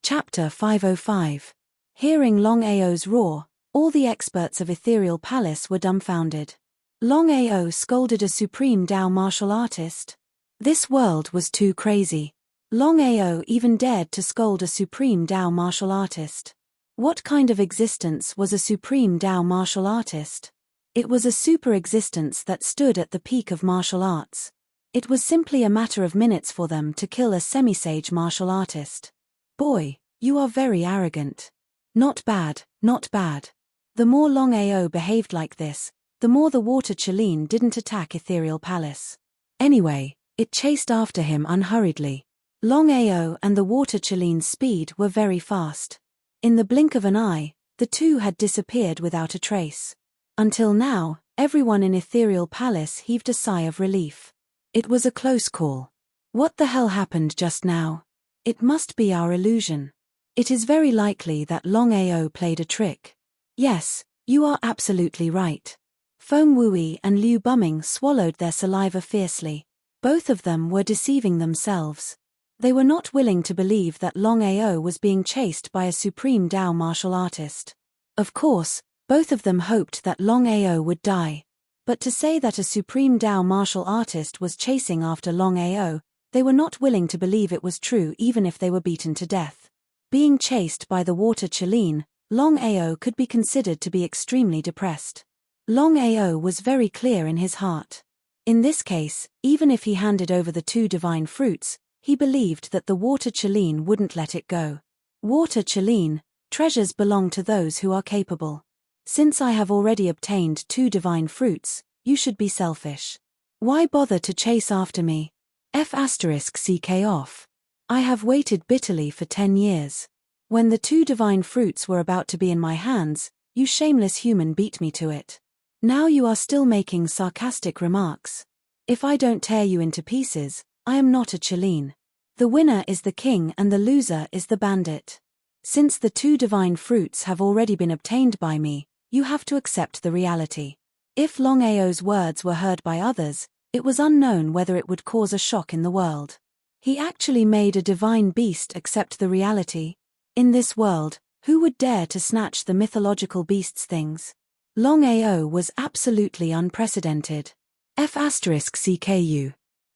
Chapter 505. Hearing Longao's roar, all the experts of Ethereal Palace were dumbfounded. Longao scolded a supreme Dao martial artist? This world was too crazy. Longao even dared to scold a supreme Dao martial artist. What kind of existence was a supreme Dao martial artist? It was a super existence that stood at the peak of martial arts. It was simply a matter of minutes for them to kill a semi-sage martial artist. Boy, you are very arrogant. Not bad, not bad. The more Longao behaved like this, the more the water Chelene didn't attack Ethereal Palace. Anyway, it chased after him unhurriedly. Longao and the water Chelene's speed were very fast. In the blink of an eye, the two had disappeared without a trace. Until now, everyone in Ethereal Palace heaved a sigh of relief. It was a close call. What the hell happened just now? It must be our illusion. It is very likely that Longao played a trick. Yes, you are absolutely right. Feng Wui and Liu Bumming swallowed their saliva fiercely. Both of them were deceiving themselves. They were not willing to believe that Longao was being chased by a supreme Dao martial artist. Of course, both of them hoped that Longao would die. But to say that a supreme Dao martial artist was chasing after Longao, they were not willing to believe it was true even if they were beaten to death. Being chased by the water Chelene, Longao could be considered to be extremely depressed. Longao was very clear in his heart. In this case, even if he handed over the two divine fruits, he believed that the water Chelene wouldn't let it go. Water Chelene, treasures belong to those who are capable. Since I have already obtained two divine fruits, you should be selfish. Why bother to chase after me? F***ck off. I have waited bitterly for 10 years. When the two divine fruits were about to be in my hands, you shameless human beat me to it. Now you are still making sarcastic remarks. If I don't tear you into pieces, I am not a Chelene. The winner is the king and the loser is the bandit. Since the two divine fruits have already been obtained by me, you have to accept the reality. If Longao's words were heard by others, it was unknown whether it would cause a shock in the world. He actually made a divine beast accept the reality. In this world, who would dare to snatch the mythological beast's things? Longao was absolutely unprecedented. F***ck.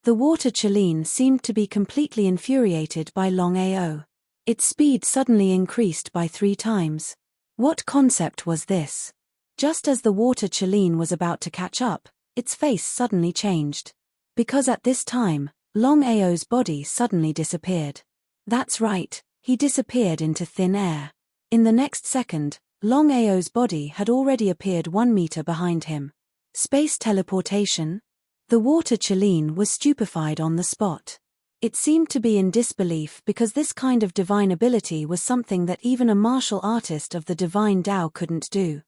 The water Chelene seemed to be completely infuriated by Longao. Its speed suddenly increased by 3 times. What concept was this? Just as the water Chelene was about to catch up, its face suddenly changed. Because at this time, Longao's body suddenly disappeared. That's right, he disappeared into thin air. In the next second, Longao's body had already appeared 1 meter behind him. Space teleportation? The water Chelene was stupefied on the spot. It seemed to be in disbelief because this kind of divine ability was something that even a martial artist of the divine Dao couldn't do.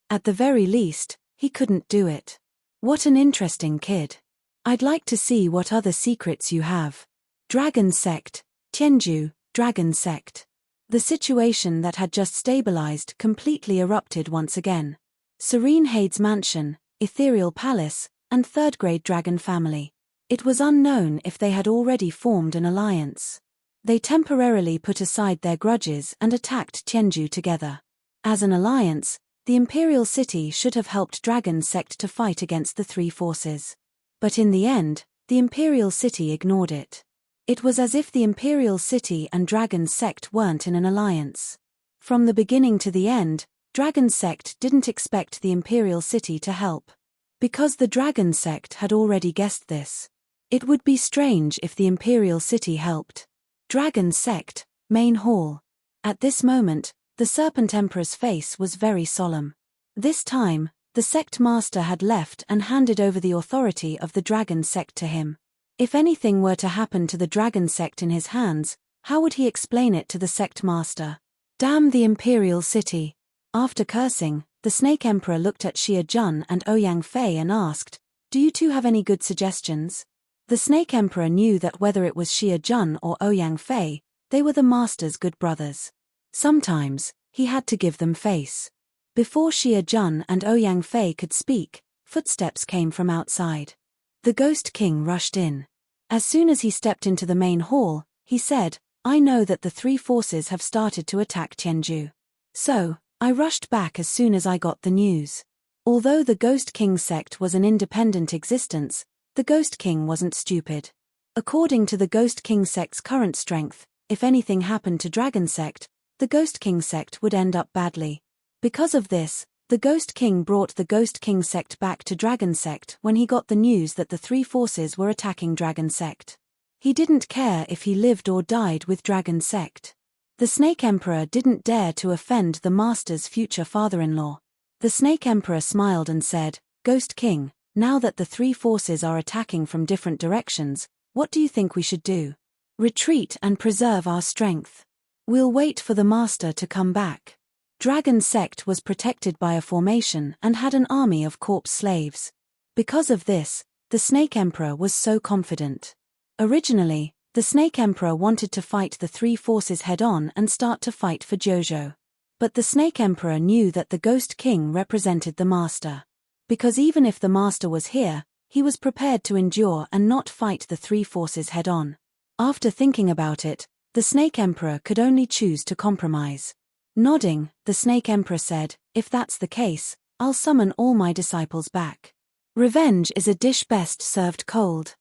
At the very least, he couldn't do it. What an interesting kid. I'd like to see what other secrets you have. Dragon Sect, Tianju, Dragon Sect. The situation that had just stabilized completely erupted once again. Serene Hade's mansion, Ethereal Palace, and third-grade dragon family. It was unknown if they had already formed an alliance. They temporarily put aside their grudges and attacked Tianju together. As an alliance, the Imperial City should have helped Dragon Sect to fight against the 3 forces. But in the end, the Imperial City ignored it. It was as if the Imperial City and Dragon Sect weren't in an alliance. From the beginning to the end, Dragon Sect didn't expect the Imperial City to help. Because the Dragon Sect had already guessed this. It would be strange if the Imperial City helped. Dragon Sect, Main Hall. At this moment, the Serpent Emperor's face was very solemn. This time, the sect master had left and handed over the authority of the Dragon Sect to him. If anything were to happen to the Dragon Sect in his hands, how would he explain it to the sect master? Damn the Imperial City. After cursing, the Snake Emperor looked at Xia Jun and Ouyang Fei and asked, "Do you two have any good suggestions?" The Snake Emperor knew that whether it was Xia Jun or Ouyang Fei, they were the master's good brothers. Sometimes, he had to give them face. Before Xia Jun and Ouyang Fei could speak, footsteps came from outside. The Ghost King rushed in. As soon as he stepped into the main hall, he said, I know that the three forces have started to attack Tianju. So, I rushed back as soon as I got the news. Although the Ghost King sect was an independent existence, the Ghost King wasn't stupid. According to the Ghost King sect's current strength, if anything happened to Dragon Sect, the Ghost King sect would end up badly. Because of this, the Ghost King brought the Ghost King sect back to Dragon Sect when he got the news that the three forces were attacking Dragon Sect. He didn't care if he lived or died with Dragon Sect. The Snake Emperor didn't dare to offend the Master's future father-in-law. The Snake Emperor smiled and said, "Ghost King, now that the three forces are attacking from different directions, what do you think we should do? Retreat and preserve our strength. We'll wait for the Master to come back." Dragon Sect was protected by a formation and had an army of corpse slaves. Because of this, the Snake Emperor was so confident. Originally, the Snake Emperor wanted to fight the three forces head-on and start to fight for Jojo. But the Snake Emperor knew that the Ghost King represented the Master. Because even if the Master was here, he was prepared to endure and not fight the three forces head-on. After thinking about it, the Snake Emperor could only choose to compromise. Nodding, the Snake Emperor said, "If that's the case, I'll summon all my disciples back. Revenge is a dish best served cold."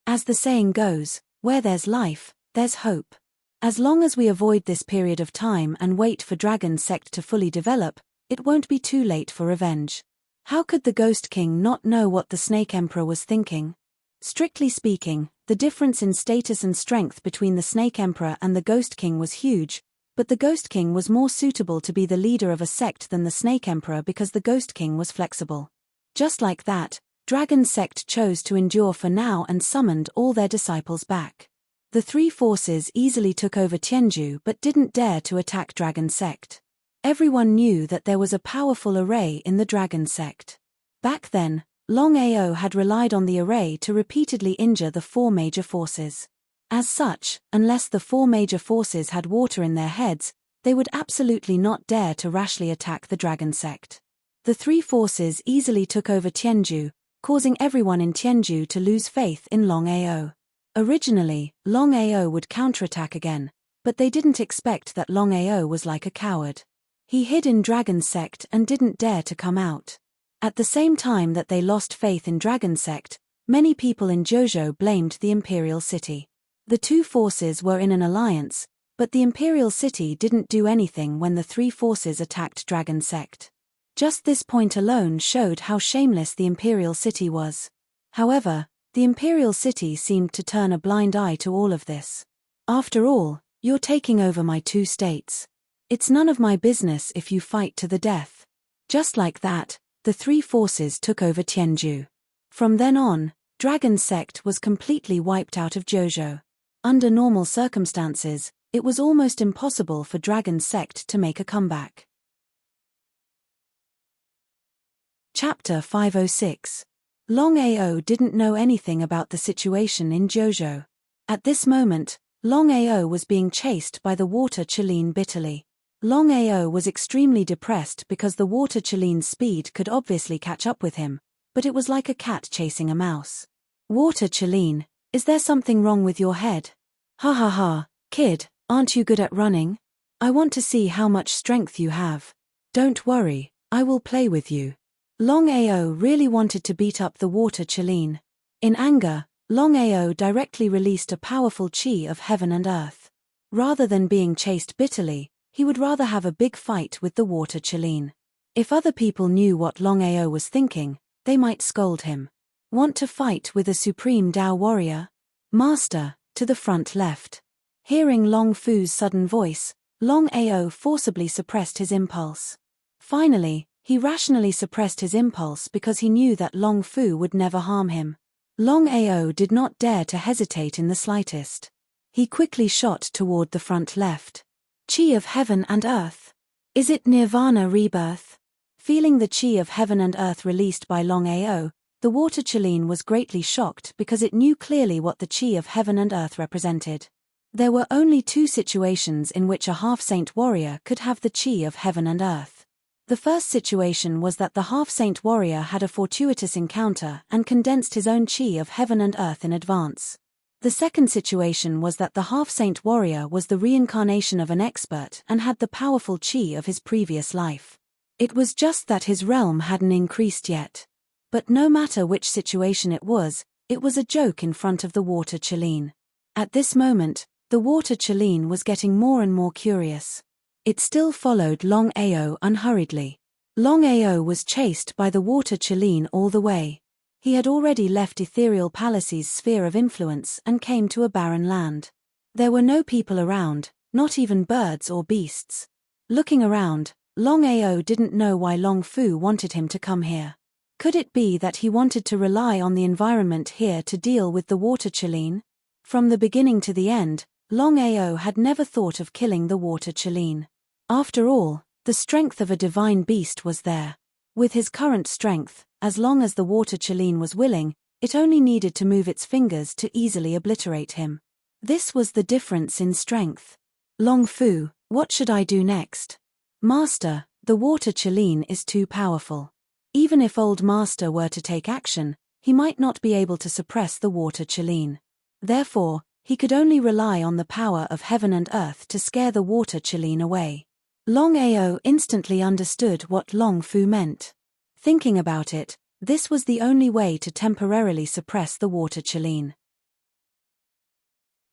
As the saying goes, where there's life, there's hope. As long as we avoid this period of time and wait for Dragon Sect to fully develop, it won't be too late for revenge. How could the Ghost King not know what the Snake Emperor was thinking? Strictly speaking, the difference in status and strength between the Snake Emperor and the Ghost King was huge, but the Ghost King was more suitable to be the leader of a sect than the Snake Emperor because the Ghost King was flexible. Just like that, Dragon Sect chose to endure for now and summoned all their disciples back. The three forces easily took over Tianju but didn't dare to attack Dragon Sect. Everyone knew that there was a powerful array in the Dragon Sect. Back then, Longao had relied on the array to repeatedly injure the four major forces. As such, unless the four major forces had water in their heads, they would absolutely not dare to rashly attack the Dragon Sect. The three forces easily took over Tianju, causing everyone in Tianju to lose faith in Longao. Originally, Longao would counterattack again, but they didn't expect that Longao was like a coward. He hid in Dragon Sect and didn't dare to come out. At the same time that they lost faith in Dragon Sect, many people in Jojo blamed the Imperial City. The two forces were in an alliance, but the Imperial City didn't do anything when the three forces attacked Dragon Sect. Just this point alone showed how shameless the Imperial City was. However, the Imperial City seemed to turn a blind eye to all of this. "After all, you're taking over my two states. It's none of my business if you fight to the death." Just like that, the three forces took over Tianju. From then on, Dragon Sect was completely wiped out of Jojo. Under normal circumstances, it was almost impossible for Dragon Sect to make a comeback. Chapter 506. Longao didn't know anything about the situation in Jojo. At this moment, Longao was being chased by the water Chileen bitterly. Longao was extremely depressed because the water Chileen's speed could obviously catch up with him, but it was like a cat chasing a mouse. "Water Chileen, is there something wrong with your head? Ha ha ha, kid, aren't you good at running? I want to see how much strength you have. Don't worry, I will play with you." Longao really wanted to beat up the water Chileen. In anger, Longao directly released a powerful chi of heaven and earth. Rather than being chased bitterly, he would rather have a big fight with the water Chileen. If other people knew what Longao was thinking, they might scold him. "Want to fight with a supreme Dao warrior? Master, to the front left." Hearing Long Fu's sudden voice, Longao forcibly suppressed his impulse. Finally, he rationally suppressed his impulse because he knew that Long Fu would never harm him. Longao did not dare to hesitate in the slightest. He quickly shot toward the front left. Chi of heaven and earth. Is it Nirvana rebirth? Feeling the chi of heaven and earth released by Longao, the water Chileen was greatly shocked because it knew clearly what the chi of heaven and earth represented. There were only two situations in which a half-saint warrior could have the chi of heaven and earth. The first situation was that the half-saint warrior had a fortuitous encounter and condensed his own chi of heaven and earth in advance. The second situation was that the half-saint warrior was the reincarnation of an expert and had the powerful chi of his previous life. It was just that his realm hadn't increased yet. But no matter which situation it was a joke in front of the water Chileen. At this moment, the water Chileen was getting more and more curious. It still followed Longao unhurriedly. Longao was chased by the water Chileen all the way. He had already left Ethereal Palace's sphere of influence and came to a barren land. There were no people around, not even birds or beasts. Looking around, Longao didn't know why Long Fu wanted him to come here. Could it be that he wanted to rely on the environment here to deal with the water Chileen? From the beginning to the end, Longao had never thought of killing the water Chileen. After all, the strength of a divine beast was there. With his current strength, as long as the water Chileen was willing, it only needed to move its fingers to easily obliterate him. This was the difference in strength. Long Fu, what should I do next? Master, the water Chileen is too powerful. Even if Old Master were to take action, he might not be able to suppress the water Chileen. Therefore, he could only rely on the power of heaven and earth to scare the water Chileen away. Longao instantly understood what Long Fu meant. Thinking about it, this was the only way to temporarily suppress the water Chileen.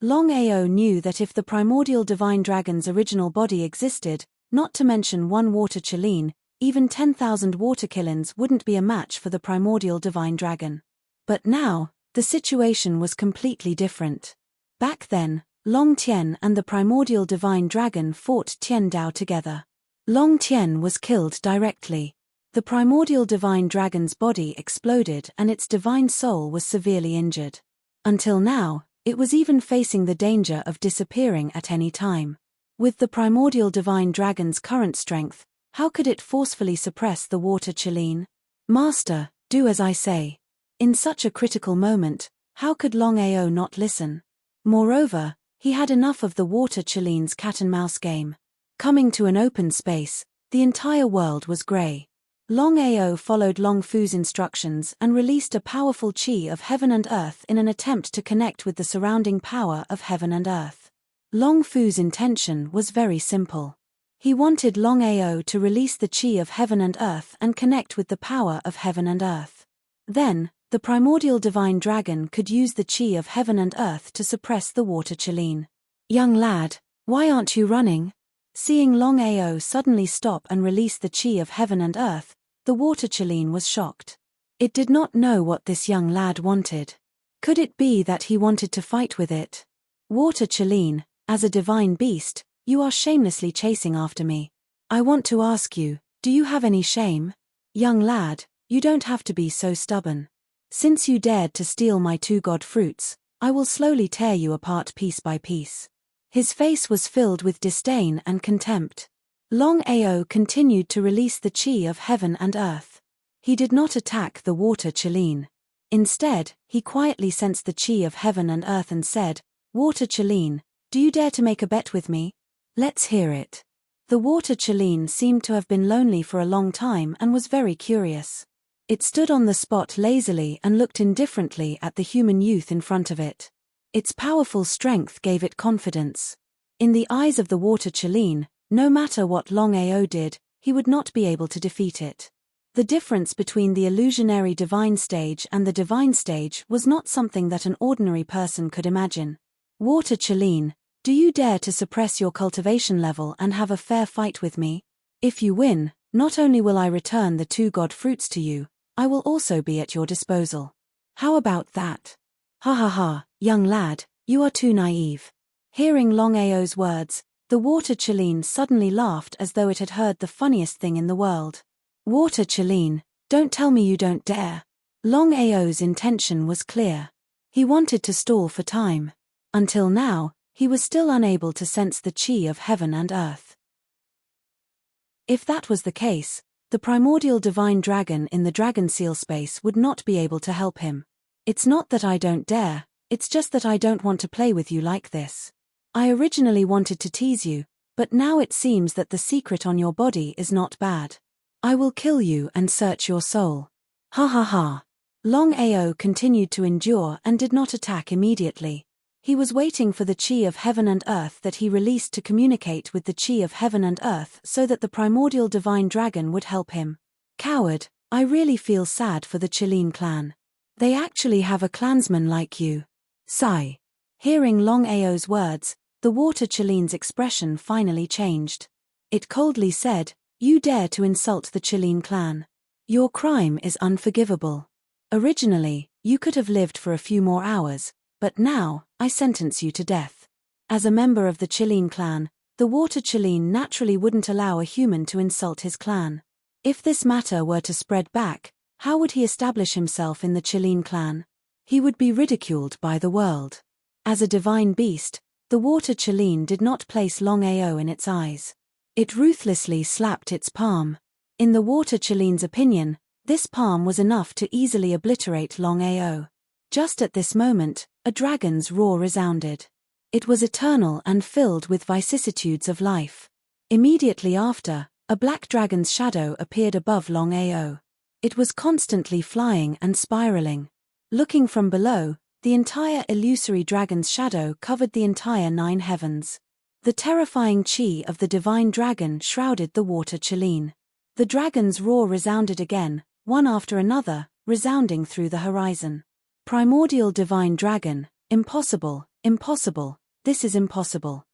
Longao knew that if the primordial divine dragon's original body existed, not to mention one water Chileen, even 10,000 water Killins wouldn't be a match for the primordial divine dragon. But now, the situation was completely different. Back then, Long Tian and the primordial divine dragon fought Tian Dao together. Long Tian was killed directly. The primordial divine dragon's body exploded and its divine soul was severely injured. Until now, it was even facing the danger of disappearing at any time. With the primordial divine dragon's current strength, how could it forcefully suppress the water Chileen? Master, do as I say. In such a critical moment, how could Longao not listen? Moreover, he had enough of the water Chileen's cat-and-mouse game. Coming to an open space, the entire world was grey. Longao followed Long Fu's instructions and released a powerful chi of heaven and earth in an attempt to connect with the surrounding power of heaven and earth. Long Fu's intention was very simple. He wanted Longao to release the chi of heaven and earth and connect with the power of heaven and earth. Then, the primordial divine dragon could use the chi of heaven and earth to suppress the water Chileen. Young lad, why aren't you running? Seeing Longao suddenly stop and release the chi of heaven and earth, the water Chileen was shocked. It did not know what this young lad wanted. Could it be that he wanted to fight with it? Water Chileen, as a divine beast, you are shamelessly chasing after me. I want to ask you, do you have any shame? Young lad, you don't have to be so stubborn. Since you dared to steal my 2 god fruits, I will slowly tear you apart piece by piece. His face was filled with disdain and contempt. Longao continued to release the chi of heaven and earth. He did not attack the water Chileen. Instead, he quietly sensed the chi of heaven and earth and said, Water Chileen, do you dare to make a bet with me? Let's hear it. The water Chileen seemed to have been lonely for a long time and was very curious. It stood on the spot lazily and looked indifferently at the human youth in front of it. Its powerful strength gave it confidence. In the eyes of the water Chileen, no matter what Longao did, he would not be able to defeat it. The difference between the illusionary divine stage and the divine stage was not something that an ordinary person could imagine. Water Chileen, do you dare to suppress your cultivation level and have a fair fight with me? If you win, not only will I return the 2 god fruits to you, I will also be at your disposal. How about that? Ha ha ha, young lad, you are too naive. Hearing Longao's words, the water Chileen suddenly laughed as though it had heard the funniest thing in the world. Water Chileen, don't tell me you don't dare. Longao's intention was clear. He wanted to stall for time. Until now, he was still unable to sense the chi of heaven and earth. If that was the case, the primordial divine dragon in the dragon seal space would not be able to help him. It's not that I don't dare, it's just that I don't want to play with you like this. I originally wanted to tease you, but now it seems that the secret on your body is not bad. I will kill you and search your soul. Ha ha ha. Longao continued to endure and did not attack immediately. He was waiting for the chi of heaven and earth that he released to communicate with the chi of heaven and earth so that the primordial divine dragon would help him. Coward, I really feel sad for the Qilin clan. They actually have a clansman like you. Sigh. Hearing Longao's words, the water Qilin's expression finally changed. It coldly said, "You dare to insult the Qilin clan. Your crime is unforgivable. Originally, you could have lived for a few more hours, but now, I sentence you to death." As a member of the Qilin clan, the water Qilin naturally wouldn't allow a human to insult his clan. If this matter were to spread back, how would he establish himself in the Qilin clan? He would be ridiculed by the world. As a divine beast, the water Qilin did not place Longao in its eyes. It ruthlessly slapped its palm. In the water Qilin's opinion, this palm was enough to easily obliterate Longao. Just at this moment, a dragon's roar resounded. It was eternal and filled with vicissitudes of life. Immediately after, a black dragon's shadow appeared above Longao. It was constantly flying and spiraling. Looking from below, the entire illusory dragon's shadow covered the entire 9 heavens. The terrifying chi of the divine dragon shrouded the water Qilin. The dragon's roar resounded again, one after another, resounding through the horizon. Primordial divine dragon, impossible, impossible, this is impossible.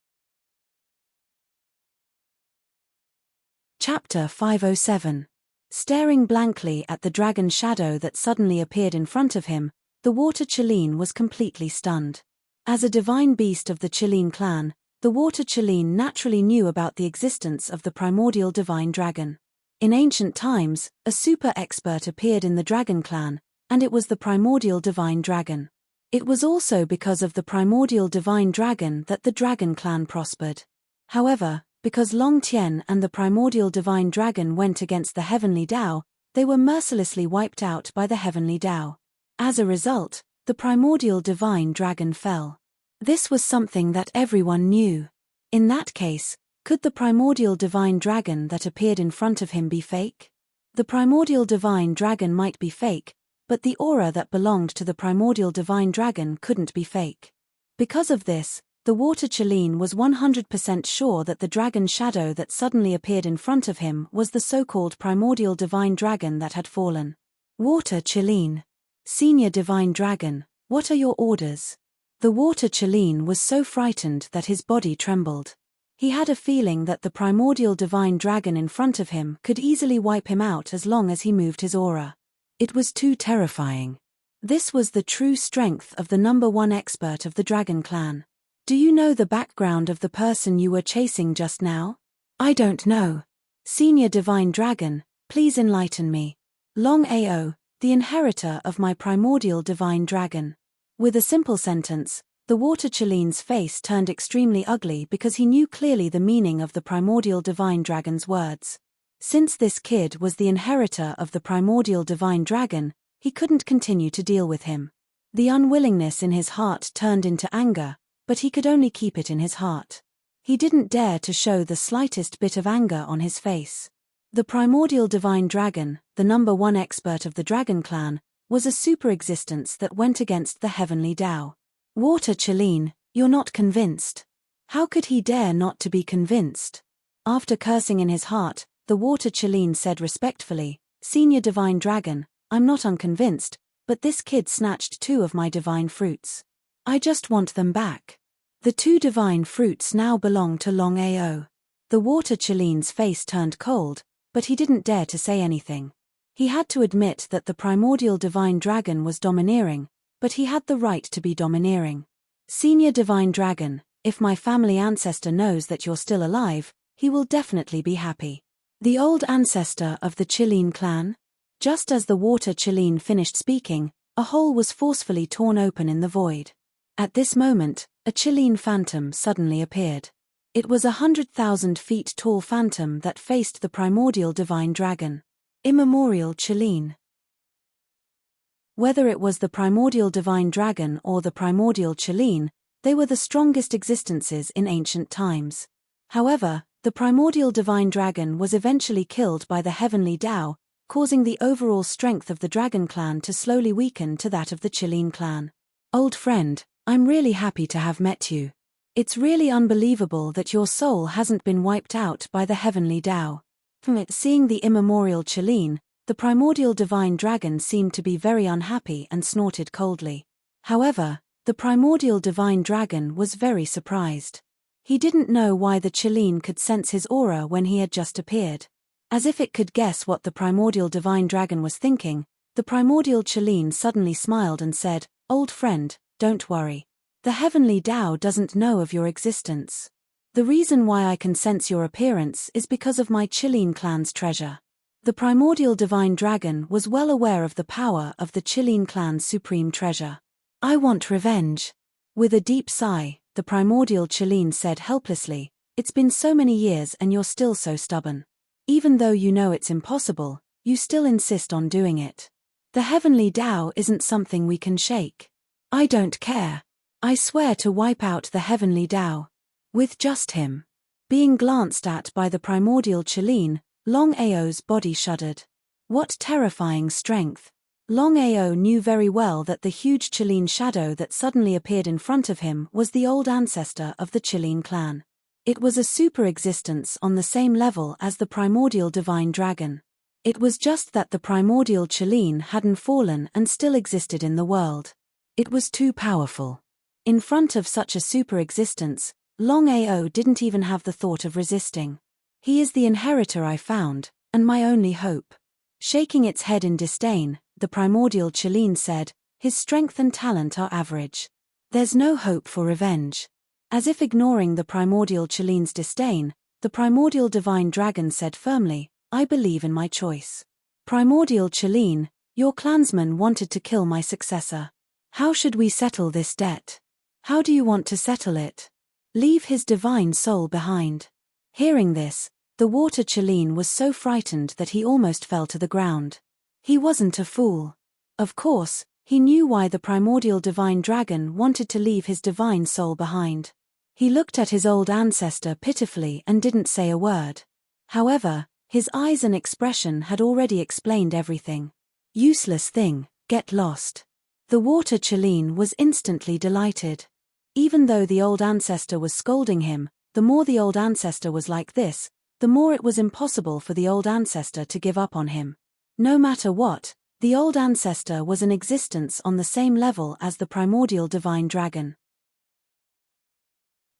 Chapter 507. Staring blankly at the dragon shadow that suddenly appeared in front of him, the water Qilin was completely stunned. As a divine beast of the Qilin clan, the water Qilin naturally knew about the existence of the primordial divine dragon. In ancient times, a super expert appeared in the dragon clan, and it was the primordial divine dragon. It was also because of the primordial divine dragon that the dragon clan prospered. However, because Long Tian and the primordial divine dragon went against the heavenly Tao, they were mercilessly wiped out by the heavenly Tao. As a result, the primordial divine dragon fell. This was something that everyone knew. In that case, could the primordial divine dragon that appeared in front of him be fake? The primordial divine dragon might be fake, but the aura that belonged to the primordial divine dragon couldn't be fake. Because of this, the water Qilin was 100% sure that the dragon shadow that suddenly appeared in front of him was the so-called primordial divine dragon that had fallen. Water Qilin. Senior divine dragon, what are your orders? The water Qilin was so frightened that his body trembled. He had a feeling that the primordial divine dragon in front of him could easily wipe him out as long as he moved his aura. It was too terrifying. This was the true strength of the #1 expert of the dragon clan. Do you know the background of the person you were chasing just now? I don't know. Senior divine dragon, please enlighten me. Longao, the inheritor of my primordial divine dragon. With a simple sentence, the water Qilin's face turned extremely ugly because he knew clearly the meaning of the primordial divine dragon's words. Since this kid was the inheritor of the primordial divine dragon, he couldn't continue to deal with him. The unwillingness in his heart turned into anger, but he could only keep it in his heart. He didn't dare to show the slightest bit of anger on his face. The primordial divine dragon, the #1 expert of the dragon clan, was a super existence that went against the heavenly Tao. Water Qilin, you're not convinced. How could he dare not to be convinced? After cursing in his heart, the water Qilin said respectfully, Senior divine dragon, I'm not unconvinced, but this kid snatched 2 of my divine fruits. I just want them back. The 2 divine fruits now belong to Longao. The water Qilin's face turned cold, but he didn't dare to say anything. He had to admit that the primordial divine dragon was domineering, but he had the right to be domineering. Senior divine dragon, if my family ancestor knows that you're still alive, he will definitely be happy. The old ancestor of the Qilin clan? Just as the water Qilin finished speaking, a hole was forcefully torn open in the void. At this moment, a Qilin phantom suddenly appeared. It was 100,000 feet tall phantom that faced the primordial divine dragon. Immemorial Qilin. Whether it was the primordial divine dragon or the primordial Qilin, they were the strongest existences in ancient times. However, the primordial divine dragon was eventually killed by the heavenly Tao, causing the overall strength of the dragon clan to slowly weaken to that of the Qilin clan. Old friend, I'm really happy to have met you. It's really unbelievable that your soul hasn't been wiped out by the heavenly Tao. Seeing the immemorial Qilin, the primordial divine dragon seemed to be very unhappy and snorted coldly. However, the primordial divine dragon was very surprised. He didn't know why the Qilin could sense his aura when he had just appeared. As if it could guess what the primordial divine dragon was thinking, the primordial Qilin suddenly smiled and said, "Old friend, don't worry. The heavenly Tao doesn't know of your existence. The reason why I can sense your appearance is because of my Qilin clan's treasure." The primordial divine dragon was well aware of the power of the Qilin clan's supreme treasure. "I want revenge." With a deep sigh, the primordial Qilin said helplessly, "It's been so many years and you're still so stubborn. Even though you know it's impossible, you still insist on doing it. The heavenly Tao isn't something we can shake. I don't care. I swear to wipe out the heavenly Tao." With just him being glanced at by the primordial Qilin, Longao's body shuddered. What terrifying strength! Longao knew very well that the huge Qilin shadow that suddenly appeared in front of him was the old ancestor of the Qilin clan. It was a super existence on the same level as the primordial divine dragon. It was just that the primordial Qilin hadn't fallen and still existed in the world. It was too powerful. In front of such a super existence, Longao didn't even have the thought of resisting. "He is the inheritor I found, and my only hope." Shaking its head in disdain, the primordial Qilin said, "His strength and talent are average. There's no hope for revenge." As if ignoring the primordial Qilin's disdain, the primordial divine dragon said firmly, "I believe in my choice. Primordial Qilin, your clansman wanted to kill my successor. How should we settle this debt? How do you want to settle it? Leave his divine soul behind." Hearing this, the water Qilin was so frightened that he almost fell to the ground. He wasn't a fool. Of course, he knew why the primordial divine dragon wanted to leave his divine soul behind. He looked at his old ancestor pitifully and didn't say a word. However, his eyes and expression had already explained everything. "Useless thing, get lost." The water Qilin was instantly delighted. Even though the old ancestor was scolding him, the more the old ancestor was like this, the more it was impossible for the old ancestor to give up on him. No matter what, the old ancestor was an existence on the same level as the primordial divine dragon.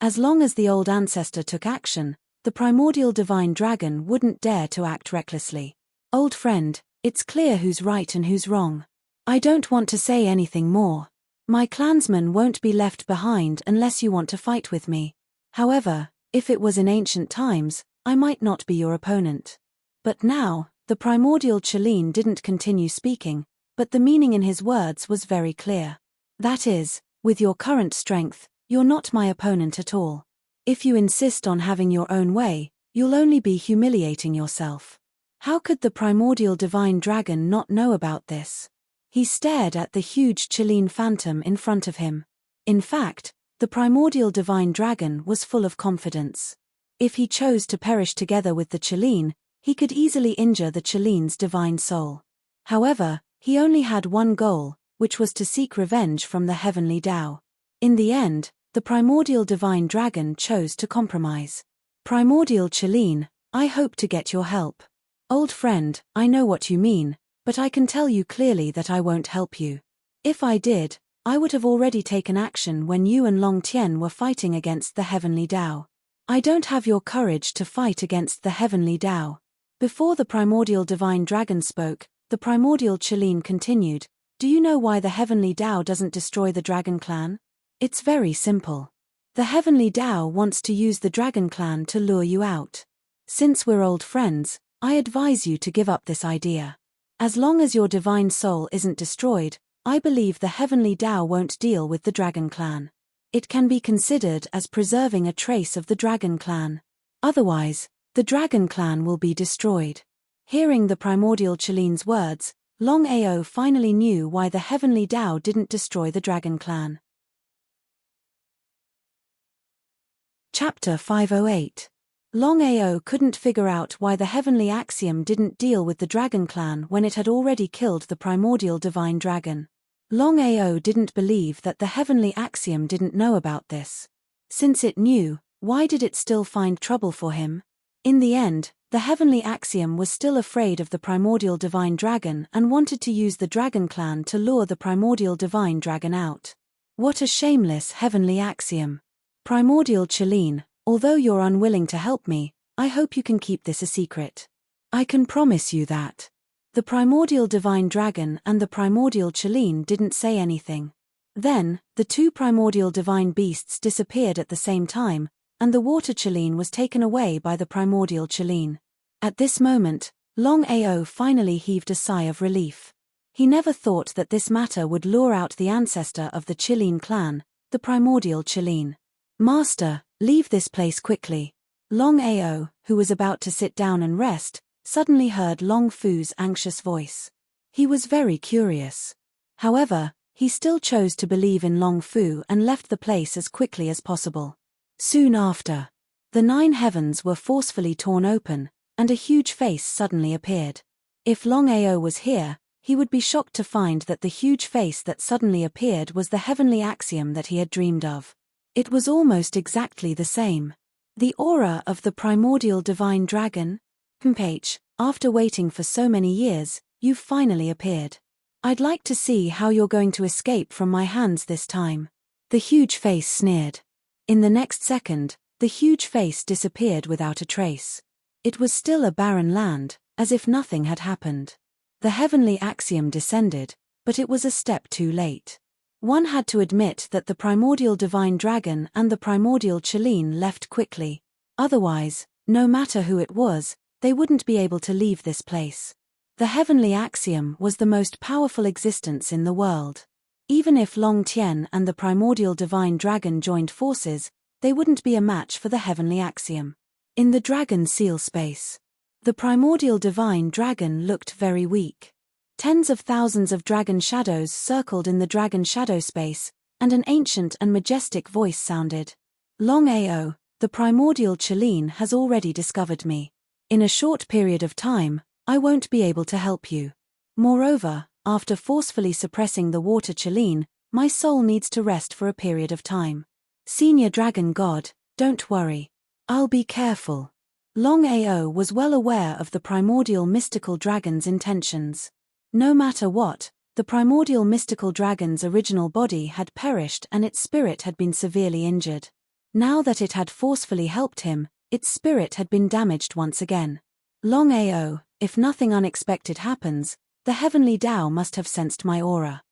As long as the old ancestor took action, the primordial divine dragon wouldn't dare to act recklessly. "Old friend, it's clear who's right and who's wrong. I don't want to say anything more. My clansmen won't be left behind unless you want to fight with me. However, if it was in ancient times, I might not be your opponent. But now," the primordial Qilin didn't continue speaking, but the meaning in his words was very clear. "That is, with your current strength, you're not my opponent at all. If you insist on having your own way, you'll only be humiliating yourself." How could the primordial divine dragon not know about this? He stared at the huge Qilin phantom in front of him. In fact, the primordial divine dragon was full of confidence. If he chose to perish together with the Qilin, he could easily injure the Qilin's divine soul. However, he only had one goal, which was to seek revenge from the heavenly Tao. In the end, the primordial divine dragon chose to compromise. "Primordial Qilin, I hope to get your help. Old friend, I know what you mean, but I can tell you clearly that I won't help you. If I did, I would have already taken action when you and Long Tian were fighting against the heavenly Tao. I don't have your courage to fight against the heavenly Tao." Before the primordial divine dragon spoke, the primordial Qilin continued, "Do you know why the heavenly Tao doesn't destroy the dragon clan? It's very simple. The heavenly Tao wants to use the dragon clan to lure you out. Since we're old friends, I advise you to give up this idea. As long as your divine soul isn't destroyed, I believe the heavenly Tao won't deal with the dragon clan. It can be considered as preserving a trace of the dragon clan. Otherwise, the dragon clan will be destroyed." Hearing the primordial Qilin's words, Longao finally knew why the heavenly Tao didn't destroy the dragon clan. Chapter 508. Longao couldn't figure out why the heavenly axiom didn't deal with the dragon clan when it had already killed the primordial divine dragon. Longao didn't believe that the heavenly axiom didn't know about this. Since it knew, why did it still find trouble for him? In the end, the heavenly axiom was still afraid of the primordial divine dragon and wanted to use the dragon clan to lure the primordial divine dragon out. What a shameless heavenly axiom. Primordial Cheline, although you're unwilling to help me, I hope you can keep this a secret. I can promise you that. The primordial divine dragon and the primordial Cheline didn't say anything. Then, the two primordial divine beasts disappeared at the same time, and the water Cheline was taken away by the primordial Cheline. At this moment, Longao finally heaved a sigh of relief. He never thought that this matter would lure out the ancestor of the Cheline clan, the primordial Cheline. Master, leave this place quickly. Longao, who was about to sit down and rest, suddenly heard Long Fu's anxious voice. He was very curious. However, he still chose to believe in Long Fu and left the place as quickly as possible. Soon after, the 9 heavens were forcefully torn open, and a huge face suddenly appeared. If Longao was here, he would be shocked to find that the huge face that suddenly appeared was the heavenly axiom that he had dreamed of. It was almost exactly the same. The aura of the primordial divine dragon? H, after waiting for so many years, you've finally appeared. I'd like to see how you're going to escape from my hands this time. The huge face sneered. In the next second, the huge face disappeared without a trace. It was still a barren land, as if nothing had happened. The heavenly axiom descended, but it was a step too late. One had to admit that the primordial divine dragon and the primordial Cheline left quickly. Otherwise, no matter who it was, they wouldn't be able to leave this place. The heavenly axiom was the most powerful existence in the world. Even if Long Tian and the primordial divine dragon joined forces, they wouldn't be a match for the heavenly axiom. In the dragon seal space, the primordial divine dragon looked very weak. Tens of thousands of dragon shadows circled in the dragon shadow space, and an ancient and majestic voice sounded. Longao, the primordial Cheline has already discovered me. In a short period of time, I won't be able to help you. Moreover, after forcefully suppressing the water Cheline, my soul needs to rest for a period of time. Senior Dragon God, don't worry. I'll be careful. Longao was well aware of the primordial mystical dragon's intentions. No matter what, the primordial mystical dragon's original body had perished and its spirit had been severely injured. Now that it had forcefully helped him, its spirit had been damaged once again. Longao, if nothing unexpected happens, the heavenly Tao must have sensed my aura.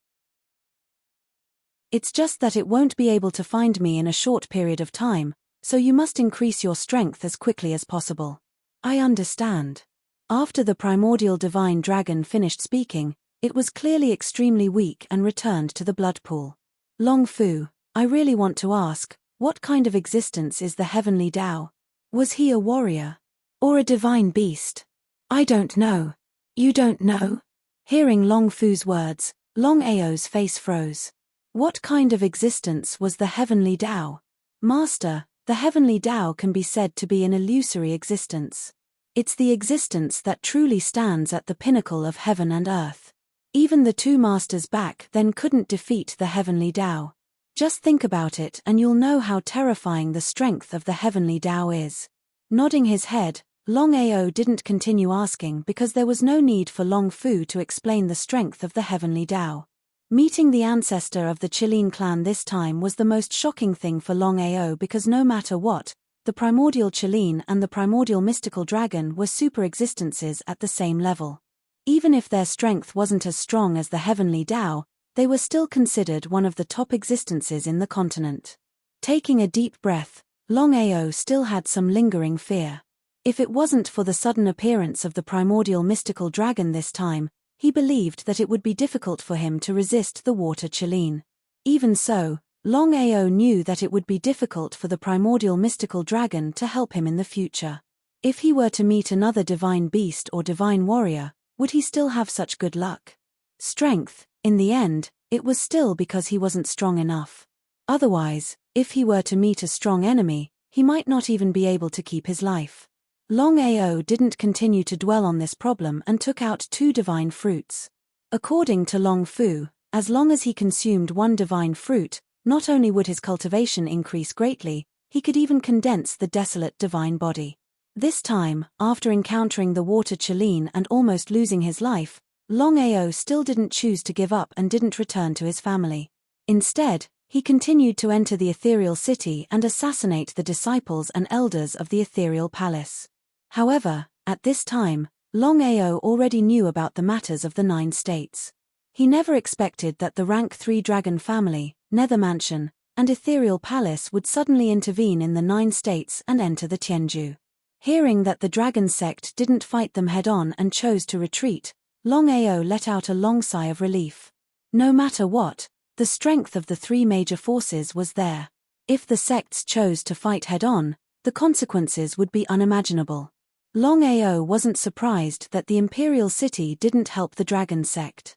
It's just that it won't be able to find me in a short period of time, so you must increase your strength as quickly as possible. I understand. After the primordial divine dragon finished speaking, it was clearly extremely weak and returned to the blood pool. Long Fu, I really want to ask, what kind of existence is the heavenly Tao? Was he a warrior? Or a divine beast? I don't know. You don't know? Hearing Long Fu's words, Longao's face froze. What kind of existence was the heavenly Tao? Master, the heavenly Tao can be said to be an illusory existence. It's the existence that truly stands at the pinnacle of heaven and earth. Even the 2 masters back then couldn't defeat the heavenly Tao. Just think about it and you'll know how terrifying the strength of the heavenly Tao is. Nodding his head, Longao didn't continue asking because there was no need for Long Fu to explain the strength of the heavenly Tao. Meeting the ancestor of the Cheline clan this time was the most shocking thing for Longao because no matter what, the primordial Cheline and the primordial mystical dragon were super existences at the same level. Even if their strength wasn't as strong as the heavenly Tao, they were still considered one of the top existences in the continent. Taking a deep breath, Longao still had some lingering fear. If it wasn't for the sudden appearance of the primordial mystical dragon this time, he believed that it would be difficult for him to resist the water Cheline. Even so, Longao knew that it would be difficult for the primordial mystical dragon to help him in the future. If he were to meet another divine beast or divine warrior, would he still have such good luck? Strength, in the end, it was still because he wasn't strong enough. Otherwise, if he were to meet a strong enemy, he might not even be able to keep his life. Longao didn't continue to dwell on this problem and took out 2 divine fruits. According to Long Fu, As long as he consumed one divine fruit, not only would his cultivation increase greatly, he could even condense the desolate divine body. This time, after encountering the water Chelene and almost losing his life, Longao still didn't choose to give up and didn't return to his family. Instead, he continued to enter the ethereal city and assassinate the disciples and elders of the ethereal palace. However, at this time, Longao already knew about the matters of the 9 states. He never expected that the rank 3 dragon family, Nether Mansion, and ethereal palace would suddenly intervene in the 9 states and enter the Tianju. Hearing that the dragon sect didn't fight them head-on and chose to retreat, Longao let out a long sigh of relief. No matter what, the strength of the 3 major forces was there. If the sects chose to fight head-on, the consequences would be unimaginable. Longao wasn't surprised that the imperial city didn't help the dragon sect.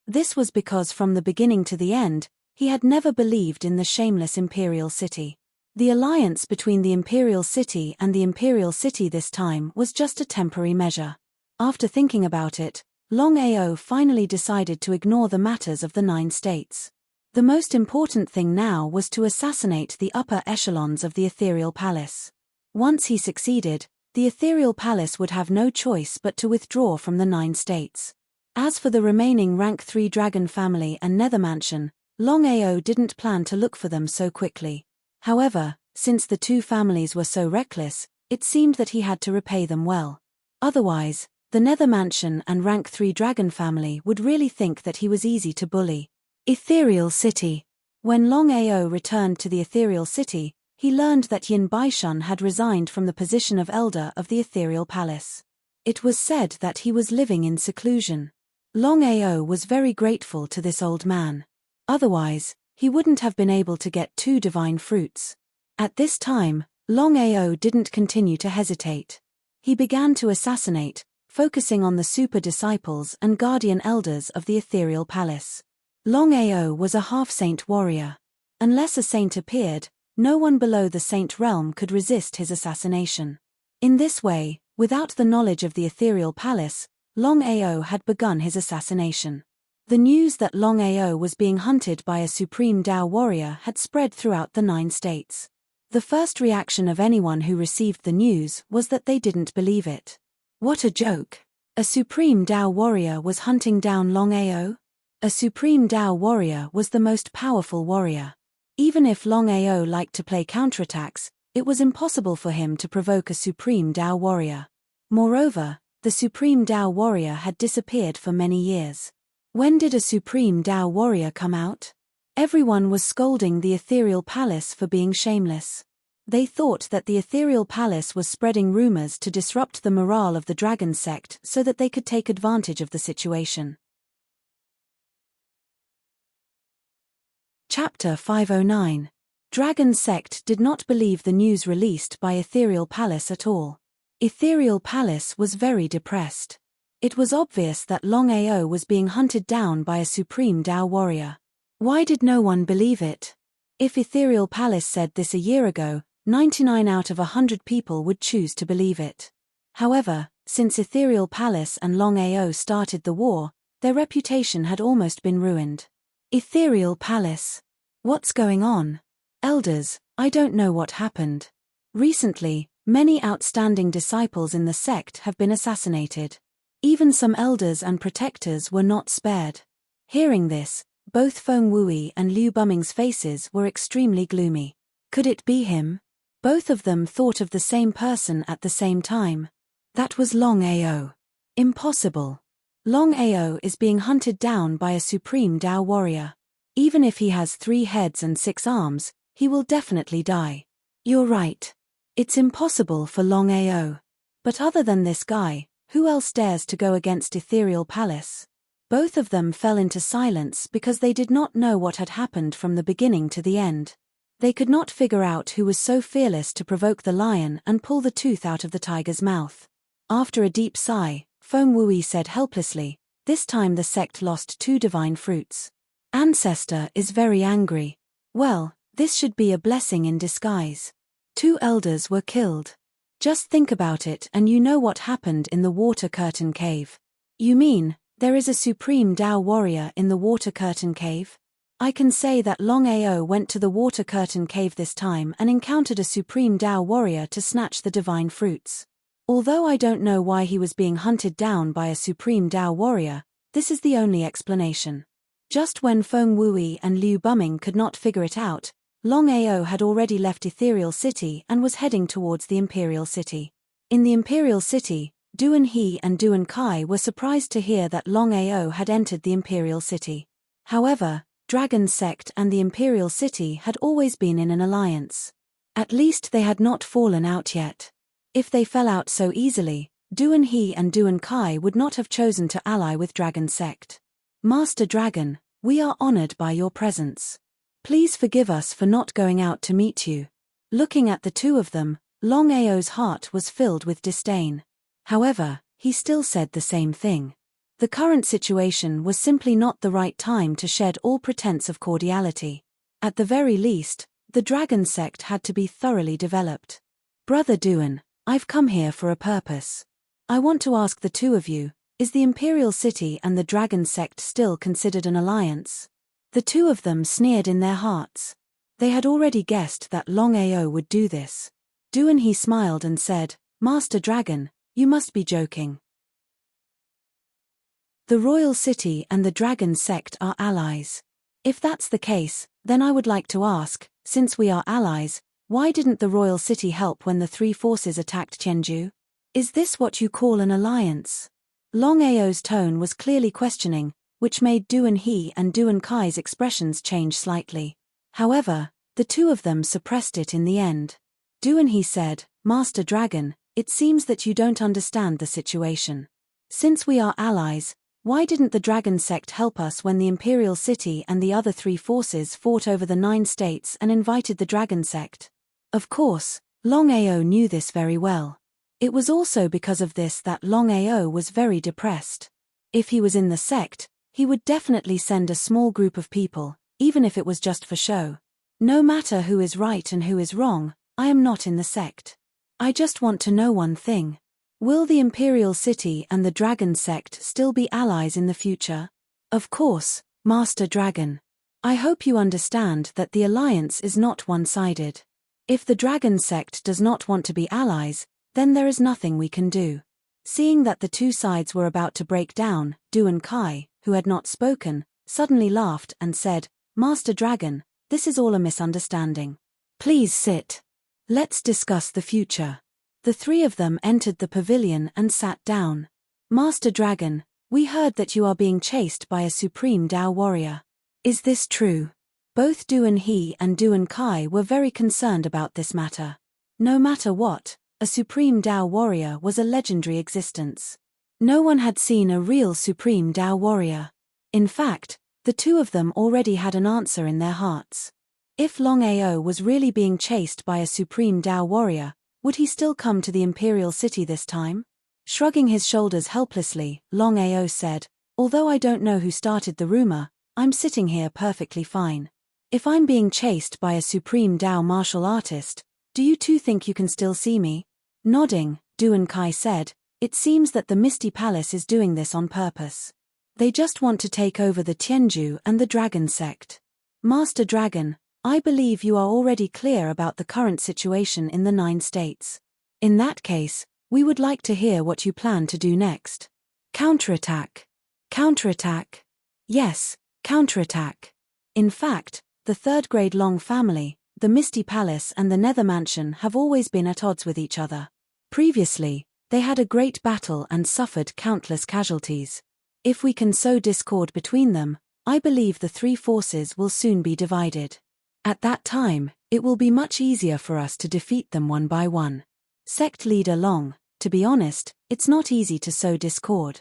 This was because from the beginning to the end, he had never believed in the shameless imperial city. The alliance between the imperial city and the imperial city this time was just a temporary measure. After thinking about it, Longao finally decided to ignore the matters of the 9 states. The most important thing now was to assassinate the upper echelons of the ethereal palace. Once he succeeded, the ethereal palace would have no choice but to withdraw from the 9 states. As for the remaining rank 3 dragon family and Nether Mansion, Longao didn't plan to look for them so quickly. However, since the 2 families were so reckless, it seemed that he had to repay them well. Otherwise, the Nether Mansion and rank 3 dragon family would really think that he was easy to bully. Ethereal City. When Longao returned to the ethereal city, he learned that Yin Baishun had resigned from the position of elder of the ethereal palace. It was said that he was living in seclusion. Longao was very grateful to this old man. Otherwise, he wouldn't have been able to get 2 divine fruits. At this time, Longao didn't continue to hesitate. He began to assassinate, focusing on the super disciples and guardian elders of the ethereal palace. Longao was a half-saint warrior. Unless a saint appeared, no one below the saint realm could resist his assassination. In this way, without the knowledge of the ethereal palace, Longao had begun his assassination. The news that Longao was being hunted by a supreme Dao warrior had spread throughout the 9 states. The first reaction of anyone who received the news was that they didn't believe it. What a joke! A supreme Dao warrior was hunting down Longao? A supreme Dao warrior was the most powerful warrior. Even if Longao liked to play counterattacks, it was impossible for him to provoke a supreme Dao warrior. Moreover, the supreme Dao warrior had disappeared for many years. When did a supreme Dao warrior come out? Everyone was scolding the ethereal palace for being shameless. They thought that the ethereal palace was spreading rumors to disrupt the morale of the dragon sect so that they could take advantage of the situation. Chapter 509. Dragon Sect did not believe the news released by Ethereal Palace at all. Ethereal Palace was very depressed. It was obvious that Longao was being hunted down by a supreme Dao warrior. Why did no one believe it? If Ethereal Palace said this a year ago, 99 out of 100 people would choose to believe it. However, since Ethereal Palace and Longao started the war, their reputation had almost been ruined. Ethereal Palace. What's going on? Elders, I don't know what happened. Recently, many outstanding disciples in the sect have been assassinated. Even some elders and protectors were not spared. Hearing this, both Feng Wui and Liu Buming's faces were extremely gloomy. Could it be him? Both of them thought of the same person at the same time. That was Longao. Impossible. Longao is being hunted down by a supreme Dao warrior. Even if he has 3 heads and 6 arms, he will definitely die. You're right. It's impossible for Longao. But other than this guy, who else dares to go against Ethereal Palace? Both of them fell into silence because they did not know what had happened from the beginning to the end. They could not figure out who was so fearless to provoke the lion and pull the tooth out of the tiger's mouth. After a deep sigh, Feng Wui said helplessly, "This time the sect lost 2 divine fruits. Ancestor is very angry. Well, this should be a blessing in disguise. 2 elders were killed. Just think about it and you know what happened in the water curtain cave." "You mean, There is a supreme Dao warrior in the Water Curtain Cave. I can say that Longao went to the Water Curtain Cave this time and encountered a supreme Dao warrior to snatch the divine fruits. Although I don't know why he was being hunted down by a supreme Dao warrior, this is the only explanation. Just when Feng Wui and Liu Buming could not figure it out, Longao had already left Ethereal City and was heading towards the Imperial City. In the Imperial City, Duan He and Duan Kai were surprised to hear that Longao had entered the Imperial City. However, Dragon Sect and the Imperial City had always been in an alliance. At least they had not fallen out yet. If they fell out so easily, Duan He and Duan Kai would not have chosen to ally with Dragon Sect. Master Dragon, we are honored by your presence. Please forgive us for not going out to meet you. Looking at the two of them, Longao's heart was filled with disdain. However, he still said the same thing. The current situation was simply not the right time to shed all pretense of cordiality. At the very least, the Dragon Sect had to be thoroughly developed. Brother Duan, I've come here for a purpose. I want to ask the two of you, is the Imperial City and the Dragon Sect still considered an alliance? The two of them sneered in their hearts. They had already guessed that Longao would do this. Duan He smiled and said, Master Dragon, you must be joking. The Royal City and the Dragon Sect are allies. If that's the case, then I would like to ask, since we are allies, why didn't the Royal City help when the three forces attacked Tianju? Is this what you call an alliance? Longao's tone was clearly questioning, which made Duan He and Duan Kai's expressions change slightly. However, the two of them suppressed it in the end. Duan He said, Master Dragon, it seems that you don't understand the situation. Since we are allies, why didn't the Dragon Sect help us when the Imperial City and the other three forces fought over the 9 states and invited the Dragon Sect? Of course, Longao knew this very well. It was also because of this that Longao was very depressed. If he was in the sect, he would definitely send a small group of people, even if it was just for show. No matter who is right and who is wrong, I am not in the sect. I just want to know one thing. Will the Imperial City and the Dragon Sect still be allies in the future? Of course, Master Dragon. I hope you understand that the alliance is not one-sided. If the Dragon Sect does not want to be allies, then there is nothing we can do. Seeing that the two sides were about to break down, Duan Kai, who had not spoken, suddenly laughed and said, Master Dragon, this is all a misunderstanding. Please sit. Let's discuss the future. The three of them entered the pavilion and sat down. Master Dragon, we heard that you are being chased by a supreme Dao warrior. Is this true? Both Duan He and Duan Kai were very concerned about this matter. No matter what, a supreme Dao warrior was a legendary existence. No one had seen a real supreme Dao warrior. In fact, the two of them already had an answer in their hearts. If Longao was really being chased by a supreme Dao warrior, would he still come to the Imperial City this time? Shrugging his shoulders helplessly, Longao said, although I don't know who started the rumor, I'm sitting here perfectly fine. If I'm being chased by a supreme Dao martial artist, do you two think you can still see me? Nodding, Duan Kai said, it seems that the Misty Palace is doing this on purpose. They just want to take over the Tianju and the Dragon Sect. Master Dragon, I believe you are already clear about the current situation in the 9 states. In that case, we would like to hear what you plan to do next. Counterattack. Counterattack. Yes, counterattack. In fact, the third-grade Long family, the Misty Palace and the Nether Mansion have always been at odds with each other. Previously, they had a great battle and suffered countless casualties. If we can sow discord between them, I believe the three forces will soon be divided. At that time, it will be much easier for us to defeat them one by one. Sect leader Long, to be honest, it's not easy to sow discord.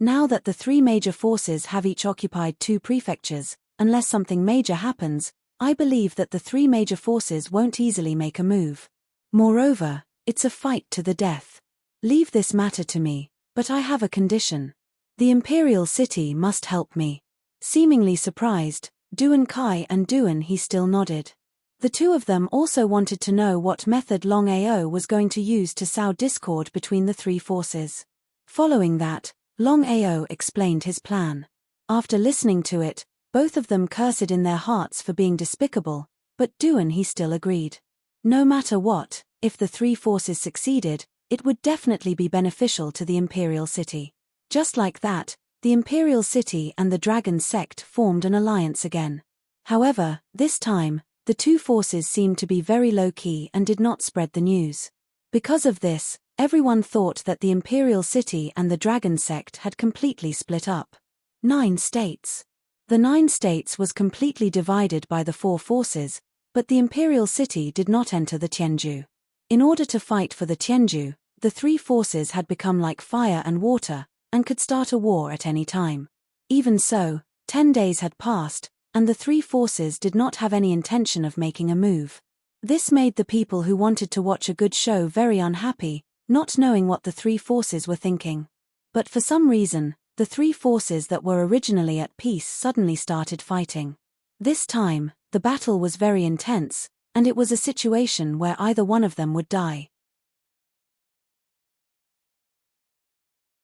Now that the three major forces have each occupied 2 prefectures, unless something major happens, I believe that the 3 major forces won't easily make a move. Moreover, it's a fight to the death. Leave this matter to me, but I have a condition. The Imperial City must help me. Seemingly surprised, Duan Kai and Duan He still nodded. The two of them also wanted to know what method Longao was going to use to sow discord between the three forces. Following that, Longao explained his plan. After listening to it, both of them cursed in their hearts for being despicable, but Duan he still agreed. No matter what, if the three forces succeeded, it would definitely be beneficial to the Imperial City. Just like that, the Imperial City and the Dragon Sect formed an alliance again. However, this time, the two forces seemed to be very low-key and did not spread the news. Because of this, everyone thought that the Imperial City and the Dragon Sect had completely split up. 9 states. The 9 states was completely divided by the 4 forces, but the Imperial City did not enter the Tianju. In order to fight for the Tianju, the 3 forces had become like fire and water, and could start a war at any time. Even so, 10 days had passed, and the 3 forces did not have any intention of making a move. This made the people who wanted to watch a good show very unhappy, not knowing what the 3 forces were thinking. But for some reason, the 3 forces that were originally at peace suddenly started fighting. This time, the battle was very intense, and it was a situation where either one of them would die.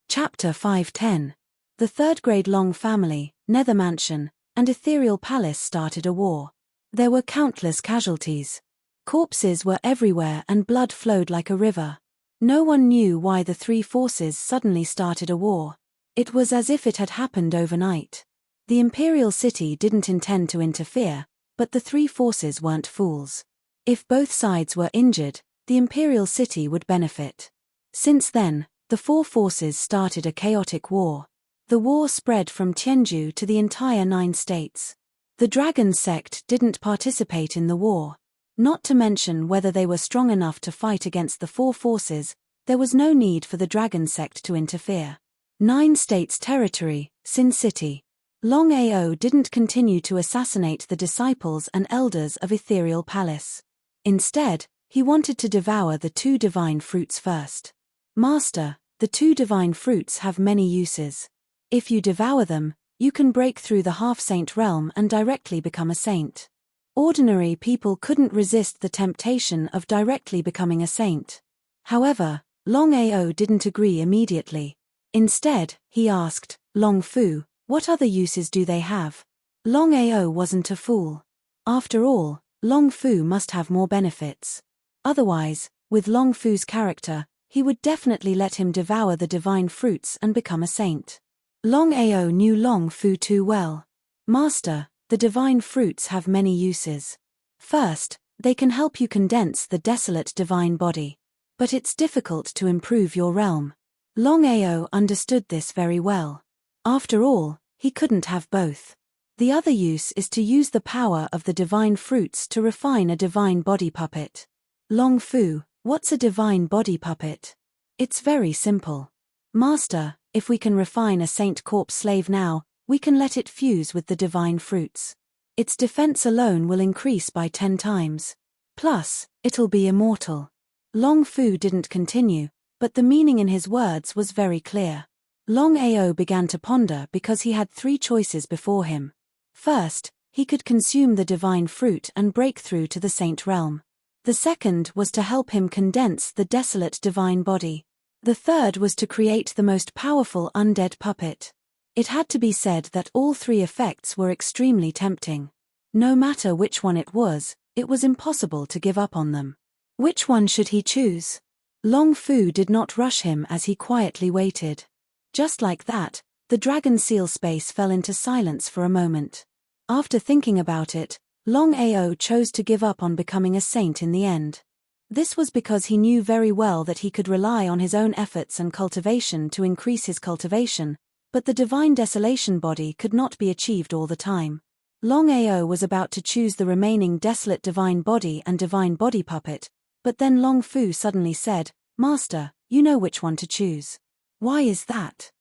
Chapter 5:10. The third-grade Long family, Nether Mansion, and Ethereal Palace started a war. There were countless casualties. Corpses were everywhere and blood flowed like a river. No one knew why the 3 forces suddenly started a war. It was as if it had happened overnight. The Imperial City didn't intend to interfere, but the 3 forces weren't fools. If both sides were injured, the Imperial City would benefit. Since then, the 4 forces started a chaotic war. The war spread from Tianju to the entire 9 states. The Dragon Sect didn't participate in the war. Not to mention whether they were strong enough to fight against the 4 forces, there was no need for the Dragon Sect to interfere. 9 states territory, Sin City. Longao didn't continue to assassinate the disciples and elders of Ethereal Palace. Instead, he wanted to devour the 2 divine fruits first. Master, the 2 divine fruits have many uses. If you devour them, you can break through the half-saint realm and directly become a saint. Ordinary people couldn't resist the temptation of directly becoming a saint. However, Longao didn't agree immediately. Instead, he asked, Long Fu, what other uses do they have? Longao wasn't a fool. After all, Long Fu must have more benefits. Otherwise, with Long Fu's character, he would definitely let him devour the divine fruits and become a saint. Longao knew Long Fu too well. Master, the divine fruits have many uses. First, they can help you condense the desolate divine body. But it's difficult to improve your realm. Longao understood this very well. After all, he couldn't have both. The other use is to use the power of the divine fruits to refine a divine body puppet. Long Fu, what's a divine body puppet? It's very simple. Master, if we can refine a saint corpse slave now, we can let it fuse with the divine fruits. Its defense alone will increase by 10 times. Plus, it'll be immortal. Long Fu didn't continue, but the meaning in his words was very clear. Longao began to ponder because he had 3 choices before him. First, he could consume the divine fruit and break through to the saint realm. The second was to help him condense the desolate divine body. The third was to create the most powerful undead puppet. It had to be said that all 3 effects were extremely tempting. No matter which one it was impossible to give up on them. Which one should he choose? Long Fu did not rush him as he quietly waited. Just like that, the dragon seal space fell into silence for a moment. After thinking about it, Longao chose to give up on becoming a saint in the end. This was because he knew very well that he could rely on his own efforts and cultivation to increase his cultivation, but the divine desolation body could not be achieved all the time. Longao was about to choose the remaining desolate divine body and divine body puppet, but then Long Fu suddenly said, Master, you know which one to choose. Why is that?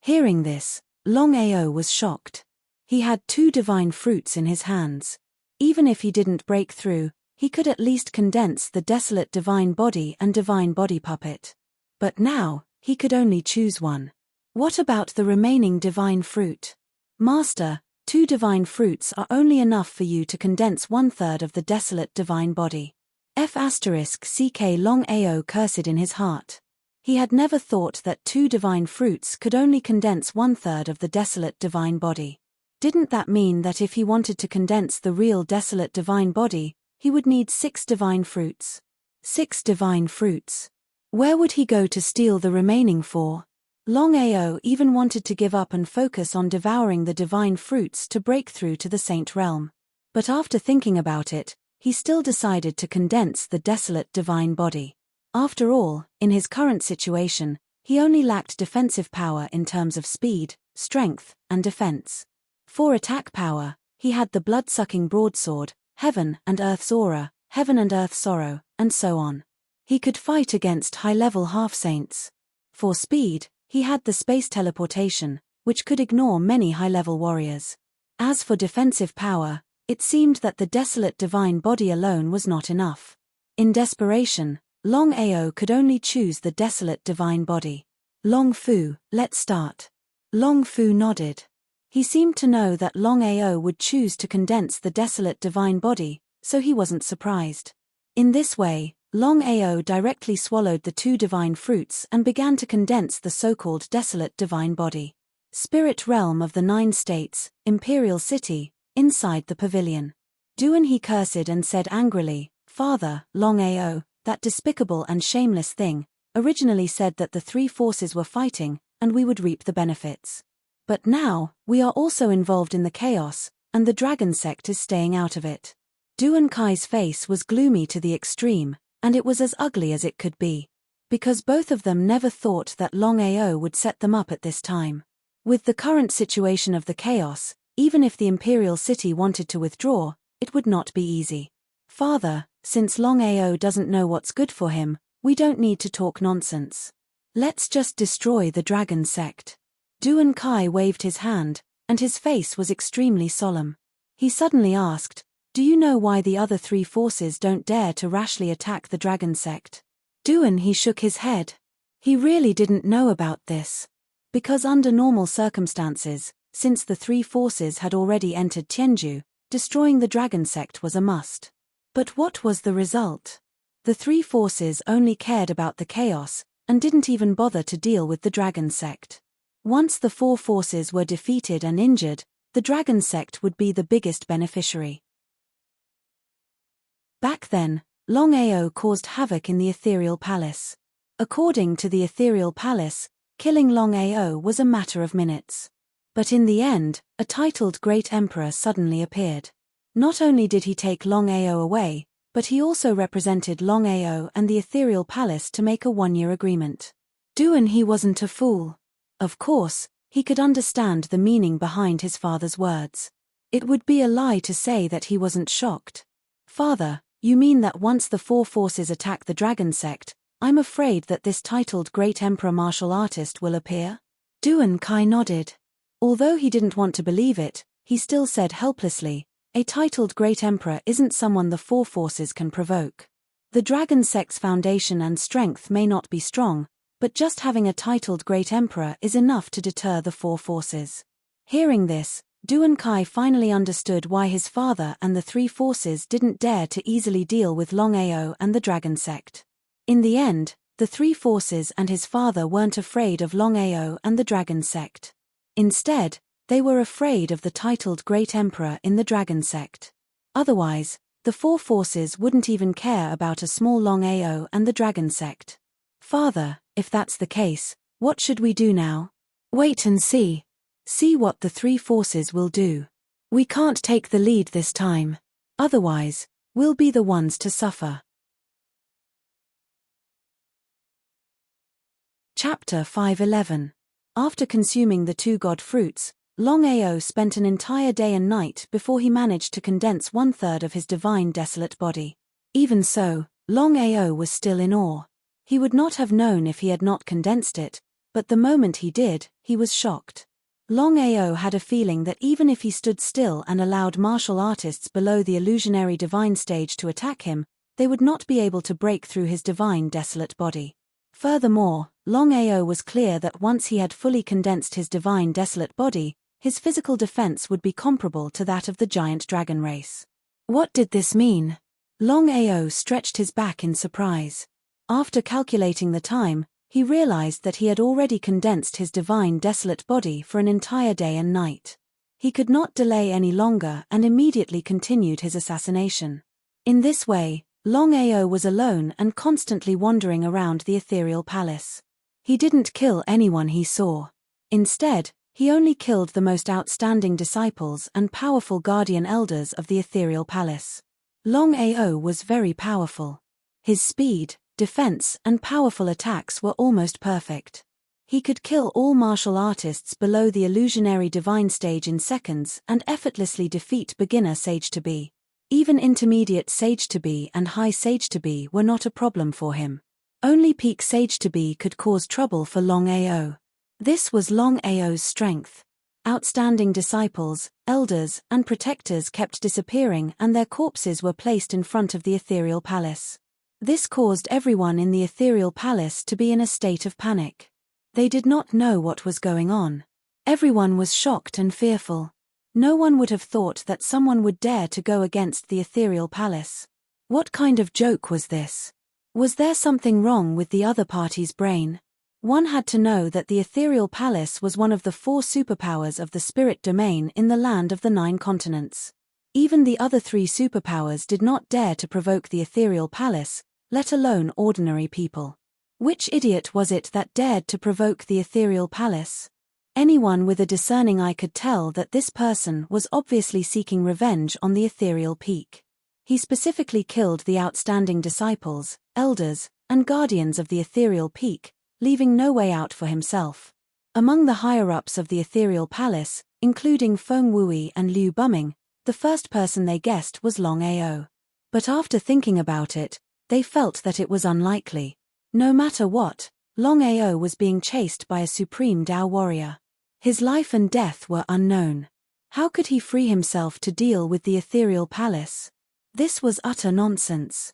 Hearing this, Longao was shocked. He had 2 divine fruits in his hands. Even if he didn't break through, he could at least condense the desolate divine body and divine body puppet. But now, he could only choose one. What about the remaining divine fruit? Master, 2 divine fruits are only enough for you to condense 1/3 of the desolate divine body. F***ck Longao cursed in his heart. He had never thought that 2 divine fruits could only condense 1/3 of the desolate divine body. Didn't that mean that if he wanted to condense the real desolate divine body, he would need 6 divine fruits? 6 divine fruits. Where would he go to steal the remaining 4? Longao even wanted to give up and focus on devouring the divine fruits to break through to the saint realm. But after thinking about it, he still decided to condense the desolate divine body. After all, in his current situation, he only lacked defensive power in terms of speed, strength, and defense. For attack power, he had the blood-sucking broadsword, heaven and earth's aura, heaven and earth's sorrow, and so on. He could fight against high-level half-saints. For speed, he had the space teleportation, which could ignore many high-level warriors. As for defensive power, it seemed that the desolate divine body alone was not enough. In desperation, Longao could only choose the desolate divine body. Long Fu, let's start. Long Fu nodded. He seemed to know that Longao would choose to condense the desolate divine body, so he wasn't surprised. In this way, Longao directly swallowed the 2 divine fruits and began to condense the so-called desolate divine body. Spirit realm of the 9 states, Imperial City, inside the pavilion. Duan he cursed and said angrily, "Father, Longao, that despicable and shameless thing, originally said that the 3 forces were fighting, and we would reap the benefits. But now, we are also involved in the chaos, and the dragon sect is staying out of it." Duan Kai's face was gloomy to the extreme, and it was as ugly as it could be. Because both of them never thought that Longao would set them up at this time. With the current situation of the chaos, even if the Imperial City wanted to withdraw, it would not be easy. "Father, since Longao doesn't know what's good for him, we don't need to talk nonsense. Let's just destroy the dragon sect." Duan Kai waved his hand, and his face was extremely solemn. He suddenly asked, "Do you know why the other 3 forces don't dare to rashly attack the dragon sect?" Duan he shook his head. He really didn't know about this. Because under normal circumstances, since the 3 forces had already entered Tianju, destroying the dragon sect was a must. But what was the result? The 3 forces only cared about the chaos, and didn't even bother to deal with the dragon sect. Once the 4 forces were defeated and injured, the dragon sect would be the biggest beneficiary. Back then, Longao caused havoc in the Ethereal Palace. According to the Ethereal Palace, killing Longao was a matter of minutes. But in the end, a titled Great Emperor suddenly appeared. Not only did he take Longao away, but he also represented Longao and the Ethereal Palace to make a 1-year agreement. Duan he wasn't a fool. Of course, he could understand the meaning behind his father's words. It would be a lie to say that he wasn't shocked. "Father, you mean that once the 4 forces attack the dragon sect, I'm afraid that this titled Great Emperor martial artist will appear?" Duan Kai nodded. Although he didn't want to believe it, he still said helplessly, "A titled Great Emperor isn't someone the 4 forces can provoke. The dragon sect's foundation and strength may not be strong, but just having a titled Great Emperor is enough to deter the 4 forces." Hearing this, Duan Kai finally understood why his father and the 3 forces didn't dare to easily deal with Longao and the dragon sect. In the end, the 3 forces and his father weren't afraid of Longao and the dragon sect. Instead, they were afraid of the titled Great Emperor in the dragon sect. Otherwise, the 4 forces wouldn't even care about a small Longao and the dragon sect. "Father, if that's the case, what should we do now?" "Wait and see. See what the 3 forces will do. We can't take the lead this time. Otherwise, we'll be the ones to suffer." Chapter 5:11. After consuming the 2 god fruits, Longao spent an entire day and night before he managed to condense 1/3 of his divine desolate body. Even so, Longao was still in awe. He would not have known if he had not condensed it, but the moment he did, he was shocked. Longao had a feeling that even if he stood still and allowed martial artists below the illusionary divine stage to attack him, they would not be able to break through his divine desolate body. Furthermore, Longao was clear that once he had fully condensed his divine desolate body, his physical defense would be comparable to that of the giant dragon race. What did this mean? Longao stretched his back in surprise. After calculating the time, He realized that he had already condensed his divine desolate body for an entire day and night. He could not delay any longer and immediately continued his assassination. In this way, Longao was alone and constantly wandering around the ethereal palace. He didn't kill anyone he saw. Instead, he only killed the most outstanding disciples and powerful guardian elders of the ethereal palace. Longao was very powerful. His speed, defense, and powerful attacks were almost perfect. He could kill all martial artists below the illusionary divine stage in seconds and effortlessly defeat beginner sage-to-be. Even intermediate sage-to-be and high sage-to-be were not a problem for him. Only peak sage-to-be could cause trouble for Longao. This was Longao's strength. Outstanding disciples, elders, and protectors kept disappearing and their corpses were placed in front of the ethereal palace. This caused everyone in the ethereal palace to be in a state of panic. They did not know what was going on. Everyone was shocked and fearful. No one would have thought that someone would dare to go against the ethereal palace. What kind of joke was this? Was there something wrong with the other party's brain? One had to know that the ethereal palace was one of the 4 superpowers of the spirit domain in the land of the 9 continents. Even the other 3 superpowers did not dare to provoke the ethereal palace, let alone ordinary people. Which idiot was it that dared to provoke the ethereal palace? Anyone with a discerning eye could tell that this person was obviously seeking revenge on the ethereal peak. He specifically killed the outstanding disciples, elders, and guardians of the ethereal peak, leaving no way out for himself. Among the higher-ups of the ethereal palace, including Feng Wui and Liu Buming, the first person they guessed was Longao. But after thinking about it, they felt that it was unlikely. No matter what, Longao was being chased by a supreme Dao warrior. His life and death were unknown. How could he free himself to deal with the ethereal palace? This was utter nonsense.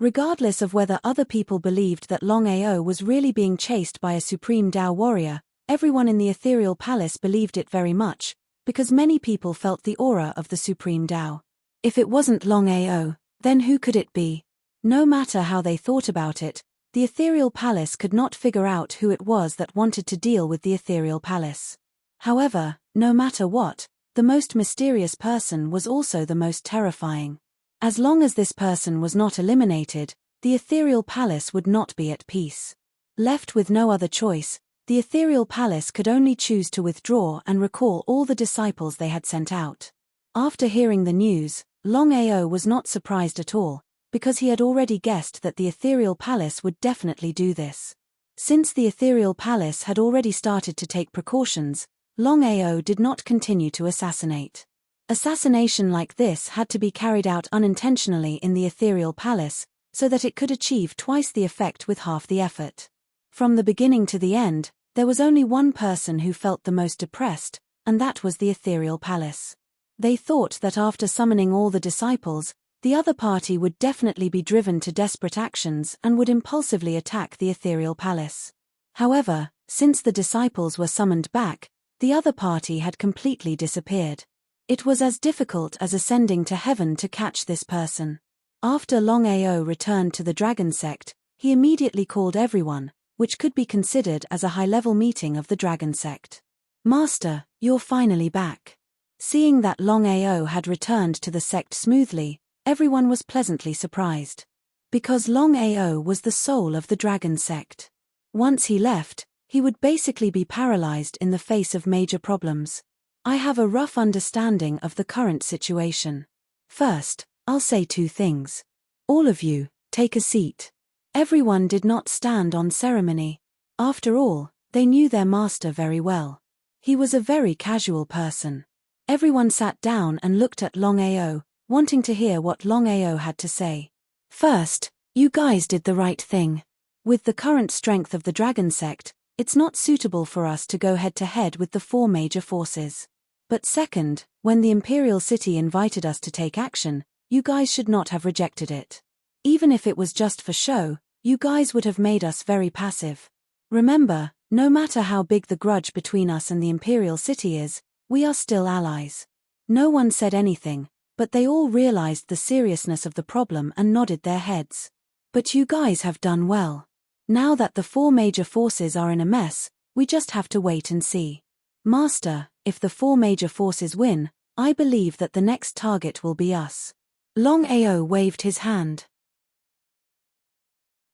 Regardless of whether other people believed that Longao was really being chased by a supreme Dao warrior, everyone in the ethereal palace believed it very much, because many people felt the aura of the supreme Dao. If it wasn't Longao, then who could it be? No matter how they thought about it, the ethereal palace could not figure out who it was that wanted to deal with the ethereal palace. However, no matter what, the most mysterious person was also the most terrifying. As long as this person was not eliminated, the ethereal palace would not be at peace. Left with no other choice, the ethereal palace could only choose to withdraw and recall all the disciples they had sent out. After hearing the news, Longao was not surprised at all, because he had already guessed that the ethereal palace would definitely do this. Since the ethereal palace had already started to take precautions, Longao did not continue to assassinate. Assassination like this had to be carried out unintentionally in the ethereal palace, so that it could achieve twice the effect with half the effort. From the beginning to the end, there was only one person who felt the most depressed, and that was the ethereal palace. They thought that after summoning all the disciples, the other party would definitely be driven to desperate actions and would impulsively attack the ethereal palace. However, since the disciples were summoned back, the other party had completely disappeared. It was as difficult as ascending to heaven to catch this person. After Longao returned to the dragon sect, he immediately called everyone, which could be considered as a high-level meeting of the dragon sect. "Master, you're finally back." Seeing that Longao had returned to the sect smoothly, everyone was pleasantly surprised. Because Longao was the soul of the dragon sect. Once he left, he would basically be paralyzed in the face of major problems. I have a rough understanding of the current situation. First, I'll say 2 things. All of you, take a seat. Everyone did not stand on ceremony. After all, they knew their master very well. He was a very casual person. Everyone sat down and looked at Longao, wanting to hear what Longao had to say. First, you guys did the right thing. With the current strength of the dragon sect, it's not suitable for us to go head-to-head with the 4 major forces. But second, when the Imperial City invited us to take action, you guys should not have rejected it. Even if it was just for show, you guys would have made us very passive. Remember, no matter how big the grudge between us and the Imperial City is, we are still allies. No one said anything, but they all realized the seriousness of the problem and nodded their heads. But you guys have done well. Now that the four major forces are in a mess, we just have to wait and see. Master, if the four major forces win, I believe that the next target will be us. Longao waved his hand.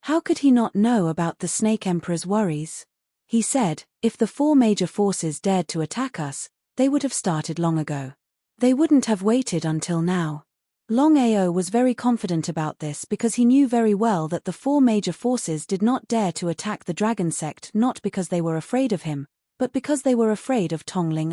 How could he not know about the Snake Emperor's worries? He said, if the four major forces dared to attack us, they would have started long ago. They wouldn't have waited until now. Longao was very confident about this because he knew very well that the four major forces did not dare to attack the dragon sect not because they were afraid of him, but because they were afraid of Tongling.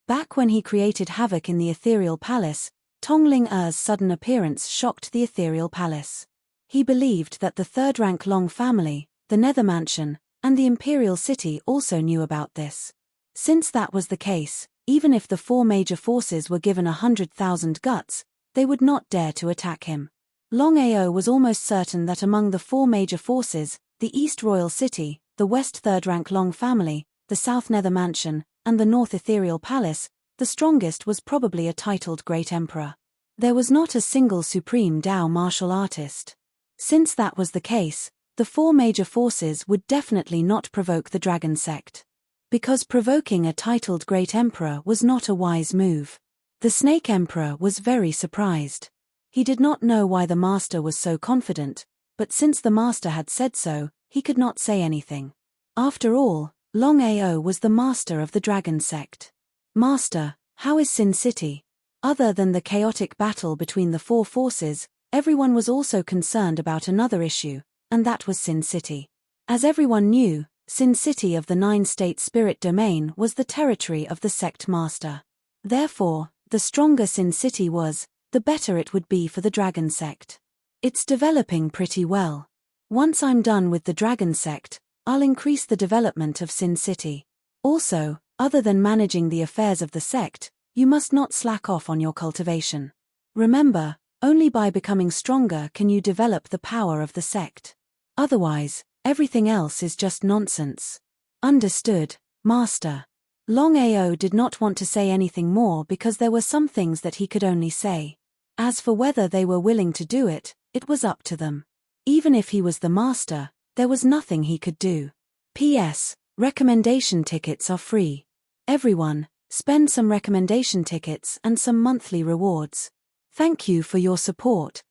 Back when he created havoc in the Ethereal Palace, Tongling-Er's sudden appearance shocked the Ethereal Palace. He believed that the third-rank Long family, the Nether Mansion, and the Imperial City also knew about this. Since that was the case, even if the four major forces were given 100,000 guts, they would not dare to attack him. Longao was almost certain that among the four major forces, the East Royal City, the West third-rank Long family, the South Nether Mansion, and the North Ethereal Palace, the strongest was probably a titled Great Emperor. There was not a single supreme Dao martial artist. Since that was the case, the four major forces would definitely not provoke the Dragon Sect. Because provoking a titled Great Emperor was not a wise move. The Snake Emperor was very surprised. He did not know why the master was so confident, but since the master had said so, he could not say anything. After all, Longao was the master of the Dragon Sect. Master, how is Sin City? Other than the chaotic battle between the four forces, everyone was also concerned about another issue, and that was Sin City. As everyone knew, Sin City of the 9-state spirit domain was the territory of the sect master. Therefore, the stronger Sin City was, the better it would be for the Dragon Sect. It's developing pretty well. Once I'm done with the Dragon Sect, I'll increase the development of Sin City. Also, other than managing the affairs of the sect, you must not slack off on your cultivation. Remember, only by becoming stronger can you develop the power of the sect. Otherwise, everything else is just nonsense. Understood, Master. Longao did not want to say anything more because there were some things that he could only say. As for whether they were willing to do it, it was up to them. Even if he was the master, there was nothing he could do. P.S. Recommendation tickets are free. Everyone, spend some recommendation tickets and some monthly rewards. Thank you for your support.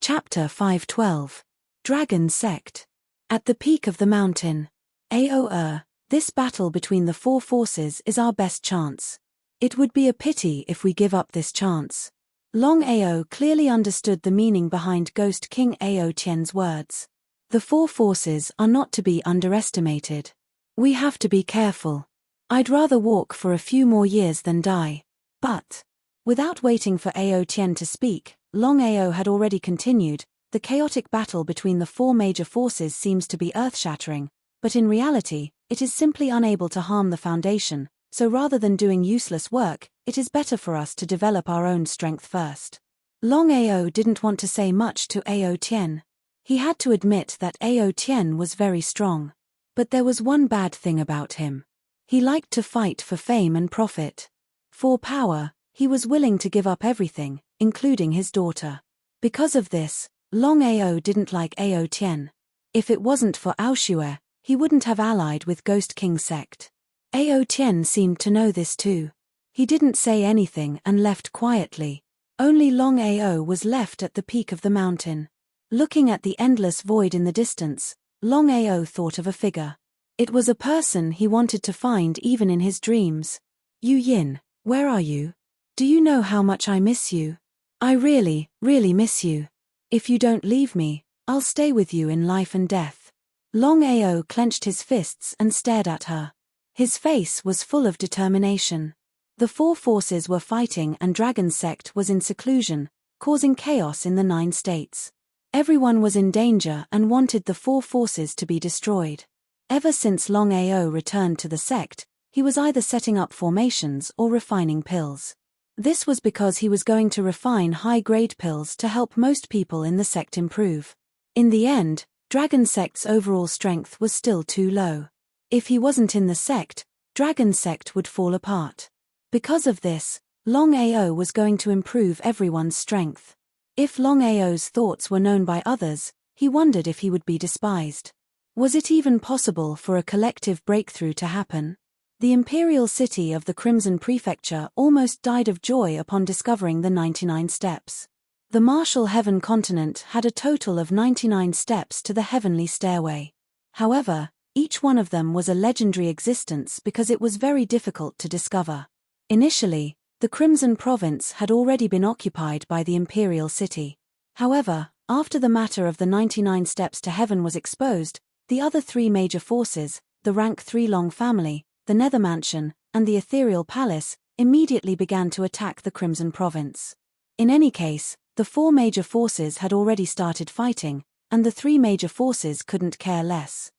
Chapter 512. Dragon Sect. At the peak of the mountain. This battle between the four forces is our best chance. It would be a pity if we give up this chance. Longao clearly understood the meaning behind Ghost King Ao Tian's words. The four forces are not to be underestimated. We have to be careful. I'd rather walk for a few more years than die. But, without waiting for Ao Tian to speak, Longao had already continued. The chaotic battle between the four major forces seems to be earth-shattering, but in reality, it is simply unable to harm the foundation, so rather than doing useless work, it is better for us to develop our own strength first. Longao didn't want to say much to Ao Tian. He had to admit that Ao Tian was very strong. But there was one bad thing about him. He liked to fight for fame and profit. For power, he was willing to give up everything, including his daughter. Because of this, Longao didn't like Ao Tian. If it wasn't for Aoshue, he wouldn't have allied with Ghost King sect. Ao Tian seemed to know this too. He didn't say anything and left quietly. Only Longao was left at the peak of the mountain. Looking at the endless void in the distance, Longao thought of a figure. It was a person he wanted to find even in his dreams. Yu Yin, where are you? Do you know how much I miss you? I really, really miss you. If you don't leave me, I'll stay with you in life and death. Longao clenched his fists and stared at her. His face was full of determination. The four forces were fighting and Dragon Sect was in seclusion, causing chaos in the 9 states. Everyone was in danger and wanted the four forces to be destroyed. Ever since Longao returned to the sect, he was either setting up formations or refining pills. This was because he was going to refine high-grade pills to help most people in the sect improve. In the end, Dragon Sect's overall strength was still too low. If he wasn't in the sect, Dragon Sect would fall apart. Because of this, Longao was going to improve everyone's strength. If Longao's thoughts were known by others, he wondered if he would be despised. Was it even possible for a collective breakthrough to happen? The imperial city of the Crimson Prefecture almost died of joy upon discovering the 99 steps. The martial heaven continent had a total of 99 steps to the heavenly stairway. However, each one of them was a legendary existence because it was very difficult to discover. Initially, the Crimson Province had already been occupied by the imperial city. However, after the matter of the 99 steps to heaven was exposed, the other three major forces, the rank 3 Long family, the Nether Mansion, and the Ethereal Palace, immediately began to attack the Crimson Province. In any case, the 4 major forces had already started fighting, and the 3 major forces couldn't care less.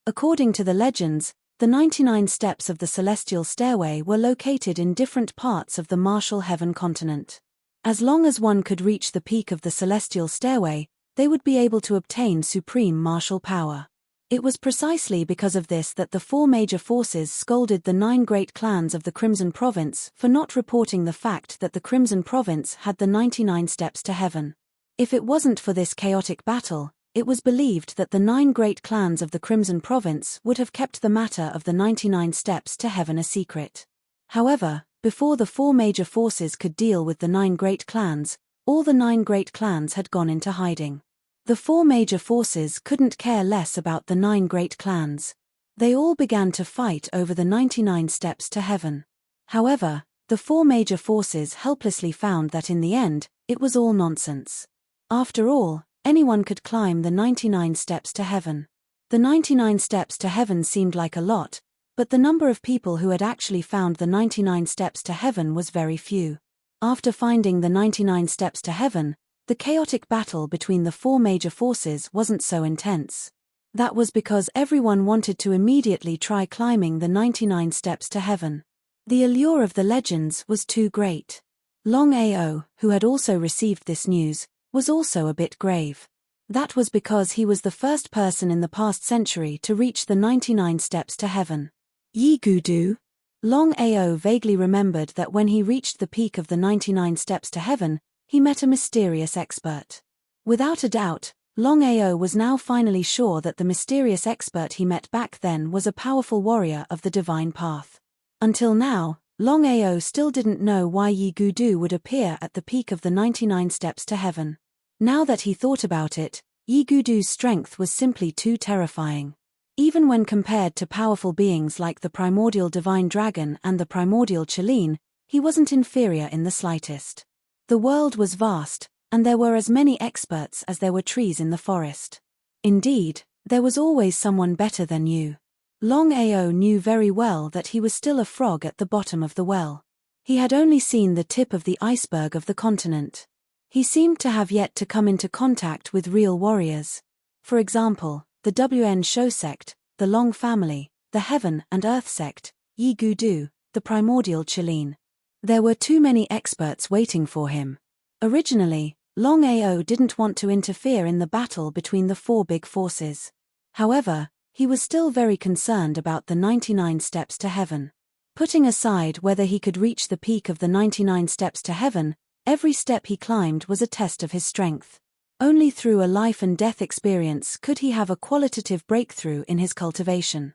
According to the legends, the 99 steps of the Celestial Stairway were located in different parts of the martial heaven continent. As long as one could reach the peak of the Celestial Stairway, they would be able to obtain supreme martial power. It was precisely because of this that the 4 major forces scolded the 9 great clans of the Crimson Province for not reporting the fact that the Crimson Province had the 99 steps to heaven. If it wasn't for this chaotic battle, it was believed that the 9 great clans of the Crimson Province would have kept the matter of the 99 steps to heaven a secret. However, before the 4 major forces could deal with the 9 great clans, all the 9 great clans had gone into hiding. The 4 major forces couldn't care less about the 9 great clans. They all began to fight over the 99 steps to heaven. However, the 4 major forces helplessly found that in the end, it was all nonsense. After all, anyone could climb the 99 steps to heaven. The 99 steps to heaven seemed like a lot, but the number of people who had actually found the 99 steps to heaven was very few. After finding the 99 steps to heaven, the chaotic battle between the 4 major forces wasn't so intense. That was because everyone wanted to immediately try climbing the 99 steps to heaven. The allure of the legends was too great. Longao, who had also received this news, was also a bit grave. That was because he was the first person in the past century to reach the 99 steps to heaven. Yi Gudu? Longao vaguely remembered that when he reached the peak of the 99 steps to heaven, he met a mysterious expert. Without a doubt, Longao was now finally sure that the mysterious expert he met back then was a powerful warrior of the divine path. Until now, Longao still didn't know why Yi Gudu would appear at the peak of the 99 steps to heaven. Now that he thought about it, Yi Gudu's strength was simply too terrifying. Even when compared to powerful beings like the primordial divine dragon and the primordial Cheline, he wasn't inferior in the slightest. The world was vast, and there were as many experts as there were trees in the forest. Indeed, there was always someone better than you. Longao knew very well that he was still a frog at the bottom of the well. He had only seen the tip of the iceberg of the continent. He seemed to have yet to come into contact with real warriors. For example, the WN Shou sect, the Long family, the Heaven and Earth sect, Yi Gudu, the primordial Cheline. There were too many experts waiting for him. Originally, Longao didn't want to interfere in the battle between the 4 big forces. However, he was still very concerned about the 99 steps to heaven. Putting aside whether he could reach the peak of the 99 steps to heaven, every step he climbed was a test of his strength. Only through a life and death experience could he have a qualitative breakthrough in his cultivation.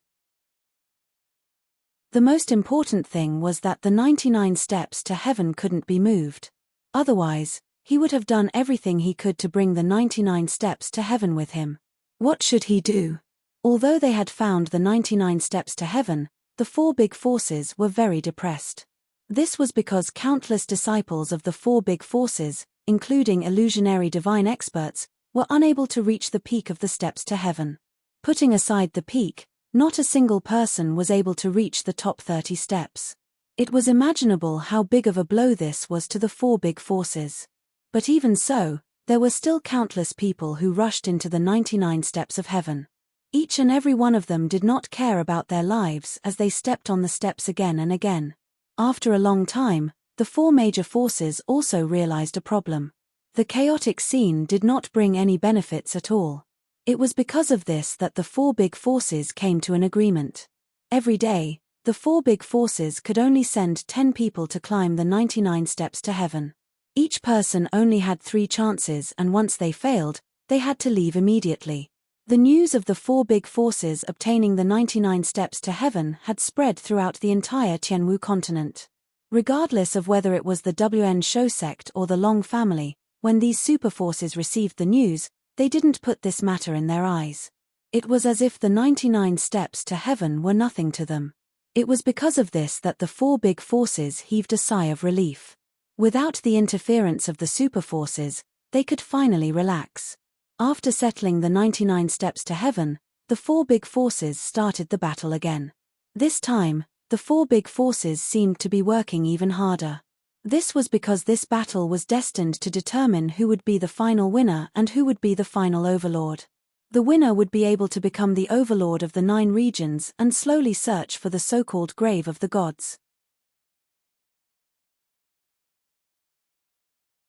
The most important thing was that the 99 steps to heaven couldn't be moved. Otherwise, he would have done everything he could to bring the 99 steps to heaven with him. What should he do? Although they had found the 99 steps to heaven, the 4 big forces were very depressed. This was because countless disciples of the 4 big forces, including illusionary divine experts, were unable to reach the peak of the steps to heaven. Putting aside the peak, not a single person was able to reach the top 30 steps. It was imaginable how big of a blow this was to the 4 big forces. But even so, there were still countless people who rushed into the 99 steps of heaven. Each and every one of them did not care about their lives as they stepped on the steps again and again. After a long time, the 4 major forces also realized a problem. The chaotic scene did not bring any benefits at all. It was because of this that the 4 big forces came to an agreement. Every day, the 4 big forces could only send 10 people to climb the 99 steps to heaven. Each person only had 3 chances, and once they failed, they had to leave immediately. The news of the 4 big forces obtaining the 99 steps to heaven had spread throughout the entire Tianwu continent. Regardless of whether it was the WN Shou sect or the Long family, when these super forces received the news, they didn't put this matter in their eyes. It was as if the 99 steps to heaven were nothing to them. It was because of this that the 4 big forces heaved a sigh of relief. Without the interference of the super forces, they could finally relax. After settling the 99 steps to heaven, the 4 big forces started the battle again. This time, the 4 big forces seemed to be working even harder. This was because this battle was destined to determine who would be the final winner and who would be the final overlord. The winner would be able to become the overlord of the 9 regions and slowly search for the so-called grave of the gods.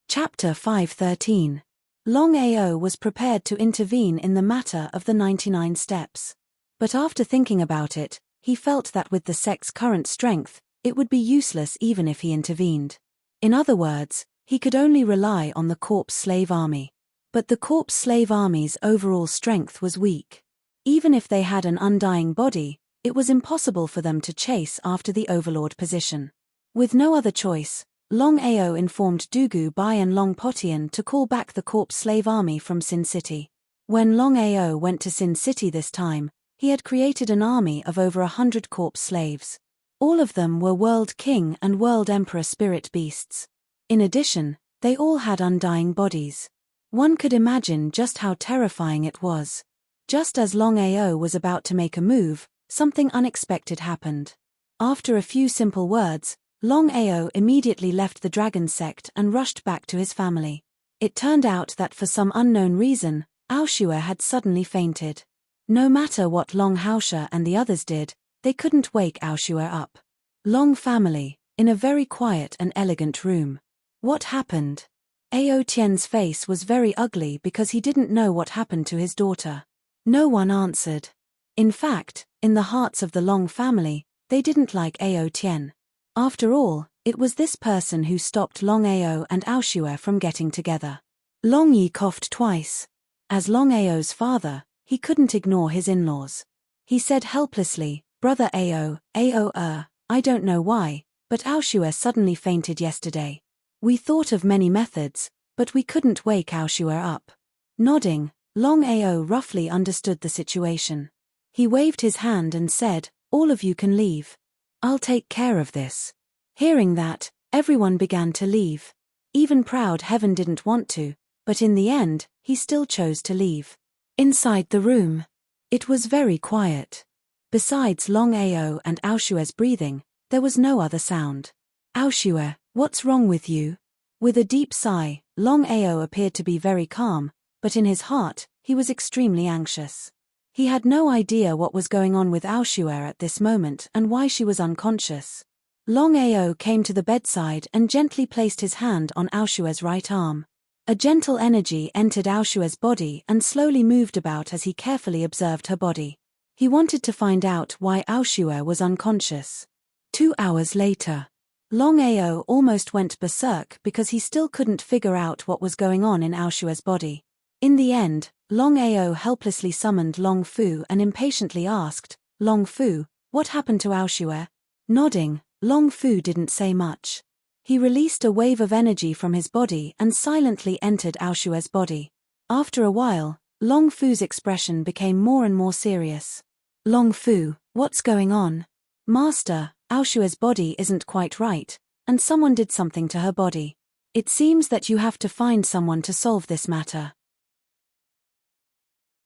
Chapter 5:13. Longao was prepared to intervene in the matter of the 99 steps. But after thinking about it, he felt that with the sect's current strength, it would be useless even if he intervened. In other words, he could only rely on the corpse slave army. But the corpse slave army's overall strength was weak. Even if they had an undying body, it was impossible for them to chase after the overlord position. With no other choice, Longao informed Dugu Bai and Long Potian to call back the corpse slave army from Sin City. When Longao went to Sin City this time, he had created an army of over 100 corpse slaves. All of them were World King and World Emperor spirit beasts. In addition, they all had undying bodies. One could imagine just how terrifying it was. Just as Longao was about to make a move, something unexpected happened. After a few simple words, Longao immediately left the dragon sect and rushed back to his family. It turned out that for some unknown reason, Aoshue had suddenly fainted. No matter what Long Haoshe and the others did, they couldn't wake Aoshue up. Long family, in a very quiet and elegant room. What happened? Ao Tian's face was very ugly because he didn't know what happened to his daughter. No one answered. In fact, in the hearts of the Long family, they didn't like Ao Tian. After all, it was this person who stopped Longao and Aoshue from getting together. Long Yi coughed twice. As Longao's father, he couldn't ignore his in-laws. He said helplessly, "Brother Ao, I don't know why, but Aoshue suddenly fainted yesterday. We thought of many methods, but we couldn't wake Aoshue up." Nodding, Longao roughly understood the situation. He waved his hand and said, "All of you can leave. I'll take care of this." Hearing that, everyone began to leave. Even Proud Heaven didn't want to, but in the end, he still chose to leave. Inside the room, it was very quiet. Besides Longao and Aoshue's breathing, there was no other sound. "Aoshue, what's wrong with you?" With a deep sigh, Longao appeared to be very calm, but in his heart, he was extremely anxious. He had no idea what was going on with Aoshue at this moment and why she was unconscious. Longao came to the bedside and gently placed his hand on Aoshue's right arm. A gentle energy entered Aoshue's body and slowly moved about as he carefully observed her body. He wanted to find out why Aoshue was unconscious. 2 hours later, Longao almost went berserk because he still couldn't figure out what was going on in Aoshue's body. In the end, Longao helplessly summoned Long Fu and impatiently asked, "Long Fu, what happened to Aoshue?" Nodding, Long Fu didn't say much. He released a wave of energy from his body and silently entered Aoshue's body. After a while, Long Fu's expression became more and more serious. "Long Fu, what's going on?" "Master, Aoshue's body isn't quite right, and someone did something to her body. It seems that you have to find someone to solve this matter."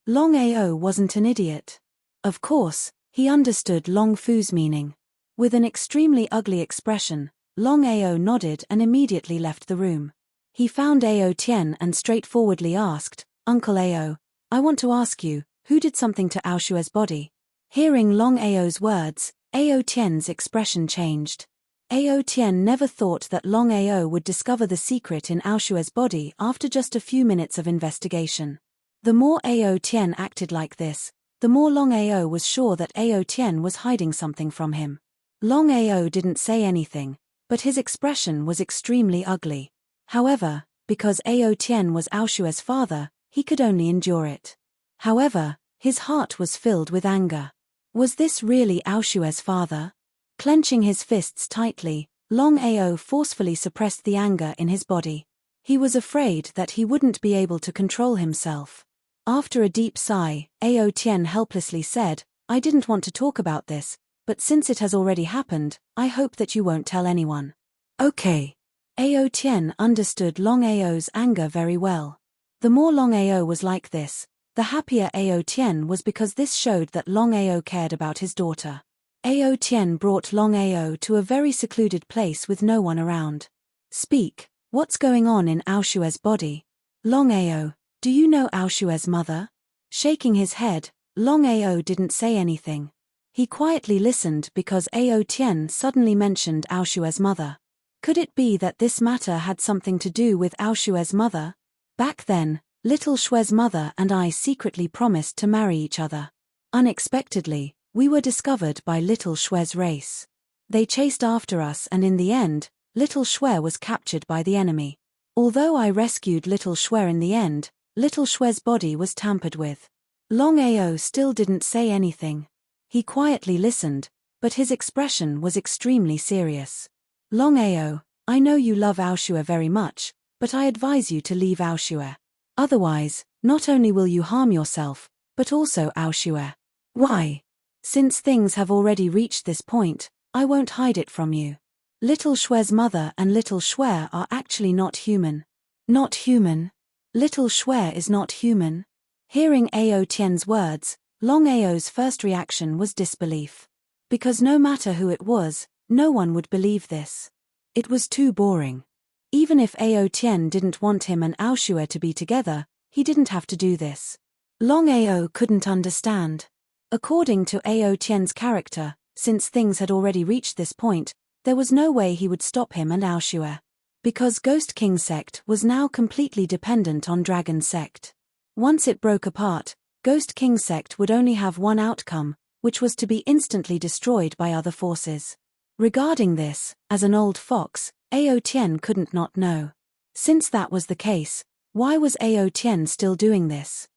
Longao wasn't an idiot. Of course, he understood Long Fu's meaning. With an extremely ugly expression, Longao nodded and immediately left the room. He found Ao Tian and straightforwardly asked, "Uncle Ao, I want to ask you, who did something to Aoshue's body?" Hearing Longao's words, Ao Tian's expression changed. Ao Tian never thought that Longao would discover the secret in Aoshue's body after just a few minutes of investigation. The more Ao Tian acted like this, the more Longao was sure that Ao Tian was hiding something from him. Longao didn't say anything, but his expression was extremely ugly. However, because Ao Tien was Ao Shue's father, he could only endure it. However, his heart was filled with anger. Was this really Ao Shue's father? Clenching his fists tightly, Longao forcefully suppressed the anger in his body. He was afraid that he wouldn't be able to control himself. After a deep sigh, Ao Tien helplessly said, "I didn't want to talk about this, but since it has already happened, I hope that you won't tell anyone." Okay. Ao Tien understood Longao's anger very well. The more Longao was like this, the happier Ao Tien was, because this showed that Longao cared about his daughter. Ao Tien brought Longao to a very secluded place with no one around. "Speak, what's going on in Ao Shue's body? Longao, do you know Ao Shue's mother?" Shaking his head, Longao didn't say anything. He quietly listened because Ao Tien suddenly mentioned Ao Shue's mother. Could it be that this matter had something to do with Ao Shue's mother? Back then, little Shue's mother and I secretly promised to marry each other. Unexpectedly, we were discovered by little Shue's race. They chased after us, and in the end, little Shue was captured by the enemy. Although I rescued little Shue in the end, little Shue's body was tampered with. Longao still didn't say anything. He quietly listened, but his expression was extremely serious. "Longao, I know you love Ao Shue very much, but I advise you to leave Ao Shue. Otherwise, not only will you harm yourself, but also Ao Shue." "Why?" "Since things have already reached this point, I won't hide it from you. Little Shue's mother and little Shue are actually not human." "Not human? Little Shue is not human?" Hearing Ao Tien's words, Longao's first reaction was disbelief. Because no matter who it was, no one would believe this. It was too boring. Even if Ao Tien didn't want him and Ao Shue to be together, he didn't have to do this. Longao couldn't understand. According to Ao Tien's character, since things had already reached this point, there was no way he would stop him and Ao Shue. Because Ghost King sect was now completely dependent on Dragon sect. Once it broke apart, Ghost King sect would only have one outcome, which was to be instantly destroyed by other forces. Regarding this, as an old fox, Ao Tien couldn't not know. Since that was the case, why was Ao Tien still doing this?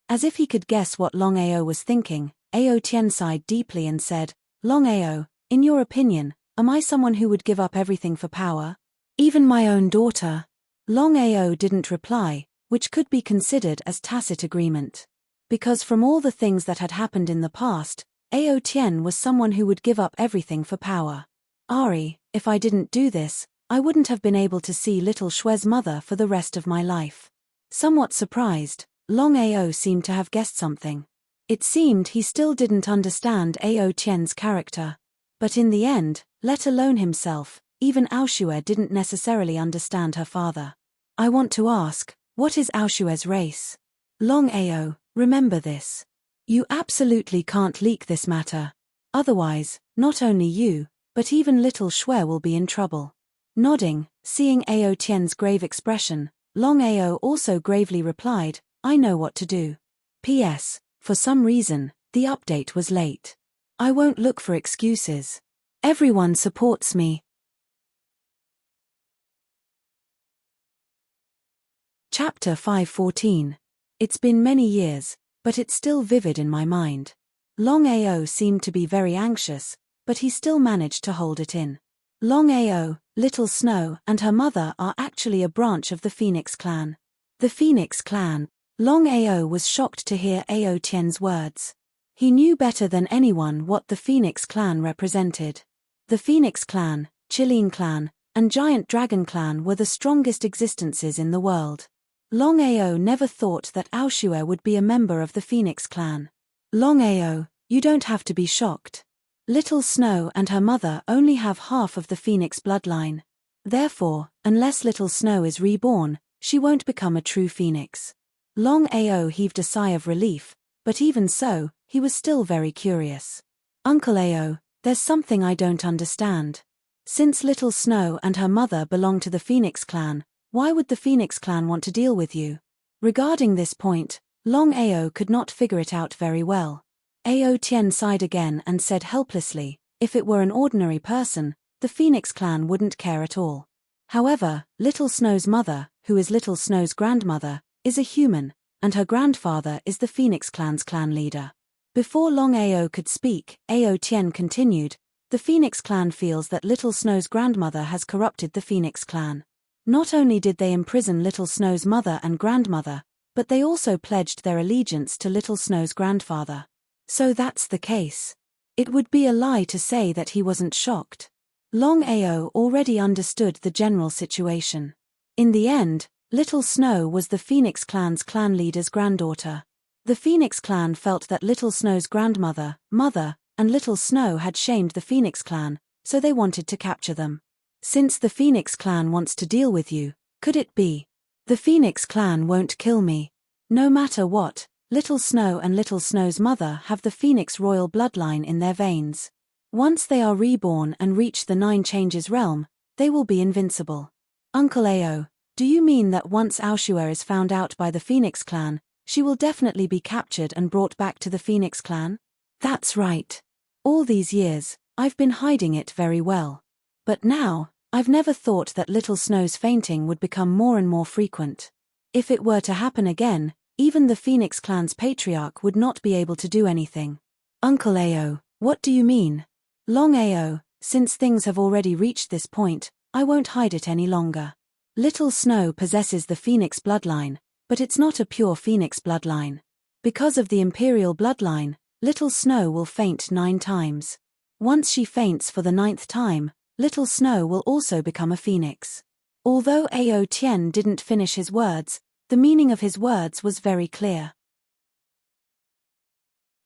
As if he could guess what Longao was thinking, Ao Tien sighed deeply and said, "Longao, in your opinion, am I someone who would give up everything for power? Even my own daughter?" Longao didn't reply, which could be considered as tacit agreement. Because from all the things that had happened in the past, Ao Tien was someone who would give up everything for power. "Ari, if I didn't do this, I wouldn't have been able to see little Shue's mother for the rest of my life." Somewhat surprised, Longao seemed to have guessed something. It seemed he still didn't understand Ao Tien's character. But in the end, let alone himself, even Ao Shue didn't necessarily understand her father. "I want to ask, what is Ao Shue's race? Longao, remember this. You absolutely can't leak this matter. Otherwise, not only you, but even little Shue will be in trouble." Nodding, seeing Ao Tien's grave expression, Longao also gravely replied, "I know what to do. P.S. For some reason, the update was late. I won't look for excuses. Everyone supports me." Chapter 514. It's been many years, but it's still vivid in my mind. Longao seemed to be very anxious, but he still managed to hold it in. Longao, Little Snow, and her mother are actually a branch of the Phoenix clan. The Phoenix clan. Longao was shocked to hear Ao Tien's words. He knew better than anyone what the Phoenix clan represented. The Phoenix clan, Chilean clan, and Giant Dragon clan were the strongest existences in the world. Longao never thought that Ao Shue would be a member of the Phoenix clan. "Longao, you don't have to be shocked. Little Snow and her mother only have half of the Phoenix bloodline. Therefore, unless Little Snow is reborn, she won't become a true Phoenix." Longao heaved a sigh of relief, but even so, he was still very curious. "Uncle Ao, there's something I don't understand. Since Little Snow and her mother belong to the Phoenix clan, why would the Phoenix clan want to deal with you?" Regarding this point, Longao could not figure it out very well. Ao Tien sighed again and said helplessly, "If it were an ordinary person, the Phoenix clan wouldn't care at all. However, Little Snow's mother, who is Little Snow's grandmother, is a human, and her grandfather is the Phoenix Clan's clan leader. Before Longao could speak, Ao Tien continued, the Phoenix Clan feels that Little Snow's grandmother has corrupted the Phoenix Clan. Not only did they imprison Little Snow's mother and grandmother, but they also pledged their allegiance to Little Snow's grandfather. So that's the case. It would be a lie to say that he wasn't shocked. Longao already understood the general situation. In the end, Little Snow was the Phoenix Clan's clan leader's granddaughter. The Phoenix Clan felt that Little Snow's grandmother, mother, and Little Snow had shamed the Phoenix Clan, so they wanted to capture them. Since the Phoenix Clan wants to deal with you, could it be? The Phoenix Clan won't kill me. No matter what, Little Snow and Little Snow's mother have the Phoenix royal bloodline in their veins. Once they are reborn and reach the Nine Changes realm, they will be invincible. Uncle Ao, do you mean that once Aoshua is found out by the Phoenix Clan, she will definitely be captured and brought back to the Phoenix Clan? That's right. All these years, I've been hiding it very well. But now, I've never thought that Little Snow's fainting would become more and more frequent. If it were to happen again, even the Phoenix Clan's patriarch would not be able to do anything. Uncle Ao, what do you mean? Longao, since things have already reached this point, I won't hide it any longer. Little Snow possesses the Phoenix bloodline, but it's not a pure Phoenix bloodline. Because of the Imperial bloodline, Little Snow will faint 9 times. Once she faints for the 9th time, Little Snow will also become a phoenix. Although Ao Tien didn't finish his words, the meaning of his words was very clear.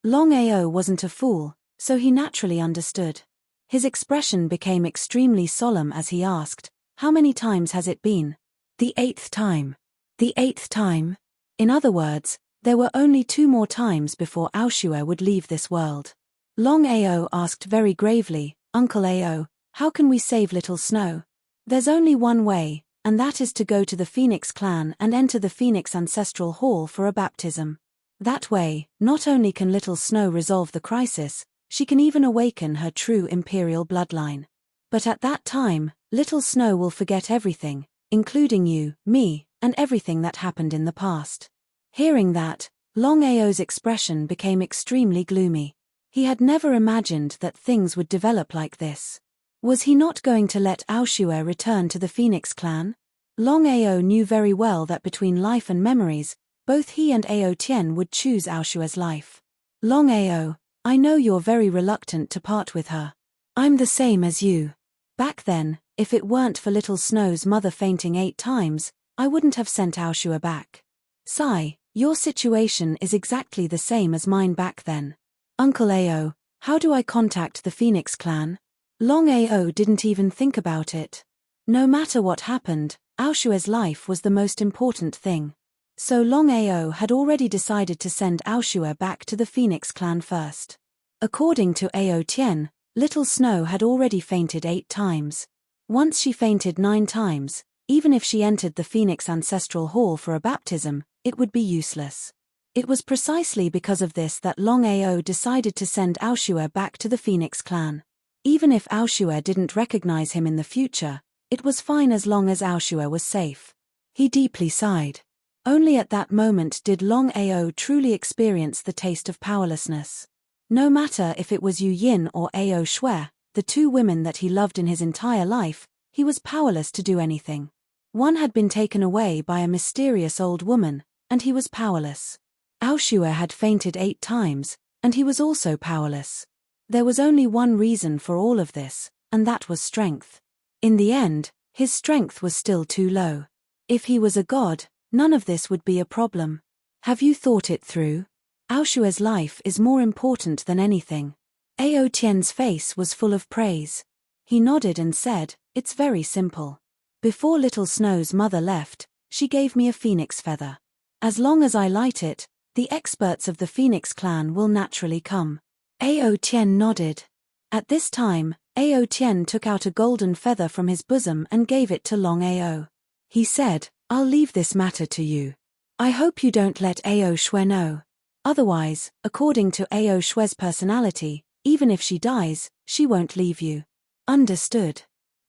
Longao wasn't a fool, so he naturally understood. His expression became extremely solemn as he asked, how many times has it been? The 8th time. The 8th time? In other words, there were only 2 more times before Aoshua would leave this world. Longao asked very gravely, Uncle Ao, how can we save Little Snow? There's only one way, and that is to go to the Phoenix Clan and enter the Phoenix Ancestral Hall for a baptism. That way, not only can Little Snow resolve the crisis, she can even awaken her true Imperial bloodline. But at that time, Little Snow will forget everything, including you, me, and everything that happened in the past. Hearing that, Longao's expression became extremely gloomy. He had never imagined that things would develop like this. Was he not going to let Aoshua return to the Phoenix Clan? Longao knew very well that between life and memories, both he and Ao Tien would choose Aoshua's life. Longao, I know you're very reluctant to part with her. I'm the same as you. Back then, if it weren't for Little Snow's mother fainting 8 times, I wouldn't have sent Aoshua back. Sigh, your situation is exactly the same as mine back then. Uncle Ao, how do I contact the Phoenix Clan? Longao didn't even think about it. No matter what happened, Aoshua's life was the most important thing. So Longao had already decided to send Aoshua back to the Phoenix Clan first. According to Ao Tien, Little Snow had already fainted 8 times. Once she fainted 9 times, even if she entered the Phoenix Ancestral Hall for a baptism, it would be useless. It was precisely because of this that Longao decided to send Aoshua back to the Phoenix Clan. Even if Aoshua didn't recognize him in the future, it was fine as long as Aoshua was safe. He deeply sighed. Only at that moment did Longao truly experience the taste of powerlessness. No matter if it was Yu Yin or Ao Shue, the 2 women that he loved in his entire life, he was powerless to do anything. One had been taken away by a mysterious old woman, and he was powerless. Aoshua had fainted 8 times, and he was also powerless. There was only one reason for all of this, and that was strength. In the end, his strength was still too low. If he was a god, none of this would be a problem. Have you thought it through? Aoshua's life is more important than anything. Ao Tien's face was full of praise. He nodded and said, it's very simple. Before Little Snow's mother left, she gave me a phoenix feather. As long as I light it, the experts of the Phoenix Clan will naturally come. Ao Tien nodded. At this time, Ao Tien took out a golden feather from his bosom and gave it to Longao. He said, I'll leave this matter to you. I hope you don't let Ao Shue know. Otherwise, according to Ao Shue's personality, even if she dies, she won't leave you. Understood.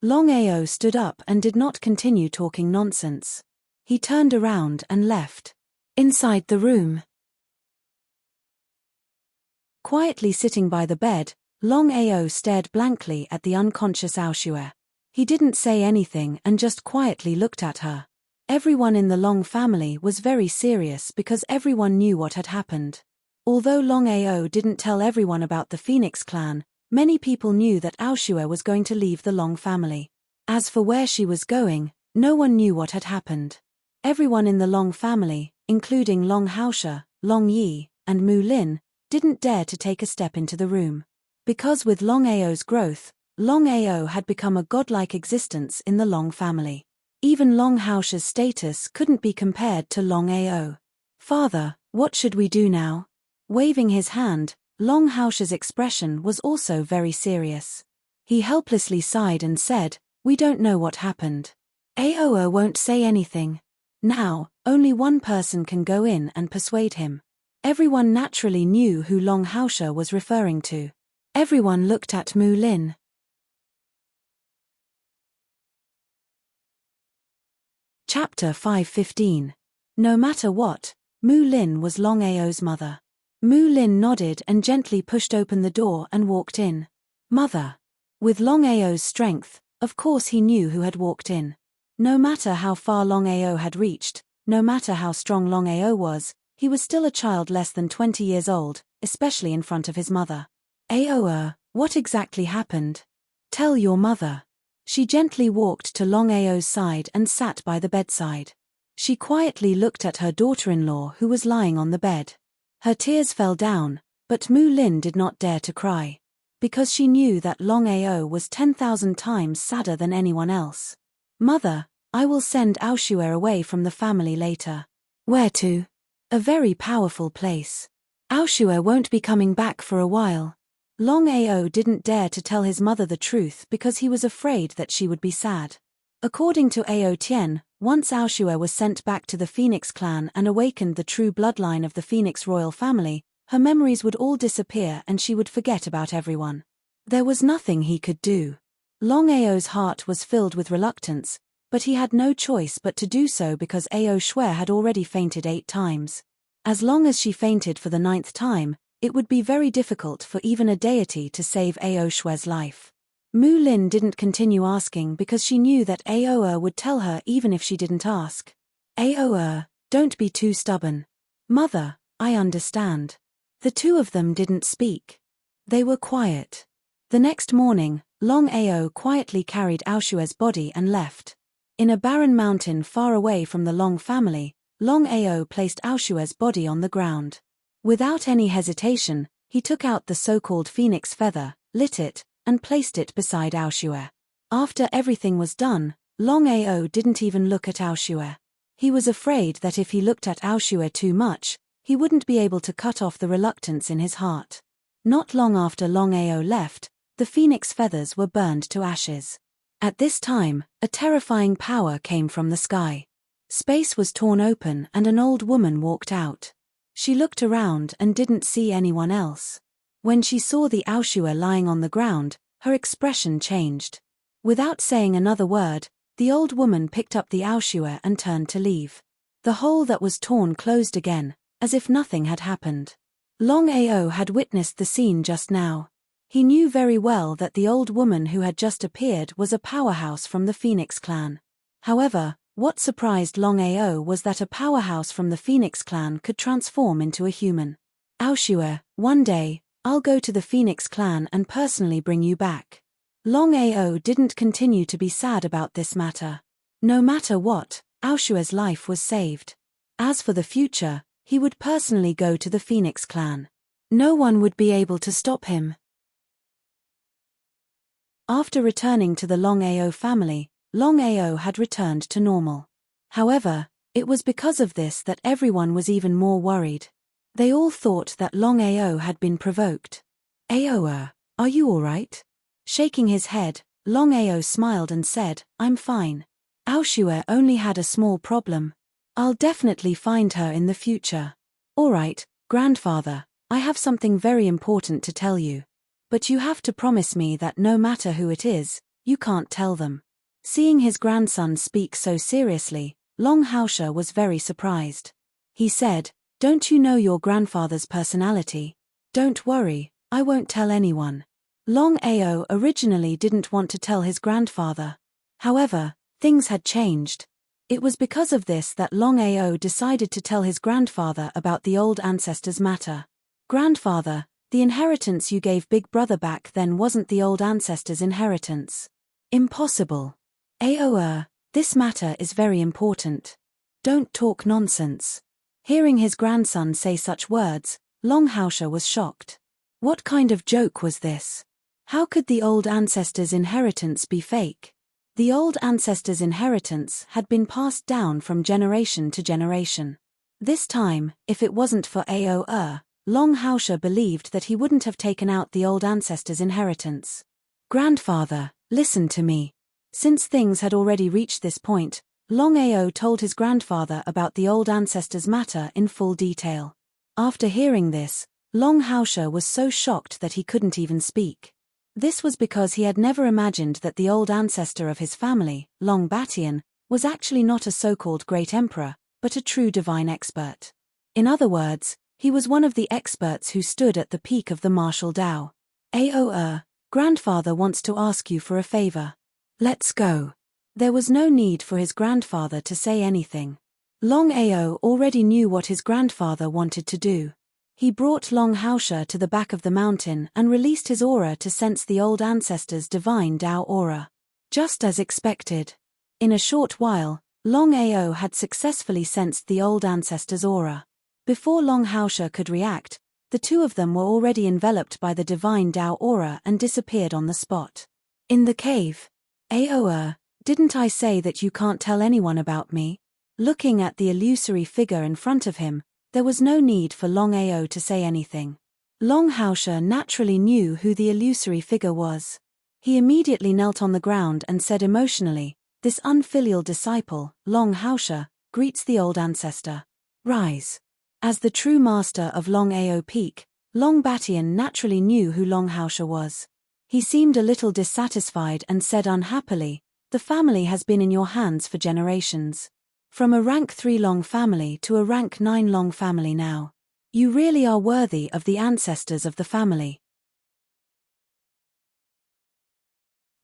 Longao stood up and did not continue talking nonsense. He turned around and left. Inside the room, quietly sitting by the bed, Longao stared blankly at the unconscious Aoshue. He didn't say anything and just quietly looked at her. Everyone in the Long family was very serious because everyone knew what had happened. Although Longao didn't tell everyone about the Phoenix clan, many people knew that Aoshue was going to leave the Long family. As for where she was going, no one knew what had happened. Everyone in the Long family, including Long Haoshe, Long Yi, and Mu Lin, didn't dare to take a step into the room. Because with Longao's growth, Longao had become a godlike existence in the Long family. Even Long Haoshe's status couldn't be compared to Longao. "Father, what should we do now?" Waving his hand, Long Haoshe's expression was also very serious. He helplessly sighed and said, "We don't know what happened. Aoa won't say anything. Now, only one person can go in and persuade him." Everyone naturally knew who Long Haoshe was referring to. Everyone looked at Mu Lin. Chapter 5:15. No matter what, Mu Lin was Longao's mother. Mu Lin nodded and gently pushed open the door and walked in. Mother. With Longao's strength, of course he knew who had walked in. No matter how far Longao had reached, no matter how strong Longao was, he was still a child less than 20 years old, especially in front of his mother. "Aoa, what exactly happened? Tell your mother." She gently walked to Longao's side and sat by the bedside. She quietly looked at her daughter-in-law who was lying on the bed. Her tears fell down, but Mu Lin did not dare to cry. Because she knew that Longao was 10,000 times sadder than anyone else. "Mother, I will send Aoshue away from the family later." "Where to?" "A very powerful place. Aoshue won't be coming back for a while." Longao didn't dare to tell his mother the truth because he was afraid that she would be sad. According to Ao Tian, once Aoshue was sent back to the Phoenix clan and awakened the true bloodline of the Phoenix royal family, her memories would all disappear and she would forget about everyone. There was nothing he could do. Longao's heart was filled with reluctance, but he had no choice but to do so because Aoshue had already fainted 8 times. As long as she fainted for the 9th time, it would be very difficult for even a deity to save Aoshue's life. Mu Lin didn't continue asking because she knew that Aoa would tell her even if she didn't ask. "Aoa, don't be too stubborn." "Mother, I understand." The two of them didn't speak. They were quiet. The next morning, Longao quietly carried Aoshue's body and left. In a barren mountain far away from the Long family, Longao placed Aoshue's body on the ground. Without any hesitation, he took out the so-called phoenix feather, lit it, and placed it beside Aoshue. After everything was done, Longao didn't even look at Aoshue. He was afraid that if he looked at Aoshue too much, he wouldn't be able to cut off the reluctance in his heart. Not long after Longao left, the phoenix feathers were burned to ashes. At this time, a terrifying power came from the sky. Space was torn open and an old woman walked out. She looked around and didn't see anyone else. When she saw the Aoshue lying on the ground, her expression changed. Without saying another word, the old woman picked up the Aoshue and turned to leave. The hole that was torn closed again, as if nothing had happened. Longao had witnessed the scene just now. He knew very well that the old woman who had just appeared was a powerhouse from the Phoenix clan. However, what surprised Longao was that a powerhouse from the Phoenix clan could transform into a human. "Aoshue, one day, I'll go to the Phoenix clan and personally bring you back." Longao didn't continue to be sad about this matter. No matter what, Aoshue's life was saved. As for the future, he would personally go to the Phoenix clan. No one would be able to stop him. After returning to the Longao family, Longao had returned to normal. However, it was because of this that everyone was even more worried. They all thought that Longao had been provoked. "Aoa, are you all right?" Shaking his head, Longao smiled and said, "I'm fine. Aoshue only had a small problem. I'll definitely find her in the future." "All right, grandfather, I have something very important to tell you. But you have to promise me that no matter who it is, You can't tell them. Seeing his grandson speak so seriously, Longao was very surprised. He said, "Don't you know your grandfather's personality? Don't worry, I won't tell anyone." Longao originally didn't want to tell his grandfather. However, things had changed. It was because of this that Longao decided to tell his grandfather about the old ancestors' matter. "Grandfather, the inheritance you gave Big Brother back then wasn't the old ancestors' inheritance." "Impossible. This matter is very important. Don't talk nonsense." Hearing his grandson say such words, Longao was shocked. What kind of joke was this? How could the old ancestors' inheritance be fake? The old ancestors' inheritance had been passed down from generation to generation. This time, if it wasn't for Longao believed that he wouldn't have taken out the old ancestors' inheritance. "Grandfather, listen to me." Since things had already reached this point, Longao told his grandfather about the old ancestors' matter in full detail. After hearing this, Longao was so shocked that he couldn't even speak. This was because he had never imagined that the old ancestor of his family, Longao, was actually not a so-called great emperor, but a true divine expert. In other words, he was one of the experts who stood at the peak of the martial Tao. "Grandfather wants to ask you for a favor. Let's go." There was no need for his grandfather to say anything. Longao already knew what his grandfather wanted to do. He brought Longao to the back of the mountain and released his aura to sense the old ancestors' divine Tao aura. Just as expected. In a short while, Longao had successfully sensed the old ancestors' aura. Before Longao could react, the two of them were already enveloped by the divine Tao aura and disappeared on the spot. In the cave. Didn't I say that you can't tell anyone about me?" Looking at the illusory figure in front of him, there was no need for Longao to say anything. Longao naturally knew who the illusory figure was. He immediately knelt on the ground and said emotionally, "This unfilial disciple, Longao, greets the old ancestor. Rise." As the true master of Longao Peak, Longao naturally knew who Longao was. He seemed a little dissatisfied and said unhappily, "The family has been in your hands for generations. From a rank 3 Long family to a rank 9 Long family now. You really are worthy of the ancestors of the family."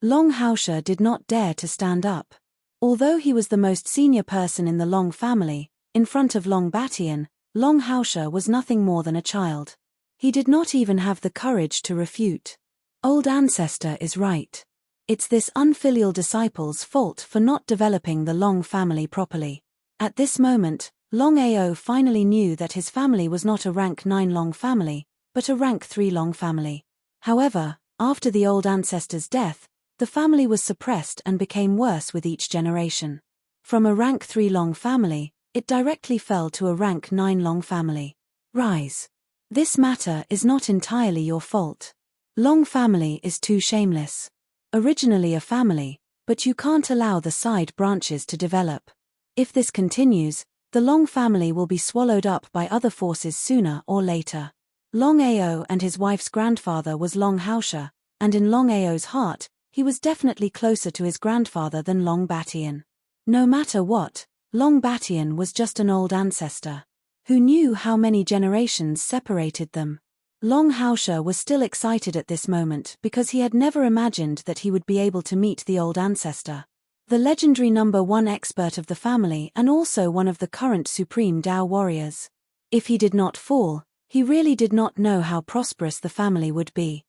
Longao did not dare to stand up. Although he was the most senior person in the Long family, in front of Longao, Longao was nothing more than a child. He did not even have the courage to refute. "Old ancestor is right. It's this unfilial disciple's fault for not developing the Long family properly." At this moment, Longao finally knew that his family was not a rank 9 Long family, but a rank 3 Long family. However, after the old ancestor's death, the family was suppressed and became worse with each generation. From a rank 3 Long family, it directly fell to a rank 9 Long family. "Rise. This matter is not entirely your fault. Long family is too shameless. Originally a family, but you can't allow the side branches to develop. If this continues, the Long family will be swallowed up by other forces sooner or later." Longao and his wife's grandfather was Longao, and in Longao's heart, he was definitely closer to his grandfather than Longao. No matter what, Longao was just an old ancestor. Who knew how many generations separated them? Longao was still excited at this moment because he had never imagined that he would be able to meet the old ancestor. The legendary number 1 expert of the family and also one of the current supreme Tao warriors. If he did not fall, he really did not know how prosperous the family would be.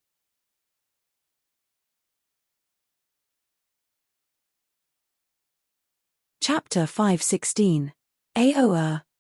Chapter 516.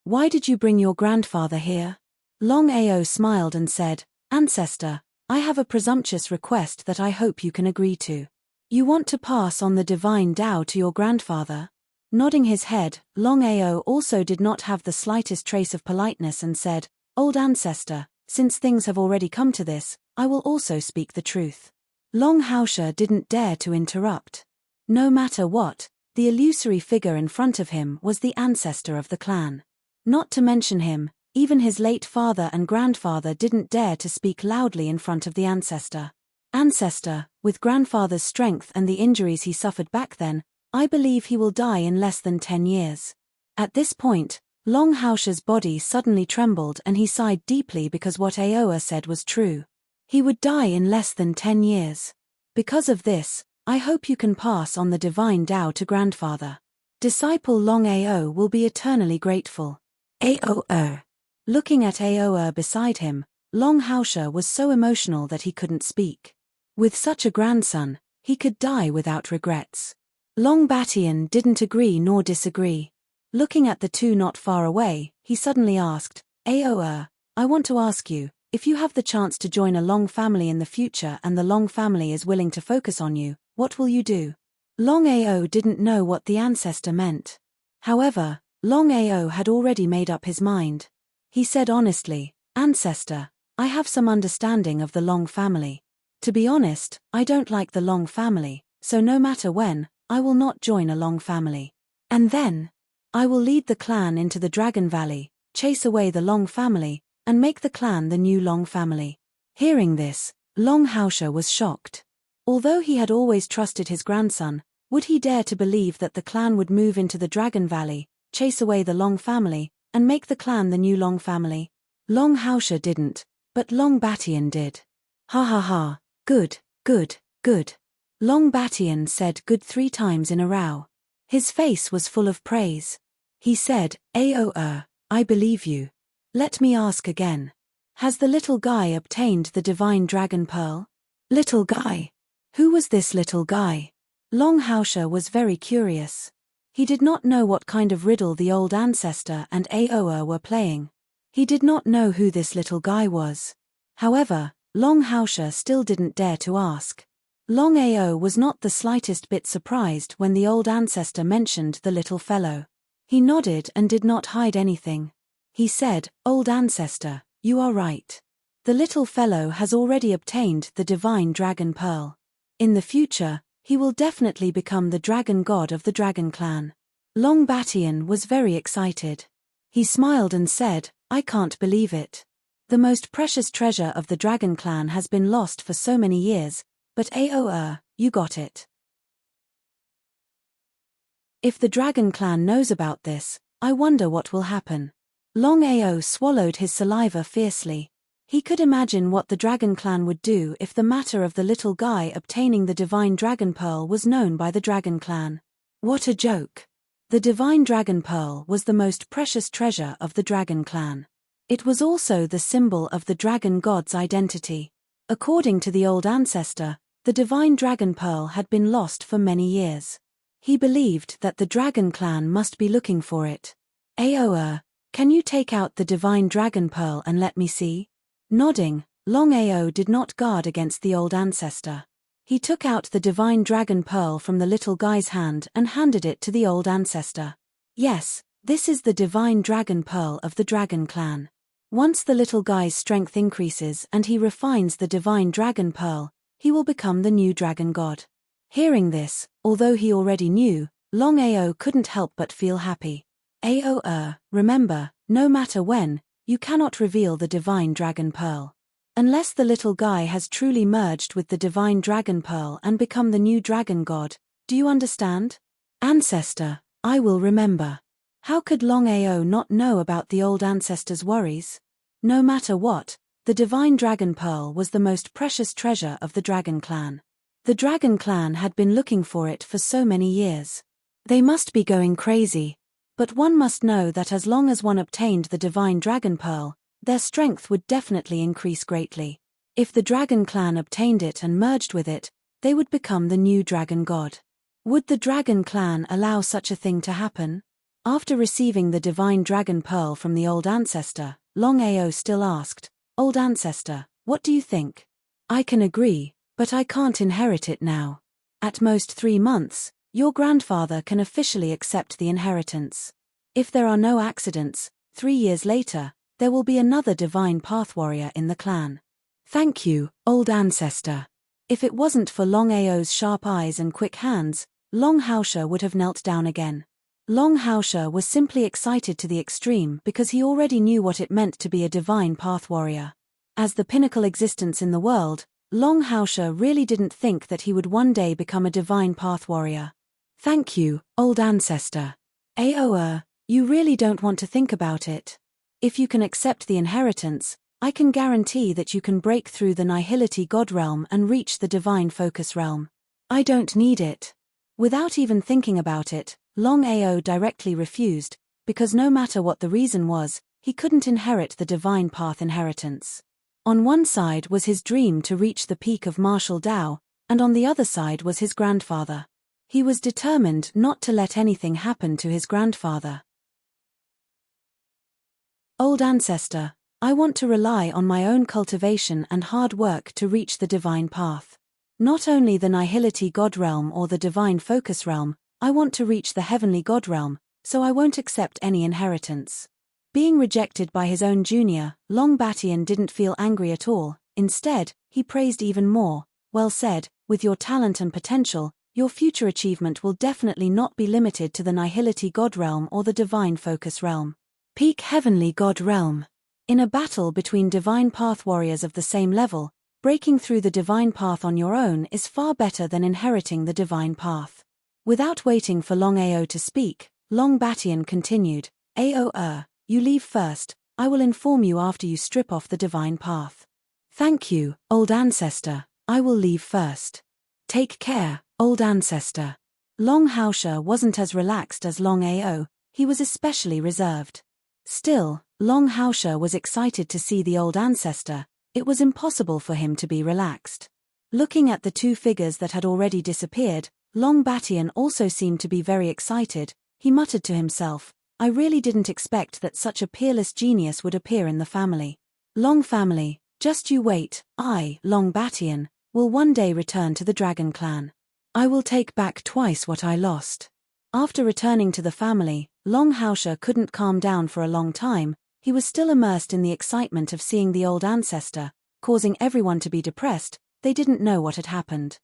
Why did you bring your grandfather here? Longao smiled and said, "Ancestor, I have a presumptuous request that I hope you can agree to. You want to pass on the divine Tao to your grandfather?" Nodding his head, Longao also did not have the slightest trace of politeness and said, "Old ancestor, since things have already come to this, I will also speak the truth." Longao didn't dare to interrupt. No matter what, the illusory figure in front of him was the ancestor of the clan. Not to mention him, even his late father and grandfather didn't dare to speak loudly in front of the ancestor. Ancestor, with grandfather's strength and the injuries he suffered back then, I believe he will die in less than 10 years. At this point, Longhao's body suddenly trembled and he sighed deeply because what Aoa said was true. He would die in less than 10 years. Because of this, I hope you can pass on the divine Tao to grandfather. Disciple Longao will be eternally grateful. Aoa. Looking at Aoa beside him, Longhao was so emotional that he couldn't speak. With such a grandson, he could die without regrets. Long Batian didn't agree nor disagree. Looking at the two not far away, he suddenly asked, Aoa, I want to ask you, if you have the chance to join a Long family in the future and the Long family is willing to focus on you, what will you do? Long Ao didn't know what the ancestor meant. However, Long Ao had already made up his mind. He said honestly, Ancestor, I have some understanding of the Long family. To be honest, I don't like the Long family, so no matter when, I will not join a Long family. And then, I will lead the clan into the Dragon Valley, chase away the Long family, and make the clan the new Long family. Hearing this, Longhao was shocked. Although he had always trusted his grandson, would he dare to believe that the clan would move into the Dragon Valley, chase away the Long family, and make the clan the new Long family? Longhao didn't, but Long Batian did. Ha ha ha, good, good, good. Long Batian said good 3 times in a row. His face was full of praise. He said, Aoa, I believe you. Let me ask again. Has the little guy obtained the divine dragon pearl? Little guy? Who was this little guy? Longhao was very curious. He did not know what kind of riddle the old ancestor and Aoa were playing. He did not know who this little guy was. However, Longhao still didn't dare to ask. Long Ao was not the slightest bit surprised when the old ancestor mentioned the little fellow. He nodded and did not hide anything. He said, Old ancestor, you are right. The little fellow has already obtained the divine dragon pearl. In the future, he will definitely become the dragon god of the dragon clan. Long Batian was very excited. He smiled and said, I can't believe it. The most precious treasure of the dragon clan has been lost for so many years, but Aoa, you got it. If the dragon clan knows about this, I wonder what will happen. Long Ao swallowed his saliva fiercely. He could imagine what the dragon clan would do if the matter of the little guy obtaining the divine dragon pearl was known by the dragon clan. What a joke. The divine dragon pearl was the most precious treasure of the dragon clan. It was also the symbol of the dragon god's identity. According to the old ancestor, the divine dragon pearl had been lost for many years. He believed that the dragon clan must be looking for it. Aoa, can you take out the divine dragon pearl and let me see? Nodding, Long Ao did not guard against the old ancestor. He took out the divine dragon pearl from the little guy's hand and handed it to the old ancestor. Yes, this is the divine dragon pearl of the dragon clan. Once the little guy's strength increases and he refines the divine dragon pearl, he will become the new dragon god. Hearing this, although he already knew, Long Ao couldn't help but feel happy. Aoa, remember, no matter when, you cannot reveal the divine dragon pearl. Unless the little guy has truly merged with the divine dragon pearl and become the new dragon god, do you understand? Ancestor, I will remember. How could Long Ao not know about the old ancestor's worries? No matter what, the divine dragon pearl was the most precious treasure of the dragon clan. The dragon clan had been looking for it for so many years. They must be going crazy. But one must know that as long as one obtained the divine dragon pearl, their strength would definitely increase greatly. If the dragon clan obtained it and merged with it, they would become the new dragon god. Would the dragon clan allow such a thing to happen? After receiving the divine dragon pearl from the old ancestor, Long Ao still asked, Old ancestor, what do you think? I can agree, but I can't inherit it now. At most 3 months, your grandfather can officially accept the inheritance. If there are no accidents, 3 years later, there will be another divine path warrior in the clan. Thank you, old ancestor. If it wasn't for Long Ao's sharp eyes and quick hands, Longhao would have knelt down again. Longhao was simply excited to the extreme because he already knew what it meant to be a divine path warrior. As the pinnacle existence in the world, Longao really didn't think that he would one day become a divine path warrior. Thank you, old ancestor. Ao, you really don't want to think about it. If you can accept the inheritance, I can guarantee that you can break through the nihility god realm and reach the divine focus realm. I don't need it. Without even thinking about it, Longao directly refused, because no matter what the reason was, he couldn't inherit the divine path inheritance. On one side was his dream to reach the peak of martial Dao, and on the other side was his grandfather. He was determined not to let anything happen to his grandfather. Old ancestor, I want to rely on my own cultivation and hard work to reach the divine path. Not only the nihility god realm or the divine focus realm, I want to reach the heavenly god realm, so I won't accept any inheritance. Being rejected by his own junior, Longao didn't feel angry at all. Instead, he praised even more. Well said, with your talent and potential, your future achievement will definitely not be limited to the nihility god realm or the divine focus realm. Peak heavenly god realm. In a battle between divine path warriors of the same level, breaking through the divine path on your own is far better than inheriting the divine path. Without waiting for Longao to speak, Longao continued, Ao, you leave first, I will inform you after you strip off the divine path. Thank you, old ancestor, I will leave first. Take care, old ancestor. Longao wasn't as relaxed as Longao, he was especially reserved. Still, Longao was excited to see the old ancestor. It was impossible for him to be relaxed. Looking at the two figures that had already disappeared, Longao also seemed to be very excited. He muttered to himself, I really didn't expect that such a peerless genius would appear in the family. Long family, just you wait, I, Longao, will one day return to the Dragon Clan. I will take back twice what I lost. After returning to the family, Longao couldn't calm down for a long time. He was still immersed in the excitement of seeing the old ancestor, causing everyone to be depressed. They didn't know what had happened.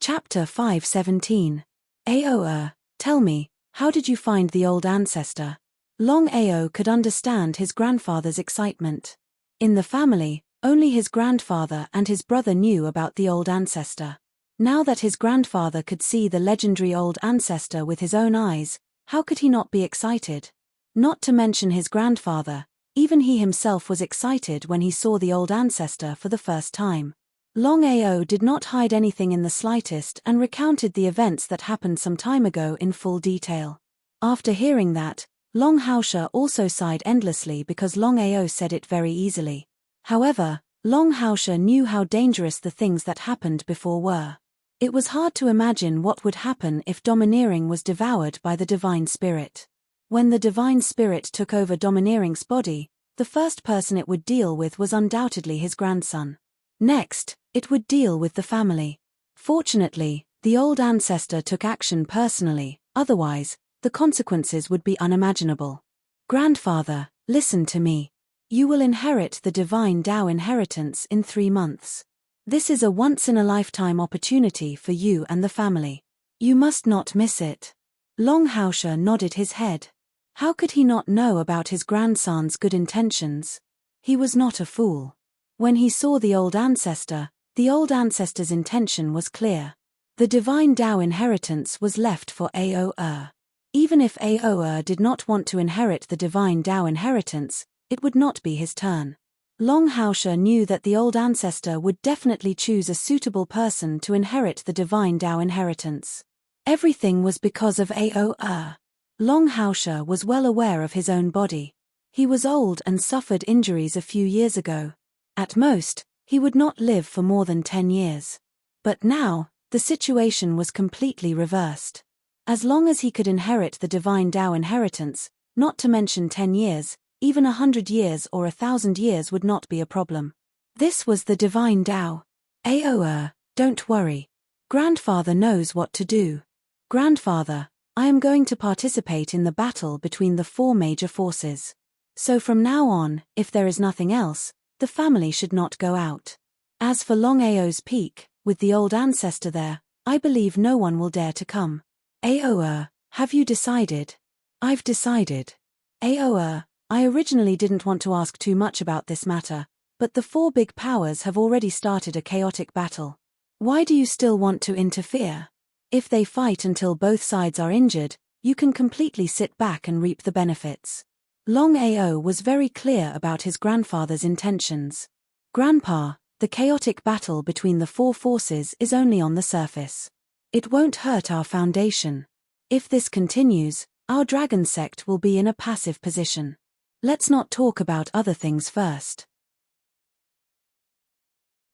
Chapter 5:17. Ao, tell me, how did you find the old ancestor? Longao could understand his grandfather's excitement. In the family, only his grandfather and his brother knew about the old ancestor. Now that his grandfather could see the legendary old ancestor with his own eyes, how could he not be excited? Not to mention his grandfather, even he himself was excited when he saw the old ancestor for the first time. Longao did not hide anything in the slightest and recounted the events that happened some time ago in full detail. After hearing that, Longao also sighed endlessly because Longao said it very easily. However, Longao knew how dangerous the things that happened before were. It was hard to imagine what would happen if domineering was devoured by the divine spirit. When the divine spirit took over domineering's body, the first person it would deal with was undoubtedly his grandson. Next, it would deal with the family. Fortunately, the old ancestor took action personally, otherwise, the consequences would be unimaginable. Grandfather, listen to me. You will inherit the divine Dao inheritance in 3 months. This is a once-in-a-lifetime opportunity for you and the family. You must not miss it. Longao nodded his head. How could he not know about his grandson's good intentions? He was not a fool. When he saw the old ancestor's intention was clear. The divine Dao inheritance was left for Ao. Even if Ao did not want to inherit the divine Dao inheritance, it would not be his turn. Longao knew that the old ancestor would definitely choose a suitable person to inherit the divine Dao inheritance. Everything was because of Ao. Longao was well aware of his own body. He was old and suffered injuries a few years ago. At most, he would not live for more than 10 years. But now, the situation was completely reversed. As long as he could inherit the divine Dao inheritance, not to mention 10 years, even 100 years or 1,000 years would not be a problem. This was the divine Dao. Ao, don't worry. Grandfather knows what to do. Grandfather, I am going to participate in the battle between the 4 major forces. So from now on, if there is nothing else, the family should not go out. As for Longao's peak, with the old ancestor there, I believe no one will dare to come. Ao, have you decided? I've decided. Ao, I originally didn't want to ask too much about this matter, but the four big powers have already started a chaotic battle. Why do you still want to interfere? If they fight until both sides are injured, you can completely sit back and reap the benefits. Longao was very clear about his grandfather's intentions. Grandpa, the chaotic battle between the four forces is only on the surface. It won't hurt our foundation. If this continues, our dragon sect will be in a passive position. Let's not talk about other things first.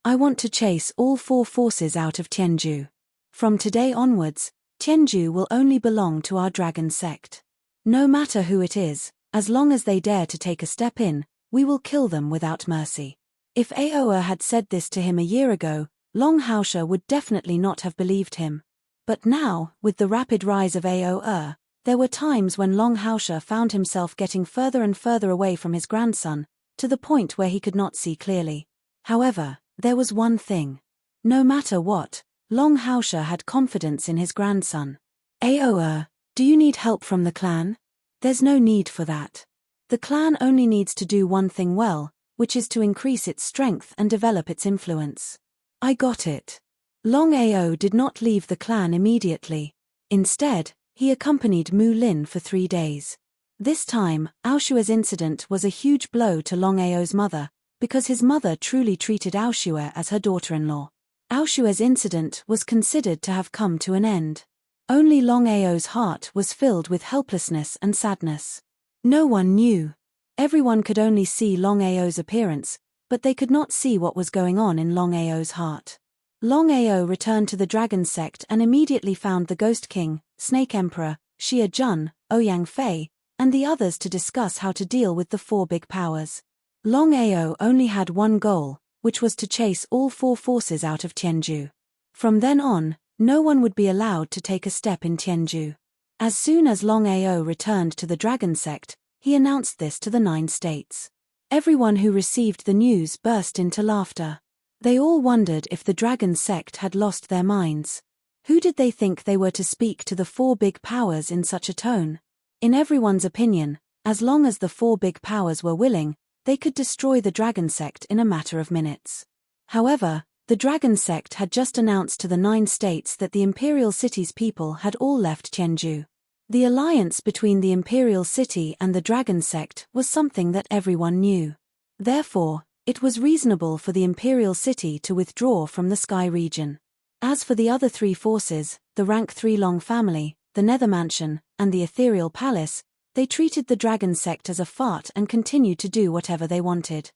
I want to chase all four forces out of Tianju. From today onwards, Tianju will only belong to our dragon sect. No matter who it is, as long as they dare to take a step in, we will kill them without mercy. If Aoa had said this to him a year ago, Longao would definitely not have believed him. But now, with the rapid rise of Aoa, there were times when Longao found himself getting further and further away from his grandson, to the point where he could not see clearly. However, there was one thing. No matter what, Longao had confidence in his grandson. Aoa, do you need help from the clan? There's no need for that. The clan only needs to do one thing well, which is to increase its strength and develop its influence. I got it. Longao did not leave the clan immediately. Instead, he accompanied Mu Lin for 3 days. This time, Aoshua's incident was a huge blow to Longao's mother, because his mother truly treated Aoshua as her daughter-in-law. Aoshua's incident was considered to have come to an end. Only Longao's heart was filled with helplessness and sadness. No one knew. Everyone could only see Longao's appearance, but they could not see what was going on in Longao's heart. Longao returned to the dragon sect and immediately found the Ghost King, Snake Emperor, Xia Jun, Ouyang Fei, and the others to discuss how to deal with the four big powers. Longao only had one goal, which was to chase all four forces out of Tianju. From then on, no one would be allowed to take a step in Tianju. As soon as Longao returned to the dragon sect, he announced this to the 9 states. Everyone who received the news burst into laughter. They all wondered if the dragon sect had lost their minds. Who did they think they were to speak to the four big powers in such a tone? In everyone's opinion, as long as the four big powers were willing, they could destroy the dragon sect in a matter of minutes. However, the dragon sect had just announced to the 9 states that the imperial city's people had all left Tianju. The alliance between the imperial city and the dragon sect was something that everyone knew. Therefore, it was reasonable for the imperial city to withdraw from the sky region. As for the other 3 forces, the rank 3 Long family, the Nether Mansion, and the ethereal palace, they treated the dragon sect as a fart and continued to do whatever they wanted.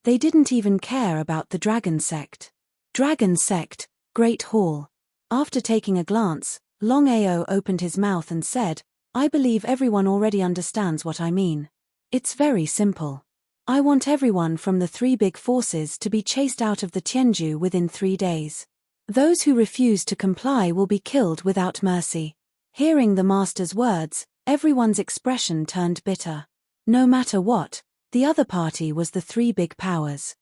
They didn't even care about the dragon sect. Dragon sect, Great Hall. After taking a glance, Longao opened his mouth and said, I believe everyone already understands what I mean. It's very simple. I want everyone from the 3 big forces to be chased out of the Tianju within 3 days. Those who refuse to comply will be killed without mercy. Hearing the master's words, everyone's expression turned bitter. No matter what, the other party was the 3 big powers.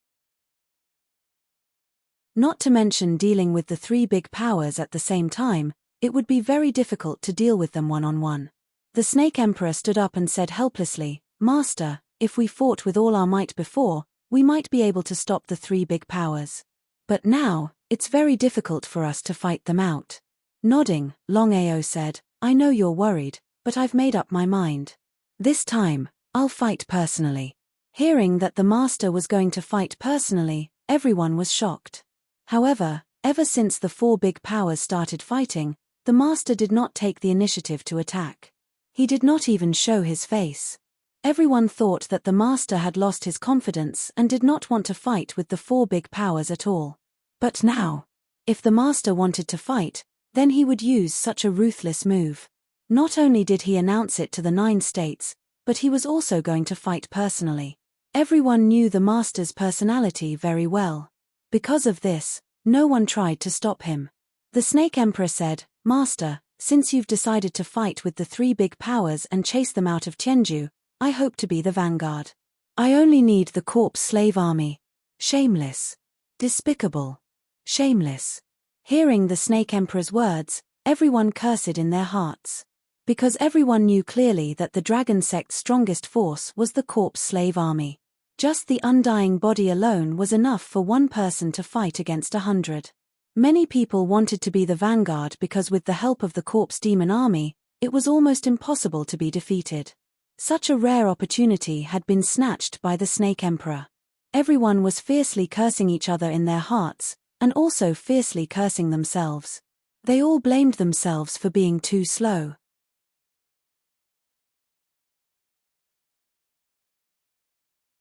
Not to mention dealing with the 3 big powers at the same time, it would be very difficult to deal with them one-on-one. The Snake Emperor stood up and said helplessly, Master, if we fought with all our might before, we might be able to stop the 3 big powers. But now, it's very difficult for us to fight them out. Nodding, Longao said, I know you're worried, but I've made up my mind. This time, I'll fight personally. Hearing that the master was going to fight personally, everyone was shocked. However, ever since the 4 big powers started fighting, the master did not take the initiative to attack. He did not even show his face. Everyone thought that the master had lost his confidence and did not want to fight with the 4 big powers at all. But now, if the master wanted to fight, then he would use such a ruthless move. Not only did he announce it to the 9 states, but he was also going to fight personally. Everyone knew the master's personality very well. Because of this, no one tried to stop him. The Snake Emperor said, Master, since you've decided to fight with the 3 big powers and chase them out of Tianju, I hope to be the vanguard. I only need the corpse slave army. Shameless. Despicable. Shameless. Hearing the Snake Emperor's words, everyone cursed in their hearts. Because everyone knew clearly that the dragon sect's strongest force was the corpse slave army. Just the undying body alone was enough for one person to fight against 100. Many people wanted to be the vanguard because with the help of the corpse demon army, it was almost impossible to be defeated. Such a rare opportunity had been snatched by the Snake Emperor. Everyone was fiercely cursing each other in their hearts, and also fiercely cursing themselves. They all blamed themselves for being too slow.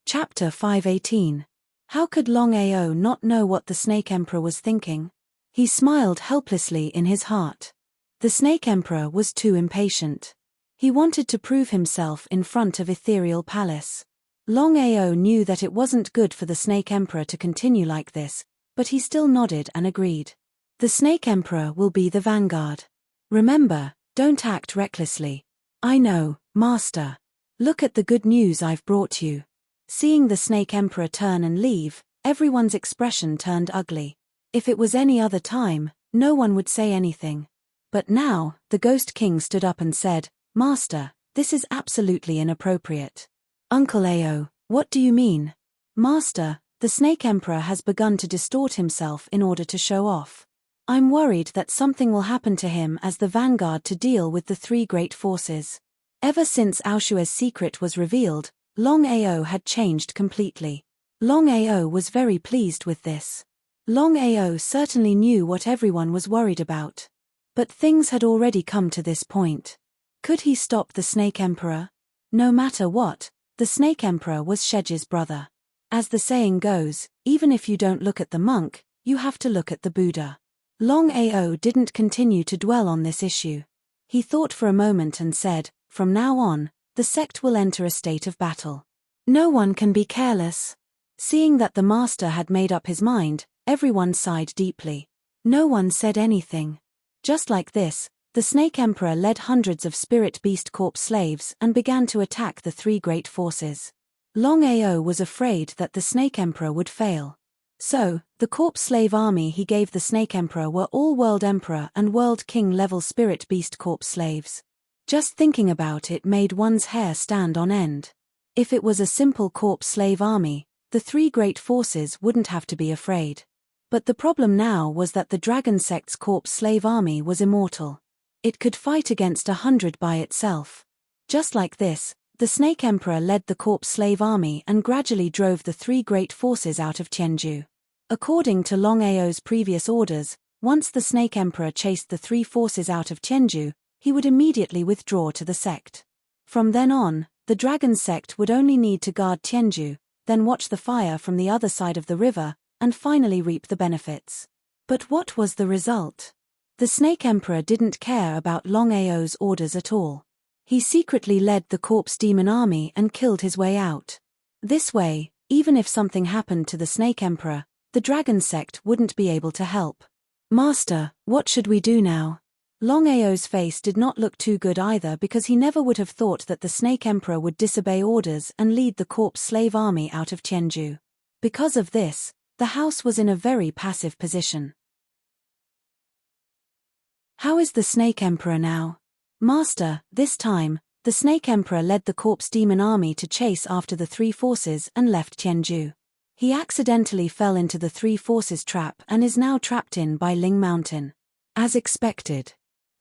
Chapter 518. How could Longao not know what the Snake Emperor was thinking? He smiled helplessly in his heart. The Snake Emperor was too impatient. He wanted to prove himself in front of Ethereal Palace. Longao knew that it wasn't good for the Snake Emperor to continue like this, but he still nodded and agreed. The Snake Emperor will be the vanguard. Remember, don't act recklessly. I know, Master. Look at the good news I've brought you. Seeing the Snake Emperor turn and leave, everyone's expression turned ugly. If it was any other time, no one would say anything. But now, the Ghost King stood up and said, Master, this is absolutely inappropriate. Uncle Ao, what do you mean? Master, the Snake Emperor has begun to distort himself in order to show off. I'm worried that something will happen to him as the vanguard to deal with the three great forces. Ever since Aoshua's secret was revealed, Longao had changed completely. Longao was very pleased with this. Longao certainly knew what everyone was worried about. But things had already come to this point. Could he stop the Snake Emperor? No matter what, the Snake Emperor was Shege's brother. As the saying goes, even if you don't look at the monk, you have to look at the Buddha. Longao didn't continue to dwell on this issue. He thought for a moment and said, from now on, the sect will enter a state of battle. No one can be careless. Seeing that the master had made up his mind, everyone sighed deeply. No one said anything. Just like this, the Snake Emperor led hundreds of spirit beast corpse slaves and began to attack the three great forces. Longao was afraid that the Snake Emperor would fail. So, the corpse slave army he gave the Snake Emperor were all World Emperor and World King level spirit beast corpse slaves. Just thinking about it made one's hair stand on end. If it was a simple corpse slave army, the three great forces wouldn't have to be afraid. But the problem now was that the Dragon Sect's corpse slave army was immortal. It could fight against 100 by itself. Just like this, the Snake Emperor led the corpse slave army and gradually drove the three great forces out of Tianju. According to Longao's previous orders, once the Snake Emperor chased the three forces out of Tianju, he would immediately withdraw to the sect. From then on, the Dragon Sect would only need to guard Tianju, then watch the fire from the other side of the river, and finally reap the benefits. But what was the result? The Snake Emperor didn't care about Longao's orders at all. He secretly led the corpse demon army and killed his way out. This way, even if something happened to the Snake Emperor, the Dragon Sect wouldn't be able to help. Master, what should we do now? Longao's face did not look too good either because he never would have thought that the Snake Emperor would disobey orders and lead the corpse slave army out of Tianju. Because of this, the house was in a very passive position. How is the Snake Emperor now? Master, this time, the Snake Emperor led the corpse demon army to chase after the three forces and left Tianju. He accidentally fell into the three forces trap and is now trapped in by Ling Mountain. As expected.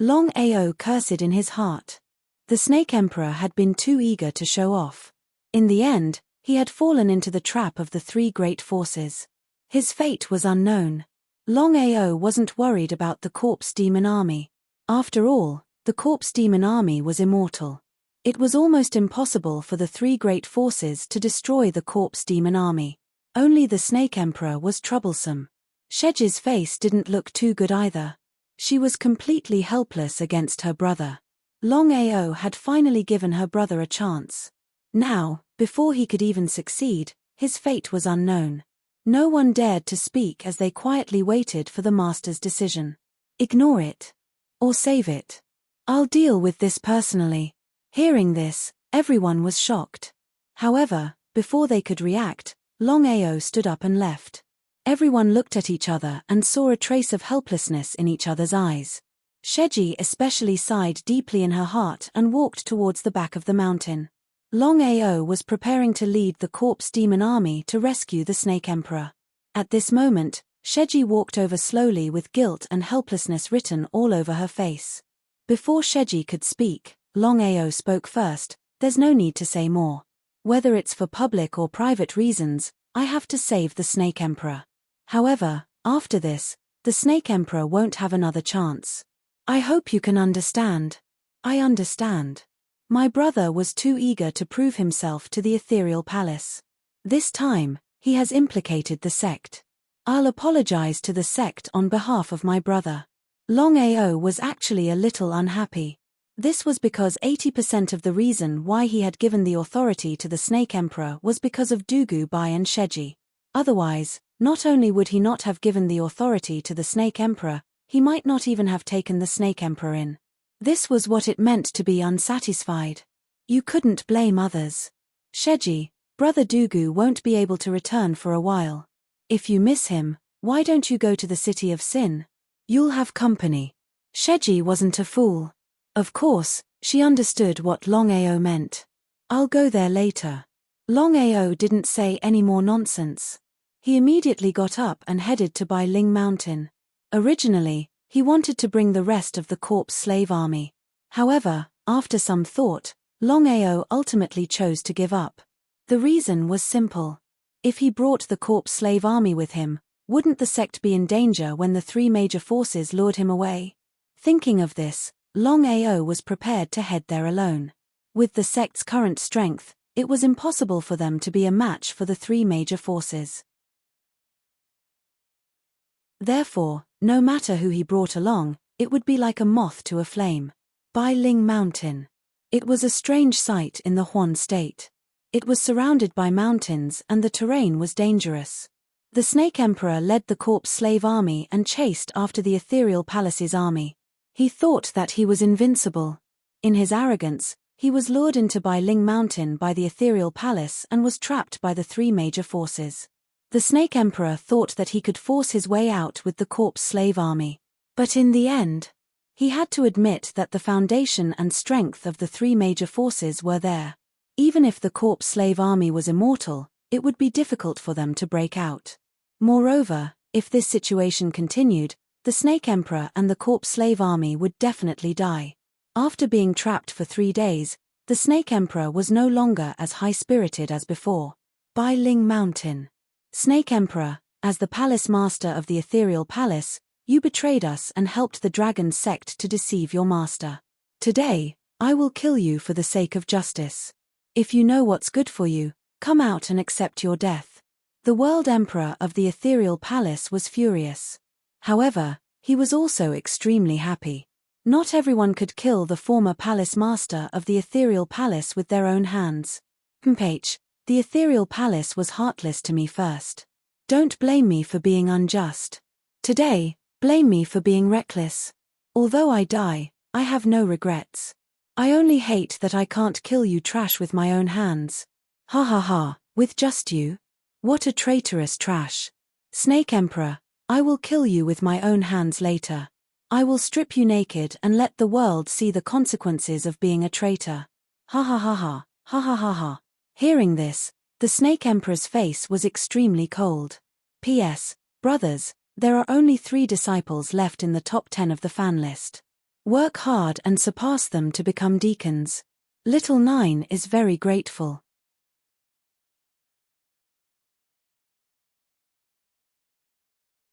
Longao cursed in his heart. The Snake Emperor had been too eager to show off. In the end, he had fallen into the trap of the three great forces. His fate was unknown. Longao wasn't worried about the corpse demon army. After all, the corpse demon army was immortal. It was almost impossible for the three great forces to destroy the corpse demon army. Only the Snake Emperor was troublesome. Shege's face didn't look too good either. She was completely helpless against her brother. Longao had finally given her brother a chance. Now, before he could even succeed, his fate was unknown. No one dared to speak as they quietly waited for the master's decision. Ignore it. Or save it. I'll deal with this personally. Hearing this, everyone was shocked. However, before they could react, Longao stood up and left. Everyone looked at each other and saw a trace of helplessness in each other's eyes. Sheji especially sighed deeply in her heart and walked towards the back of the mountain. Longao was preparing to lead the corpse demon army to rescue the Snake Emperor. At this moment, Sheji walked over slowly with guilt and helplessness written all over her face. Before Sheji could speak, Longao spoke first. There's no need to say more. Whether it's for public or private reasons, I have to save the Snake Emperor. However, after this, the Snake Emperor won't have another chance. I hope you can understand. I understand. My brother was too eager to prove himself to the ethereal palace. This time, he has implicated the sect. I'll apologize to the sect on behalf of my brother. Longao was actually a little unhappy. This was because 80% of the reason why he had given the authority to the Snake Emperor was because of Dugu Bai and Sheji. Otherwise, not only would he not have given the authority to the Snake Emperor, he might not even have taken the Snake Emperor in. This was what it meant to be unsatisfied. You couldn't blame others. Sheji, Brother Dugu won't be able to return for a while. If you miss him, why don't you go to the city of Sin? You'll have company. Sheji wasn't a fool. Of course, she understood what Longao meant. I'll go there later. Longao didn't say any more nonsense. He immediately got up and headed to Bai Ling Mountain. Originally, he wanted to bring the rest of the corpse slave army. However, after some thought, Longao ultimately chose to give up. The reason was simple. If he brought the corpse slave army with him, wouldn't the sect be in danger when the three major forces lured him away? Thinking of this, Longao was prepared to head there alone. With the sect's current strength, it was impossible for them to be a match for the three major forces. Therefore, no matter who he brought along, it would be like a moth to a flame. Bai Ling Mountain. It was a strange sight in the Huan state. It was surrounded by mountains and the terrain was dangerous. The Snake Emperor led the corpse slave army and chased after the ethereal palace's army. He thought that he was invincible. In his arrogance, he was lured into Bai Ling Mountain by the ethereal palace and was trapped by the three major forces. The Snake Emperor thought that he could force his way out with the corpse slave army. But in the end, he had to admit that the foundation and strength of the three major forces were there. Even if the corpse slave army was immortal, it would be difficult for them to break out. Moreover, if this situation continued, the Snake Emperor and the corpse slave army would definitely die. After being trapped for 3 days, the Snake Emperor was no longer as high-spirited as before. Bai Ling Mountain. Snake Emperor, as the palace master of the ethereal palace, you betrayed us and helped the dragon sect to deceive your master. Today, I will kill you for the sake of justice. If you know what's good for you, come out and accept your death. The world emperor of the ethereal palace was furious. However, he was also extremely happy. Not everyone could kill the former palace master of the ethereal palace with their own hands. The ethereal palace was heartless to me first. Don't blame me for being unjust. Today, blame me for being reckless. Although I die, I have no regrets. I only hate that I can't kill you trash with my own hands. Ha ha ha, with just you? What a traitorous trash. Snake Emperor, I will kill you with my own hands later. I will strip you naked and let the world see the consequences of being a traitor. Ha ha ha ha, ha ha ha ha. Hearing this, the Snake Emperor's face was extremely cold. P.S. Brothers, there are only 3 disciples left in the top 10 of the fan list. Work hard and surpass them to become deacons. Little 9 is very grateful.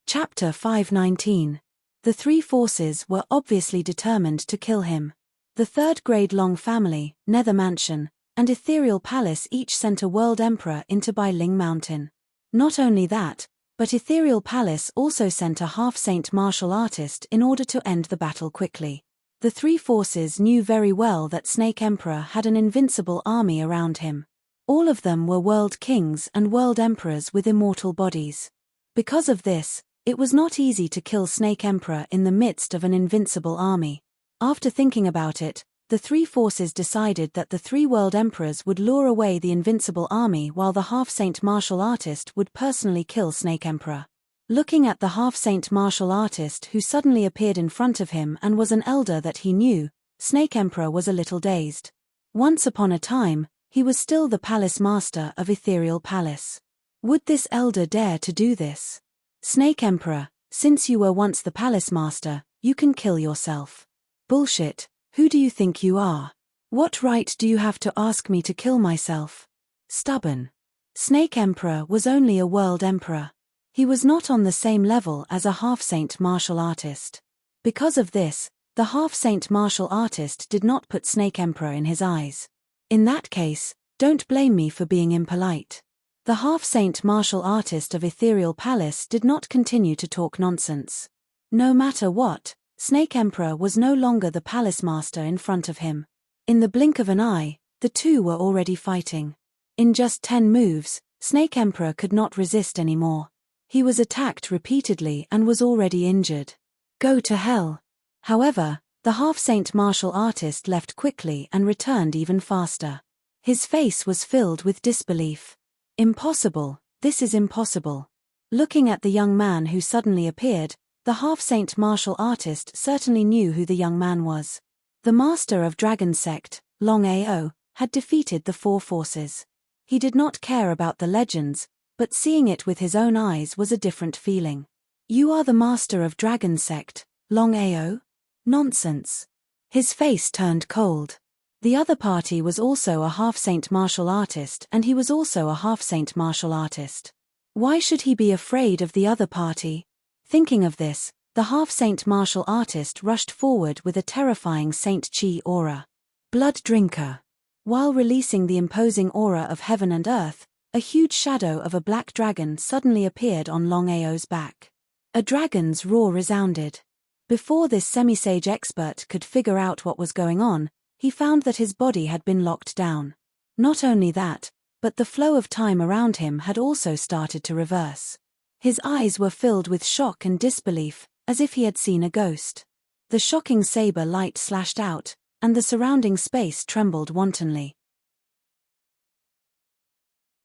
Chapter 519. The 3 forces were obviously determined to kill him. The 3rd grade Long family, Nether Mansion, and Ethereal Palace each sent a world emperor into Bai Ling Mountain. Not only that, but Ethereal Palace also sent a half-saint martial artist in order to end the battle quickly. The 3 forces knew very well that Snake Emperor had an invincible army around him. All of them were world kings and world emperors with immortal bodies. Because of this, it was not easy to kill Snake Emperor in the midst of an invincible army. After thinking about it, the 3 forces decided that the 3 world emperors would lure away the invincible army while the half-saint martial artist would personally kill Snake Emperor. Looking at the half-saint martial artist who suddenly appeared in front of him and was an elder that he knew, Snake Emperor was a little dazed. Once upon a time, he was still the palace master of Ethereal Palace. Would this elder dare to do this? Snake Emperor, since you were once the palace master, you can kill yourself. Bullshit, who do you think you are? What right do you have to ask me to kill myself? Stubborn. Snake Emperor was only a world emperor. He was not on the same level as a half-saint martial artist. Because of this, the half-saint martial artist did not put Snake Emperor in his eyes. In that case, don't blame me for being impolite. The half-saint martial artist of Ethereal Palace did not continue to talk nonsense. No matter what, Snake Emperor was no longer the palace master in front of him. In the blink of an eye, the two were already fighting. In just 10 moves, Snake Emperor could not resist anymore. He was attacked repeatedly and was already injured. Go to hell. However, the half-saint martial artist left quickly and returned even faster. His face was filled with disbelief. Impossible, this is impossible. Looking at the young man who suddenly appeared, the half-saint martial artist certainly knew who the young man was. The master of Dragon Sect, Longao, had defeated the 4 forces. He did not care about the legends, but seeing it with his own eyes was a different feeling. You are the master of Dragon Sect, Longao? Nonsense. His face turned cold. The other party was also a half-saint martial artist and he was also a half-saint martial artist. Why should he be afraid of the other party? Thinking of this, the half-saint martial artist rushed forward with a terrifying Saint Chi aura. Blood Drinker. While releasing the imposing aura of heaven and earth, a huge shadow of a black dragon suddenly appeared on Longao's back. A dragon's roar resounded. Before this semi-sage expert could figure out what was going on, he found that his body had been locked down. Not only that, but the flow of time around him had also started to reverse. His eyes were filled with shock and disbelief, as if he had seen a ghost. The shocking saber light slashed out, and the surrounding space trembled wantonly.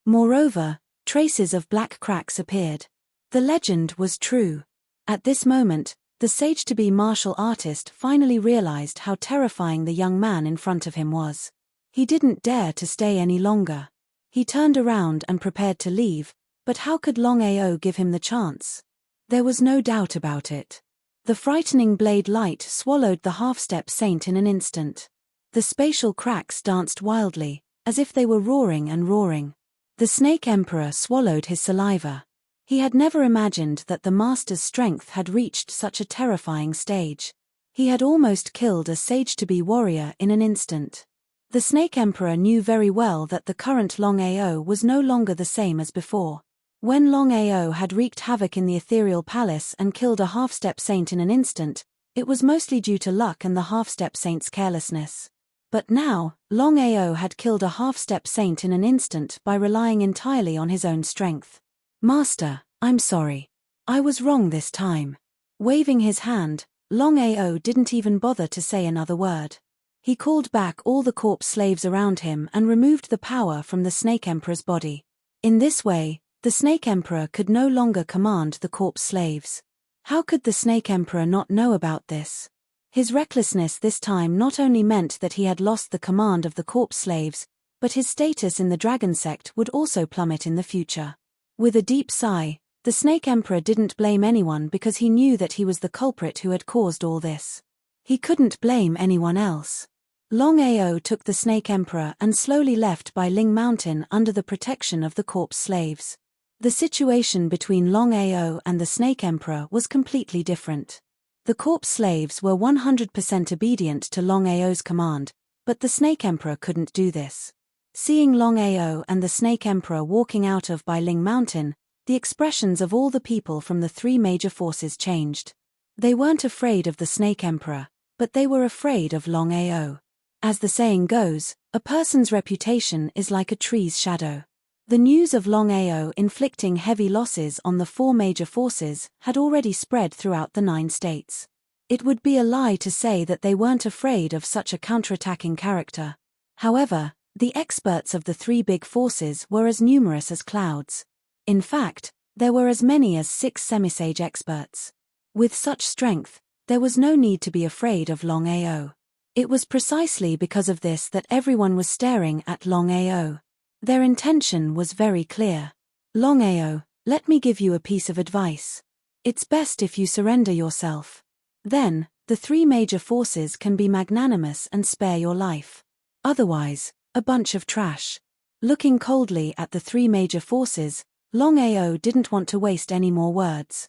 Moreover, traces of black cracks appeared. The legend was true. At this moment, the sage-to-be martial artist finally realized how terrifying the young man in front of him was. He didn't dare to stay any longer. He turned around and prepared to leave, but how could Longao give him the chance? There was no doubt about it. The frightening blade light swallowed the half-step saint in an instant. The spatial cracks danced wildly, as if they were roaring and roaring. The Snake Emperor swallowed his saliva. He had never imagined that the master's strength had reached such a terrifying stage. He had almost killed a sage-to-be warrior in an instant. The Snake Emperor knew very well that the current Longao was no longer the same as before. When Longao had wreaked havoc in the Ethereal Palace and killed a half-step saint in an instant, it was mostly due to luck and the half-step saint's carelessness. But now, Longao had killed a half-step saint in an instant by relying entirely on his own strength. Master, I'm sorry. I was wrong this time. Waving his hand, Longao didn't even bother to say another word. He called back all the corpse slaves around him and removed the power from the Snake Emperor's body. In this way, the Snake Emperor could no longer command the corpse slaves. How could the Snake Emperor not know about this? His recklessness this time not only meant that he had lost the command of the corpse slaves, but his status in the Dragon Sect would also plummet in the future. With a deep sigh, the Snake Emperor didn't blame anyone because he knew that he was the culprit who had caused all this. He couldn't blame anyone else. Longao took the Snake Emperor and slowly left by Ling Mountain under the protection of the corpse slaves. The situation between Longao and the Snake Emperor was completely different. The corpse slaves were 100% obedient to Longao's command, but the Snake Emperor couldn't do this. Seeing Longao and the Snake Emperor walking out of Bai Ling Mountain, the expressions of all the people from the 3 major forces changed. They weren't afraid of the Snake Emperor, but they were afraid of Longao. As the saying goes, a person's reputation is like a tree's shadow. The news of Longao inflicting heavy losses on the 4 major forces had already spread throughout the 9 states. It would be a lie to say that they weren't afraid of such a counterattacking character. However, the experts of the 3 big forces were as numerous as clouds. In fact, There were as many as 6 semisage experts. With such strength, there was no need to be afraid of Longao. It was precisely because of this that everyone was staring at Longao. Their intention was very clear. Longao, let me give you a piece of advice. It's best if you surrender yourself. Then, the 3 major forces can be magnanimous and spare your life. Otherwise, a bunch of trash. Looking coldly at the 3 major forces, Longao didn't want to waste any more words.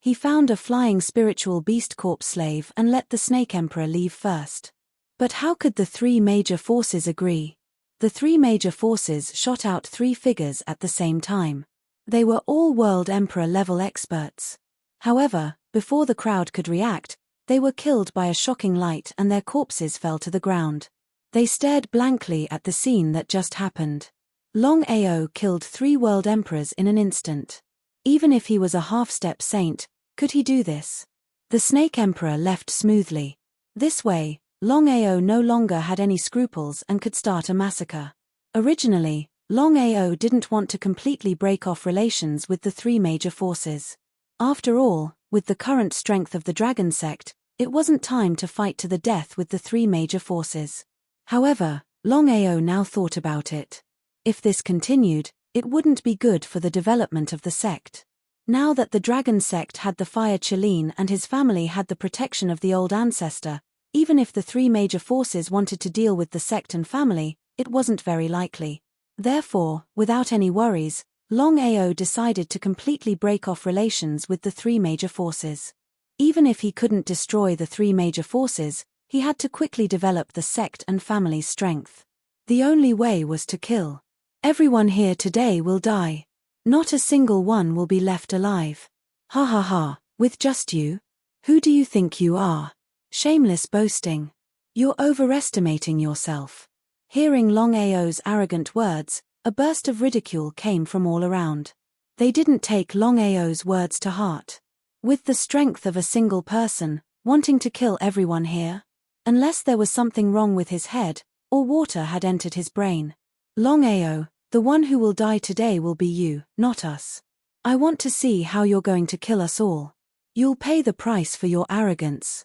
He found a flying spiritual beast corpse slave and let the Snake Emperor leave first. But how could the 3 major forces agree? The 3 major forces shot out 3 figures at the same time. They were all World Emperor level experts. However, before the crowd could react, they were killed by a shocking light and their corpses fell to the ground. They stared blankly at the scene that just happened. Longao killed 3 World Emperors in an instant. Even if he was a half-step saint, could he do this? The Snake Emperor left smoothly. This way, Longao no longer had any scruples and could start a massacre. Originally, Longao didn't want to completely break off relations with the 3 major forces. After all, with the current strength of the Dragon Sect, it wasn't time to fight to the death with the 3 major forces. However, Longao now thought about it. If this continued, it wouldn't be good for the development of the sect. Now that the Dragon Sect had the Fire Qilin and his family had the protection of the old ancestor, even if the 3 major forces wanted to deal with the sect and family, it wasn't very likely. Therefore, without any worries, Longao decided to completely break off relations with the 3 major forces. Even if he couldn't destroy the 3 major forces, he had to quickly develop the sect and family's strength. The only way was to kill. Everyone here today will die. Not a single one will be left alive. Ha ha ha, with just you? Who do you think you are? Shameless boasting. You're overestimating yourself. Hearing Longao's arrogant words, a burst of ridicule came from all around. They didn't take Longao's words to heart. With the strength of a single person, wanting to kill everyone here? Unless there was something wrong with his head, or water had entered his brain. Longao, the one who will die today will be you, not us. I want to see how you're going to kill us all. You'll pay the price for your arrogance.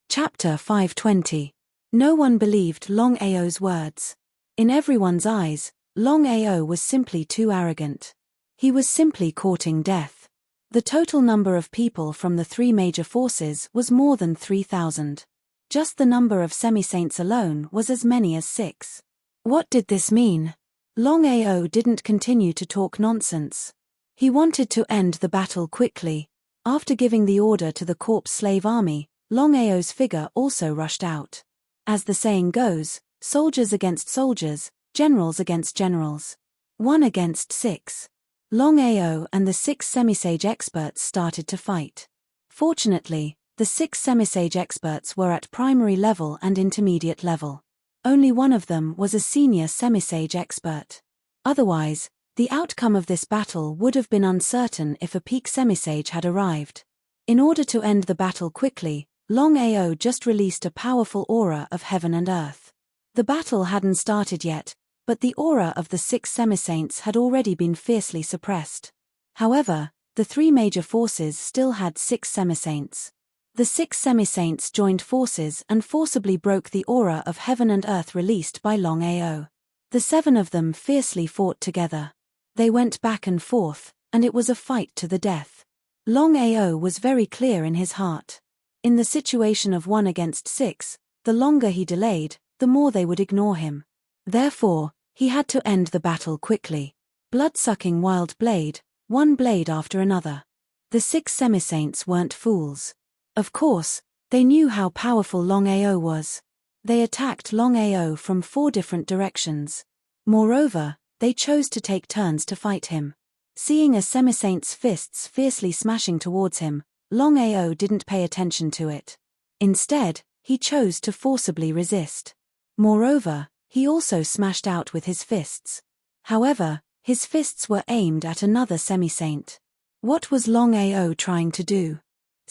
Chapter 520. No one believed Longao's words. In everyone's eyes, Longao was simply too arrogant. He was simply courting death. The total number of people from the 3 major forces was more than 3,000. Just the number of semi-saints alone was as many as 6. What did this mean? Longao didn't continue to talk nonsense. He wanted to end the battle quickly. After giving the order to the corpse slave army, Longao's figure also rushed out. As the saying goes, soldiers against soldiers, generals against generals. 1 against 6. Longao and the 6 semisage experts started to fight. Fortunately, the 6 semisage experts were at primary level and intermediate level. Only one of them was a senior semisage expert. Otherwise, the outcome of this battle would have been uncertain if a peak semisage had arrived. In order to end the battle quickly, Longao just released a powerful aura of heaven and earth. The battle hadn't started yet, but the aura of the 6 semisaints had already been fiercely suppressed. However, the 3 major forces still had 6 semisaints. The 6 semisaints joined forces and forcibly broke the aura of heaven and earth released by Longao. The 7 of them fiercely fought together. They went back and forth, and it was a fight to the death. Longao was very clear in his heart. In the situation of 1 against 6, the longer he delayed, the more they would ignore him. Therefore, he had to end the battle quickly. Blood-sucking wild blade, one blade after another. The 6 semisaints weren't fools. Of course, they knew how powerful Longao was. They attacked Longao from 4 different directions. Moreover, they chose to take turns to fight him. Seeing a semisaint's fists fiercely smashing towards him, Longao didn't pay attention to it. Instead, he chose to forcibly resist. Moreover, he also smashed out with his fists. However, his fists were aimed at another semisaint. What was Longao trying to do?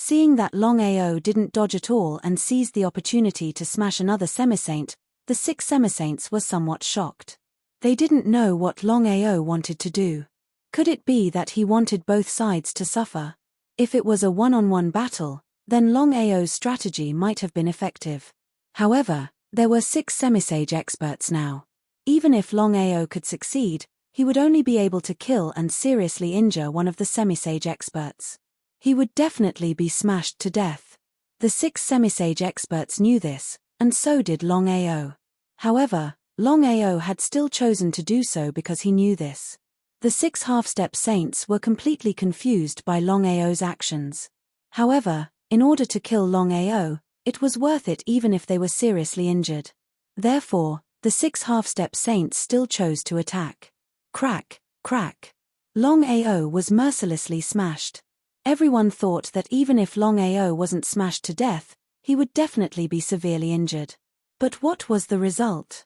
Seeing that Longao didn't dodge at all and seized the opportunity to smash another semisaint, the 6 semisaints were somewhat shocked. They didn't know what Longao wanted to do. Could it be that he wanted both sides to suffer? If it was a one-on-one battle, then Longao's strategy might have been effective. However, there were 6 semisage experts now. Even if Longao could succeed, he would only be able to kill and seriously injure one of the semisage experts. He would definitely be smashed to death. The 6 semisage experts knew this, and so did Longao. However, Longao had still chosen to do so because he knew this. The 6 half-step saints were completely confused by Longao's actions. However, in order to kill Longao, it was worth it even if they were seriously injured. Therefore, the 6 half-step saints still chose to attack. Crack, crack. Longao was mercilessly smashed. Everyone thought that even if Longao wasn't smashed to death, he would definitely be severely injured. But what was the result?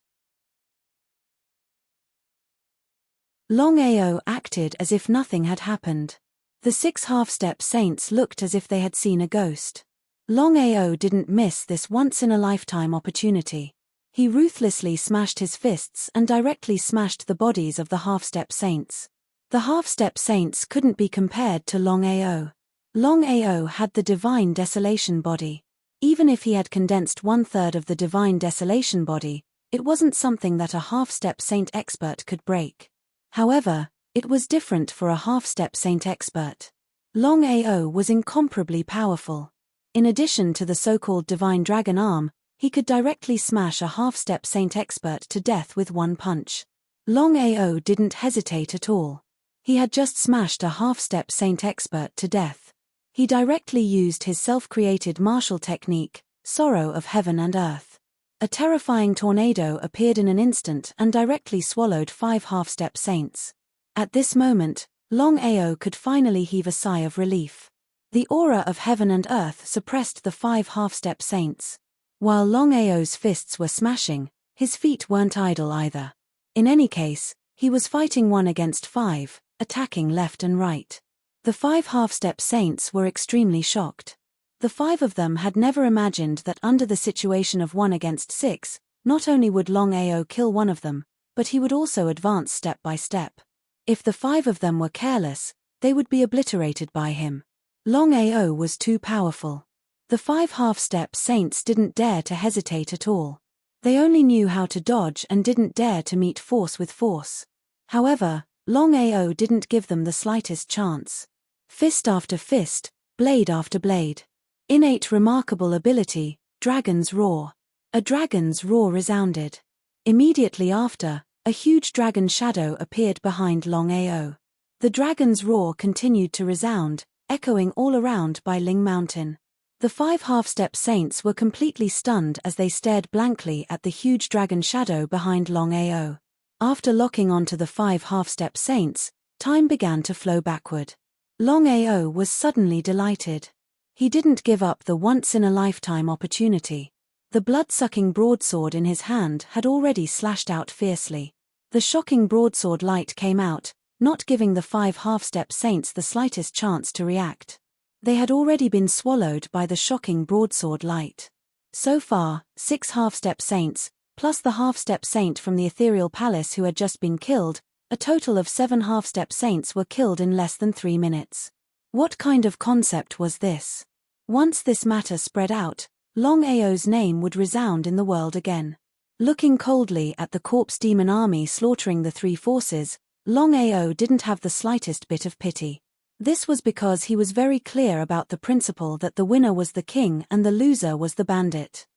Longao acted as if nothing had happened. The 6 half-step saints looked as if they had seen a ghost. Longao didn't miss this once-in-a-lifetime opportunity. He ruthlessly smashed his fists and directly smashed the bodies of the half-step saints. The half-step saints couldn't be compared to Longao. Longao had the divine desolation body. Even if he had condensed 1/3 of the divine desolation body, it wasn't something that a half-step saint expert could break. However, it was different for a half-step saint expert. Longao was incomparably powerful. In addition to the so-called divine dragon arm, he could directly smash a half-step saint expert to death with one punch. Longao didn't hesitate at all. He had just smashed a half-step saint expert to death. He directly used his self-created martial technique, Sorrow of Heaven and Earth. A terrifying tornado appeared in an instant and directly swallowed 5 half-step saints. At this moment, Longao could finally heave a sigh of relief. The aura of heaven and earth suppressed the 5 half-step saints. While Longao's fists were smashing, his feet weren't idle either. In any case, he was fighting 1 against 5, attacking left and right. The 5 half-step saints were extremely shocked. The 5 of them had never imagined that under the situation of 1 against 6, not only would Longao kill one of them, but he would also advance step by step. If the 5 of them were careless, they would be obliterated by him. Longao was too powerful. The 5 half-step saints didn't dare to hesitate at all. They only knew how to dodge and didn't dare to meet force with force. However, Longao didn't give them the slightest chance. Fist after fist, blade after blade. Innate remarkable ability, Dragon's Roar. A dragon's roar resounded. Immediately after, a huge dragon shadow appeared behind Longao. The dragon's roar continued to resound, echoing all around by Ling Mountain. The 5 half-step saints were completely stunned as they stared blankly at the huge dragon shadow behind Longao. After locking onto the 5 half-step saints, time began to flow backward. Longao was suddenly delighted. He didn't give up the once-in-a-lifetime opportunity. The blood-sucking broadsword in his hand had already slashed out fiercely. The shocking broadsword light came out, not giving the 5 half-step saints the slightest chance to react. They had already been swallowed by the shocking broadsword light. So far, 6 half-step saints, plus the half-step saint from the ethereal palace who had just been killed, a total of 7 half-step saints were killed in less than 3 minutes. What kind of concept was this? Once this matter spread out, Longao's name would resound in the world again. Looking coldly at the corpse demon army slaughtering the 3 forces, Longao didn't have the slightest bit of pity. This was because he was very clear about the principle that the winner was the king and the loser was the bandit.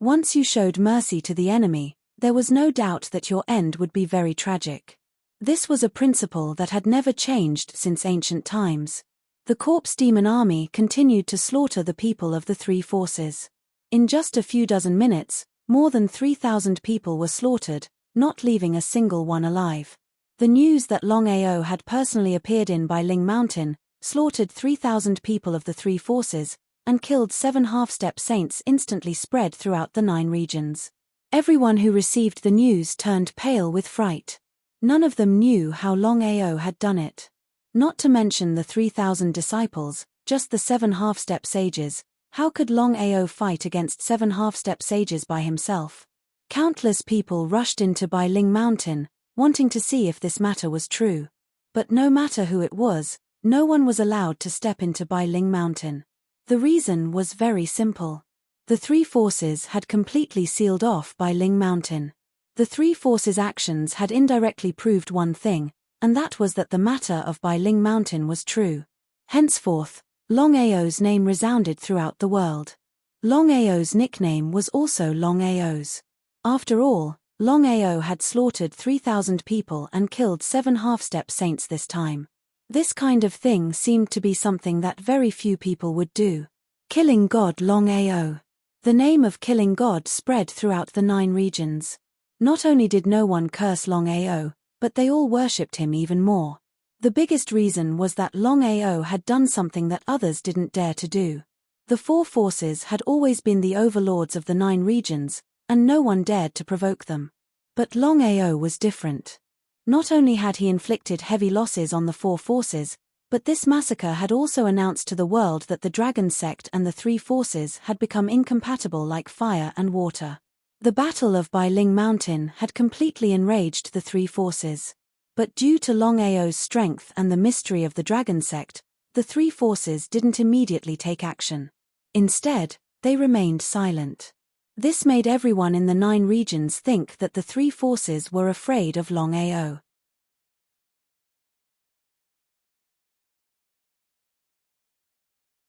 Once you showed mercy to the enemy, there was no doubt that your end would be very tragic. This was a principle that had never changed since ancient times. The corpse demon army continued to slaughter the people of the 3 forces. In just a few dozen minutes, more than 3,000 people were slaughtered, not leaving a single one alive. The news that Longao had personally appeared in by Ling Mountain, slaughtered 3,000 people of the 3 forces, and killed 7 half-step saints instantly spread throughout the 9 regions. Everyone who received the news turned pale with fright. None of them knew how Longao had done it. Not to mention the 3,000 disciples, just the 7 half-step sages. How could Longao fight against 7 half-step sages by himself? Countless people rushed into Bailing Mountain, wanting to see if this matter was true. But no matter who it was, no one was allowed to step into Bailing Mountain. The reason was very simple. The three forces had completely sealed off Bailing Mountain. The three forces' actions had indirectly proved one thing, and that was that the matter of Bailing Mountain was true. Henceforth, Longao's name resounded throughout the world. Longao's nickname was also Longao's. After all, Longao had slaughtered 3,000 people and killed 7 half-step saints this time. This kind of thing seemed to be something that very few people would do. Killing God Longao. The name of killing God spread throughout the 9 regions. Not only did no one curse Longao, but they all worshipped him even more. The biggest reason was that Longao had done something that others didn't dare to do. The 4 forces had always been the overlords of the 9 regions, and no one dared to provoke them. But Longao was different. Not only had he inflicted heavy losses on the 4 forces, but this massacre had also announced to the world that the dragon sect and the 3 forces had become incompatible like fire and water. The Battle of Bailing Mountain had completely enraged the 3 forces. But due to Longao's strength and the mystery of the dragon sect, the 3 forces didn't immediately take action. Instead, they remained silent. This made everyone in the 9 regions think that the 3 forces were afraid of Longao.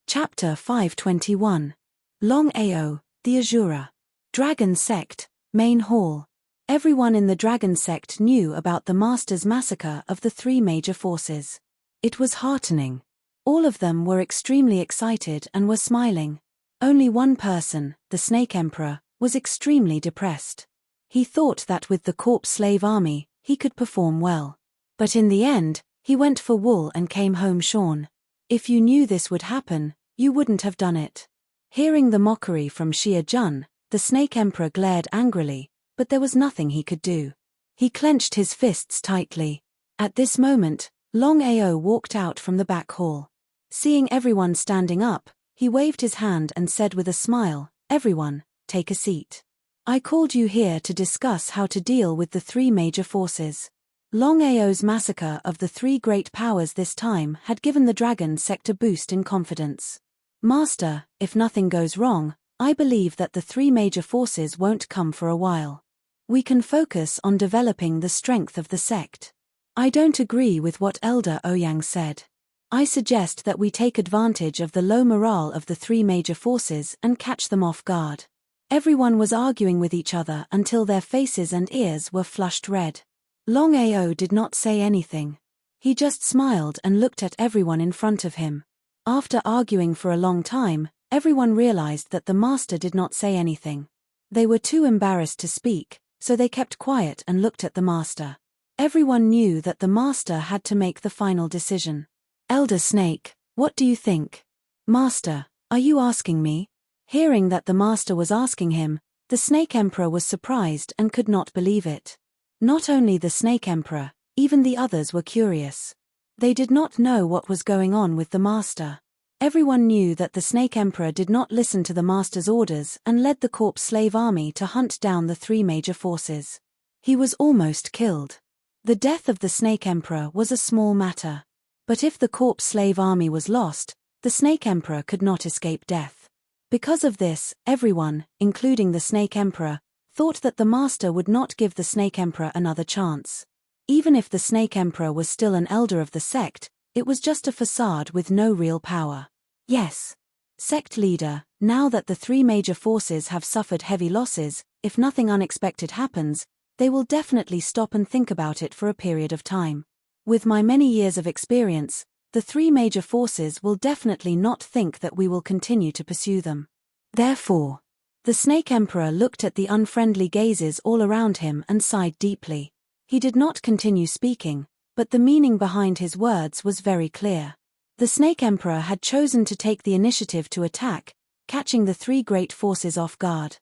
Chapter 521. Longao, the Azura. Dragon Sect, Main Hall. Everyone in the Dragon Sect knew about the Master's massacre of the 3 major forces. It was heartening. All of them were extremely excited and were smiling. Only one person, the Snake Emperor, was extremely depressed. He thought that with the corpse slave army, he could perform well. But in the end, he went for wool and came home shorn. If you knew this would happen, you wouldn't have done it. Hearing the mockery from Xia Jun, the Snake Emperor glared angrily, but there was nothing he could do. He clenched his fists tightly. At this moment, Longao walked out from the back hall. Seeing everyone standing up, he waved his hand and said with a smile, "Everyone, take a seat. I called you here to discuss how to deal with the 3 major forces." Longao's massacre of the 3 great powers this time had given the Dragon Sect a boost in confidence. "Master, if nothing goes wrong, I believe that the 3 major forces won't come for a while. We can focus on developing the strength of the sect." "I don't agree with what Elder Ouyang said. I suggest that we take advantage of the low morale of the 3 major forces and catch them off guard." Everyone was arguing with each other until their faces and ears were flushed red. Longao did not say anything. He just smiled and looked at everyone in front of him. After arguing for a long time, everyone realized that the master did not say anything. They were too embarrassed to speak, so they kept quiet and looked at the master. Everyone knew that the master had to make the final decision. "Elder Snake, what do you think?" "Master, are you asking me?" Hearing that the master was asking him, the Snake Emperor was surprised and could not believe it. Not only the Snake Emperor, even the others were curious. They did not know what was going on with the master. Everyone knew that the Snake Emperor did not listen to the master's orders and led the corpse slave army to hunt down the 3 major forces. He was almost killed. The death of the Snake Emperor was a small matter. But if the corpse slave army was lost, the Snake Emperor could not escape death. Because of this, everyone, including the Snake Emperor, thought that the master would not give the Snake Emperor another chance. Even if the Snake Emperor was still an elder of the sect, it was just a facade with no real power. Yes. Sect leader, now that the 3 major forces have suffered heavy losses, if nothing unexpected happens, they will definitely stop and think about it for a period of time. With my many years of experience, the 3 major forces will definitely not think that we will continue to pursue them. Therefore, the Snake Emperor looked at the unfriendly gazes all around him and sighed deeply. He did not continue speaking, but the meaning behind his words was very clear. The Snake Emperor had chosen to take the initiative to attack, catching the 3 great forces off guard.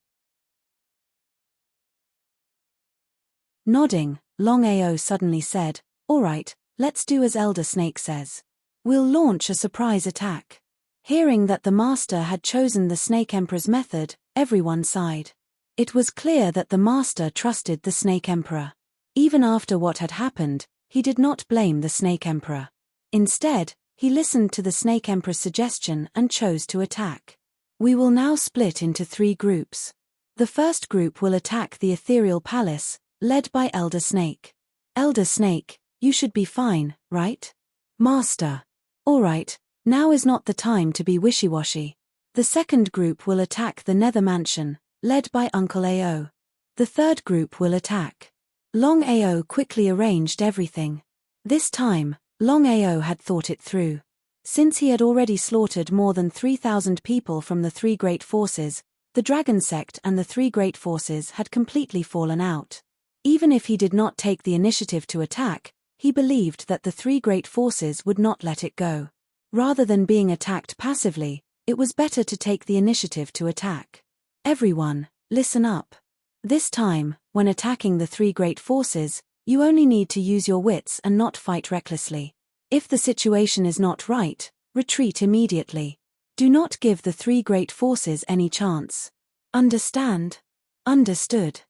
Nodding, Longao suddenly said, "All right, let's do as Elder Snake says. We'll launch a surprise attack. Hearing that the master had chosen the Snake Emperor's method, everyone sighed. It was clear that the master trusted the Snake Emperor. Even after what had happened, he did not blame the Snake Emperor. Instead, he listened to the Snake Emperor's suggestion and chose to attack. We will now split into 3 groups. The first group will attack the Ethereal Palace, led by Elder Snake. Elder Snake, you should be fine, right? Master. Alright, now is not the time to be wishy-washy. The second group will attack the Nether Mansion, led by Uncle Ao. The third group will attack. Longao quickly arranged everything. This time, Longao had thought it through. Since he had already slaughtered more than 3,000 people from the 3 great forces, the Dragon Sect and the 3 great forces had completely fallen out. Even if he did not take the initiative to attack, he believed that the 3 great forces would not let it go. Rather than being attacked passively, it was better to take the initiative to attack. Everyone, listen up. This time, when attacking the 3 great forces, you only need to use your wits and not fight recklessly. If the situation is not right, retreat immediately. Do not give the 3 great forces any chance. Understand? Understood.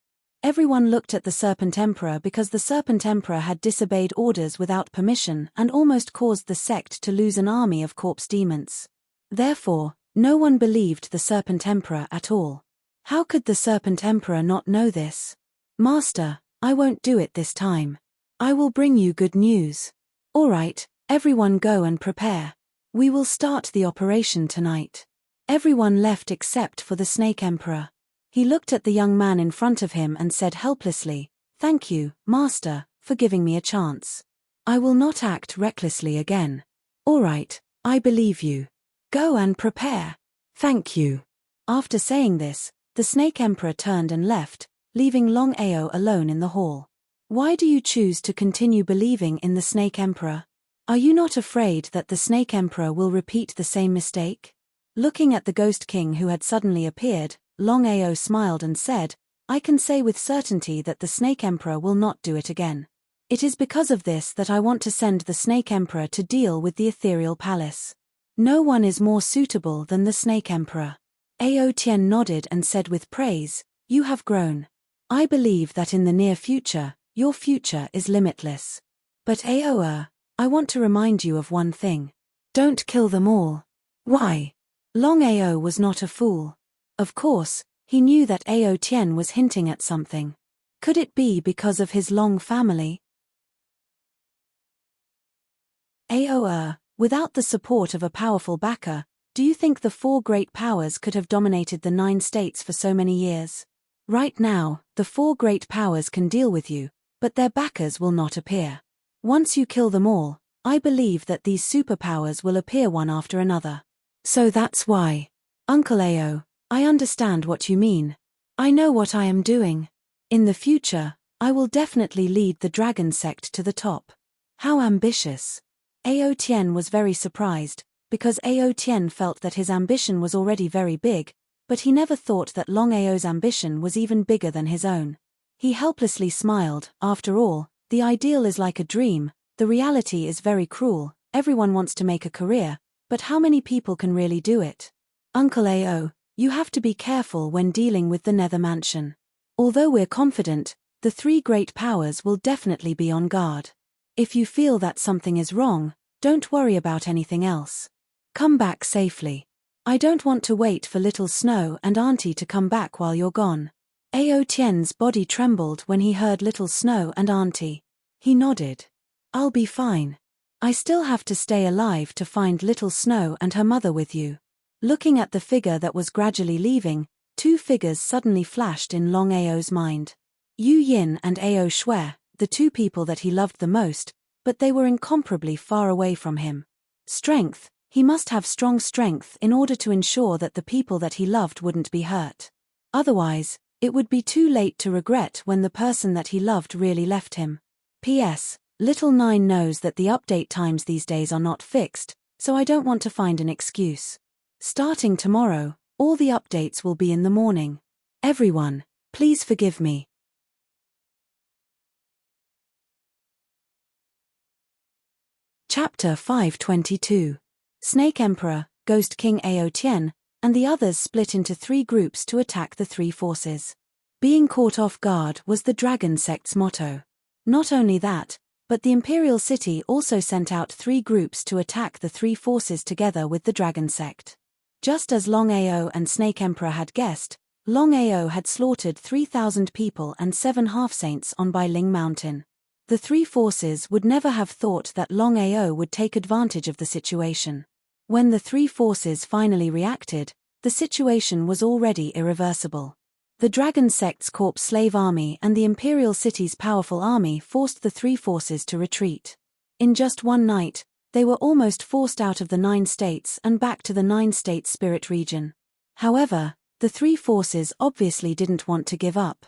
Everyone looked at the Serpent Emperor because the Serpent Emperor had disobeyed orders without permission and almost caused the sect to lose an army of corpse demons. Therefore, no one believed the Serpent Emperor at all. How could the Serpent Emperor not know this? Master, I won't do it this time. I will bring you good news. Alright, everyone go and prepare. We will start the operation tonight. Everyone left except for the Snake Emperor. He looked at the young man in front of him and said helplessly, "Thank you, Master, for giving me a chance. I will not act recklessly again." Alright, I believe you. Go and prepare. Thank you. After saying this, the Snake Emperor turned and left, leaving Longao alone in the hall. Why do you choose to continue believing in the Snake Emperor? Are you not afraid that the Snake Emperor will repeat the same mistake? Looking at the Ghost King who had suddenly appeared, Longao smiled and said, "I can say with certainty that the Snake Emperor will not do it again. It is because of this that I want to send the Snake Emperor to deal with the Ethereal Palace. No one is more suitable than the Snake Emperor." Ao Tian nodded and said with praise, "You have grown. I believe that in the near future, your future is limitless. But Ao, I want to remind you of one thing. Don't kill them all." Why? Longao was not a fool. Of course, he knew that Ao Tian was hinting at something. Could it be because of his long family? Ao, without the support of a powerful backer, do you think the 4 great powers could have dominated the 9 states for so many years? Right now, the 4 great powers can deal with you, but their backers will not appear. Once you kill them all, I believe that these superpowers will appear one after another. So that's why. Uncle Ao, I understand what you mean. I know what I am doing. In the future, I will definitely lead the Dragon Sect to the top. How ambitious. Ao Tian was very surprised, because Ao Tian felt that his ambition was already very big, but he never thought that Longao's ambition was even bigger than his own. He helplessly smiled. After all, the ideal is like a dream, the reality is very cruel. Everyone wants to make a career, but how many people can really do it? Uncle Ao, you have to be careful when dealing with the Nether Mansion. Although we're confident, the 3 great powers will definitely be on guard. If you feel that something is wrong, don't worry about anything else. Come back safely. I don't want to wait for Little Snow and Auntie to come back while you're gone. Ao Tian's body trembled when he heard Little Snow and Auntie. He nodded. I'll be fine. I still have to stay alive to find Little Snow and her mother with you. Looking at the figure that was gradually leaving, 2 figures suddenly flashed in Longao's mind. Yu Yin and Ao Shui, the 2 people that he loved the most, but they were incomparably far away from him. Strength, he must have strong strength in order to ensure that the people that he loved wouldn't be hurt. Otherwise, it would be too late to regret when the person that he loved really left him. P.S. Little Nine knows that the update times these days are not fixed, so I don't want to find an excuse. Starting tomorrow, all the updates will be in the morning. Everyone, please forgive me. Chapter 522. Snake Emperor, Ghost King Ao Tien, and the others split into 3 groups to attack the 3 forces. Being caught off guard was the Dragon Sect's motto. Not only that, but the Imperial City also sent out 3 groups to attack the 3 forces together with the Dragon Sect. Just as Longao and Snake Emperor had guessed, Longao had slaughtered 3,000 people and 7 half-saints on Bai Ling Mountain. The 3 forces would never have thought that Longao would take advantage of the situation. When the 3 forces finally reacted, the situation was already irreversible. The Dragon Sect's corpse slave army and the Imperial City's powerful army forced the 3 forces to retreat. In just one night, they were almost forced out of the 9 states and back to the 9-state spirit region. However, the 3 forces obviously didn't want to give up.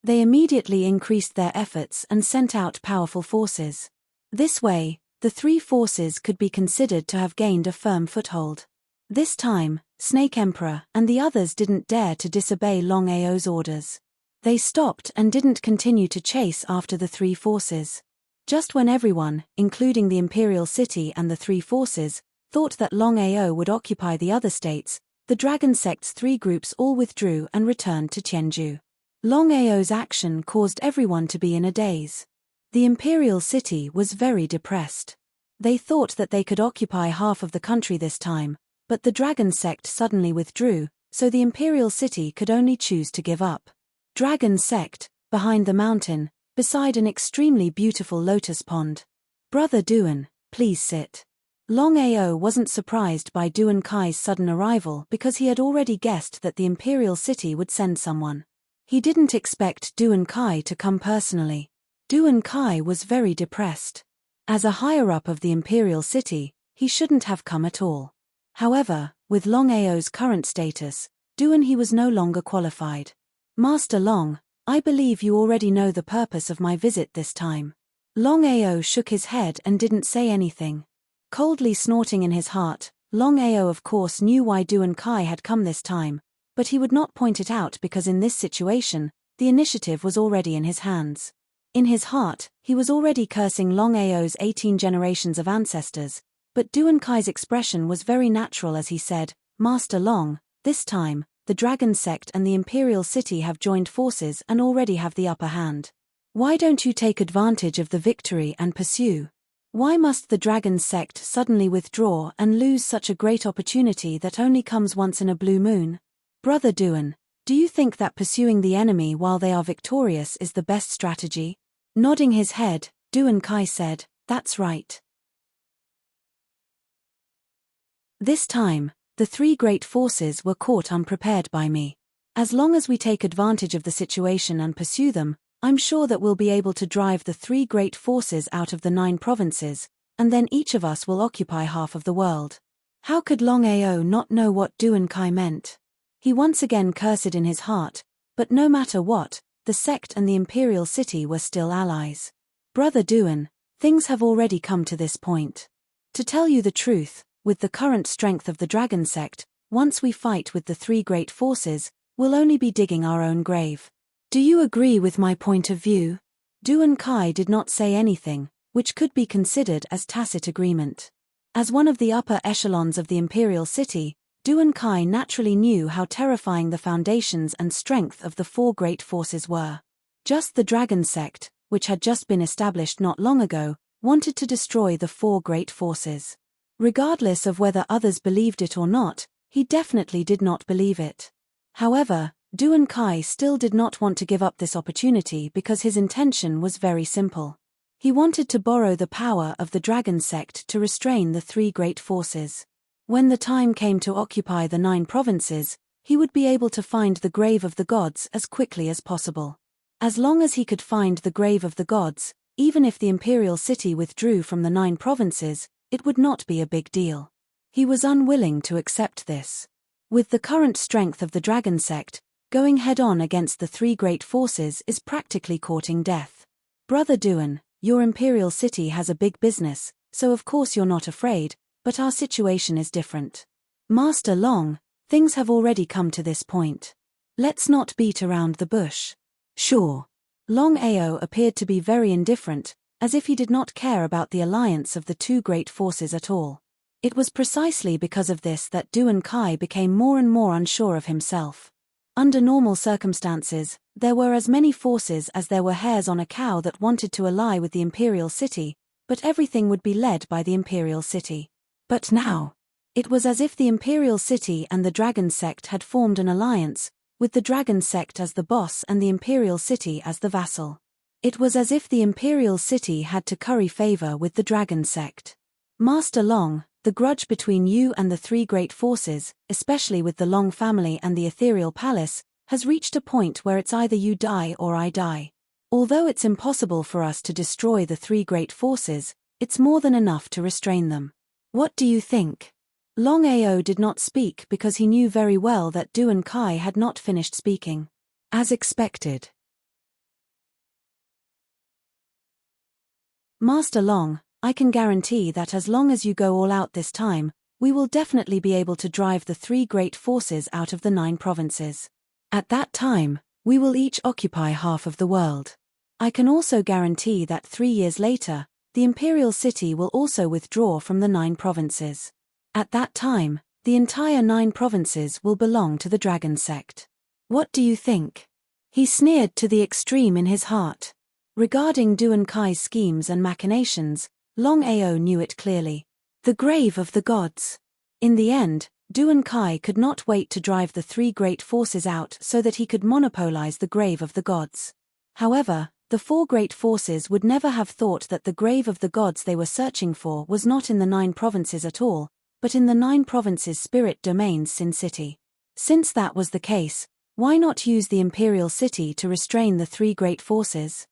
They immediately increased their efforts and sent out powerful forces. This way, the 3 forces could be considered to have gained a firm foothold. This time, Snake Emperor and the others didn't dare to disobey Longao's orders. They stopped and didn't continue to chase after the 3 forces. Just when everyone, including the Imperial City and the 3 forces, thought that Longao would occupy the other states, the Dragon Sect's 3 groups all withdrew and returned to Tianju. Longao's action caused everyone to be in a daze. The Imperial City was very depressed. They thought that they could occupy half of the country this time, but the Dragon Sect suddenly withdrew, so the Imperial City could only choose to give up. Dragon Sect, behind the mountain, beside an extremely beautiful lotus pond. Brother Duan, please sit. Longao wasn't surprised by Duan Kai's sudden arrival because he had already guessed that the Imperial City would send someone. He didn't expect Duan Kai to come personally. Duan Kai was very depressed. As a higher-up of the Imperial City, he shouldn't have come at all. However, with Longao's current status, Duan he was no longer qualified. Master Long, I believe you already know the purpose of my visit this time. Longao shook his head and didn't say anything. Coldly snorting in his heart, Longao of course knew why Duan Kai had come this time, but he would not point it out because in this situation, the initiative was already in his hands. In his heart, he was already cursing Longao's 18 generations of ancestors, but Duan Kai's expression was very natural as he said, Master Long, this time, the Dragon Sect and the Imperial City have joined forces and already have the upper hand. Why don't you take advantage of the victory and pursue? Why must the Dragon Sect suddenly withdraw and lose such a great opportunity that only comes once in a blue moon? Brother Duan, do you think that pursuing the enemy while they are victorious is the best strategy? Nodding his head, Duan Kai said, that's right. This time, the 3 great forces were caught unprepared by me. As long as we take advantage of the situation and pursue them, I'm sure that we'll be able to drive the 3 great forces out of the 9 provinces, and then each of us will occupy half of the world. How could Longao not know what Duan Kai meant? He once again cursed in his heart, but no matter what, the sect and the Imperial City were still allies. Brother Duan, things have already come to this point. To tell you the truth, with the current strength of the Dragon Sect, once we fight with the 3 great forces, we'll only be digging our own grave. Do you agree with my point of view? Duan Kai did not say anything, which could be considered as tacit agreement. As one of the upper echelons of the Imperial City, Duan Kai naturally knew how terrifying the foundations and strength of the 4 great forces were. Just the Dragon Sect, which had just been established not long ago, wanted to destroy the 4 great forces. Regardless of whether others believed it or not, he definitely did not believe it. However, Duan Kai still did not want to give up this opportunity because his intention was very simple. He wanted to borrow the power of the Dragon Sect to restrain the 3 great forces. When the time came to occupy the 9 provinces, he would be able to find the grave of the gods as quickly as possible. As long as he could find the grave of the gods, even if the Imperial City withdrew from the 9 provinces, it would not be a big deal. He was unwilling to accept this. With the current strength of the Dragon Sect, going head-on against the 3 great forces is practically courting death. Brother Duan, your Imperial City has a big business, so of course you're not afraid, but our situation is different. Master Long, things have already come to this point. Let's not beat around the bush. Sure. Longao appeared to be very indifferent, as if he did not care about the alliance of the two great forces at all. It was precisely because of this that Duan Kai became more and more unsure of himself. Under normal circumstances, there were as many forces as there were hairs on a cow that wanted to ally with the imperial city, but everything would be led by the imperial city. But now, it was as if the imperial city and the dragon sect had formed an alliance, with the dragon sect as the boss and the imperial city as the vassal. It was as if the imperial city had to curry favor with the dragon sect. Master Long, the grudge between you and the three great forces, especially with the Long family and the ethereal palace, has reached a point where it's either you die or I die. Although it's impossible for us to destroy the three great forces, it's more than enough to restrain them. What do you think? Longao did not speak because he knew very well that Duan Kai had not finished speaking. As expected. Master Long, I can guarantee that as long as you go all out this time, we will definitely be able to drive the three great forces out of the 9 provinces. At that time, we will each occupy half of the world. I can also guarantee that 3 years later, the imperial city will also withdraw from the 9 provinces. At that time, the entire 9 provinces will belong to the dragon sect. What do you think? He sneered to the extreme in his heart. Regarding Duan Kai's schemes and machinations, Longao knew it clearly. The grave of the gods. In the end, Duan Kai could not wait to drive the three great forces out so that he could monopolize the grave of the gods. However, the 4 great forces would never have thought that the grave of the gods they were searching for was not in the 9 provinces at all, but in the 9 provinces' spirit domains Sin City. Since that was the case, why not use the imperial city to restrain the 3 great forces?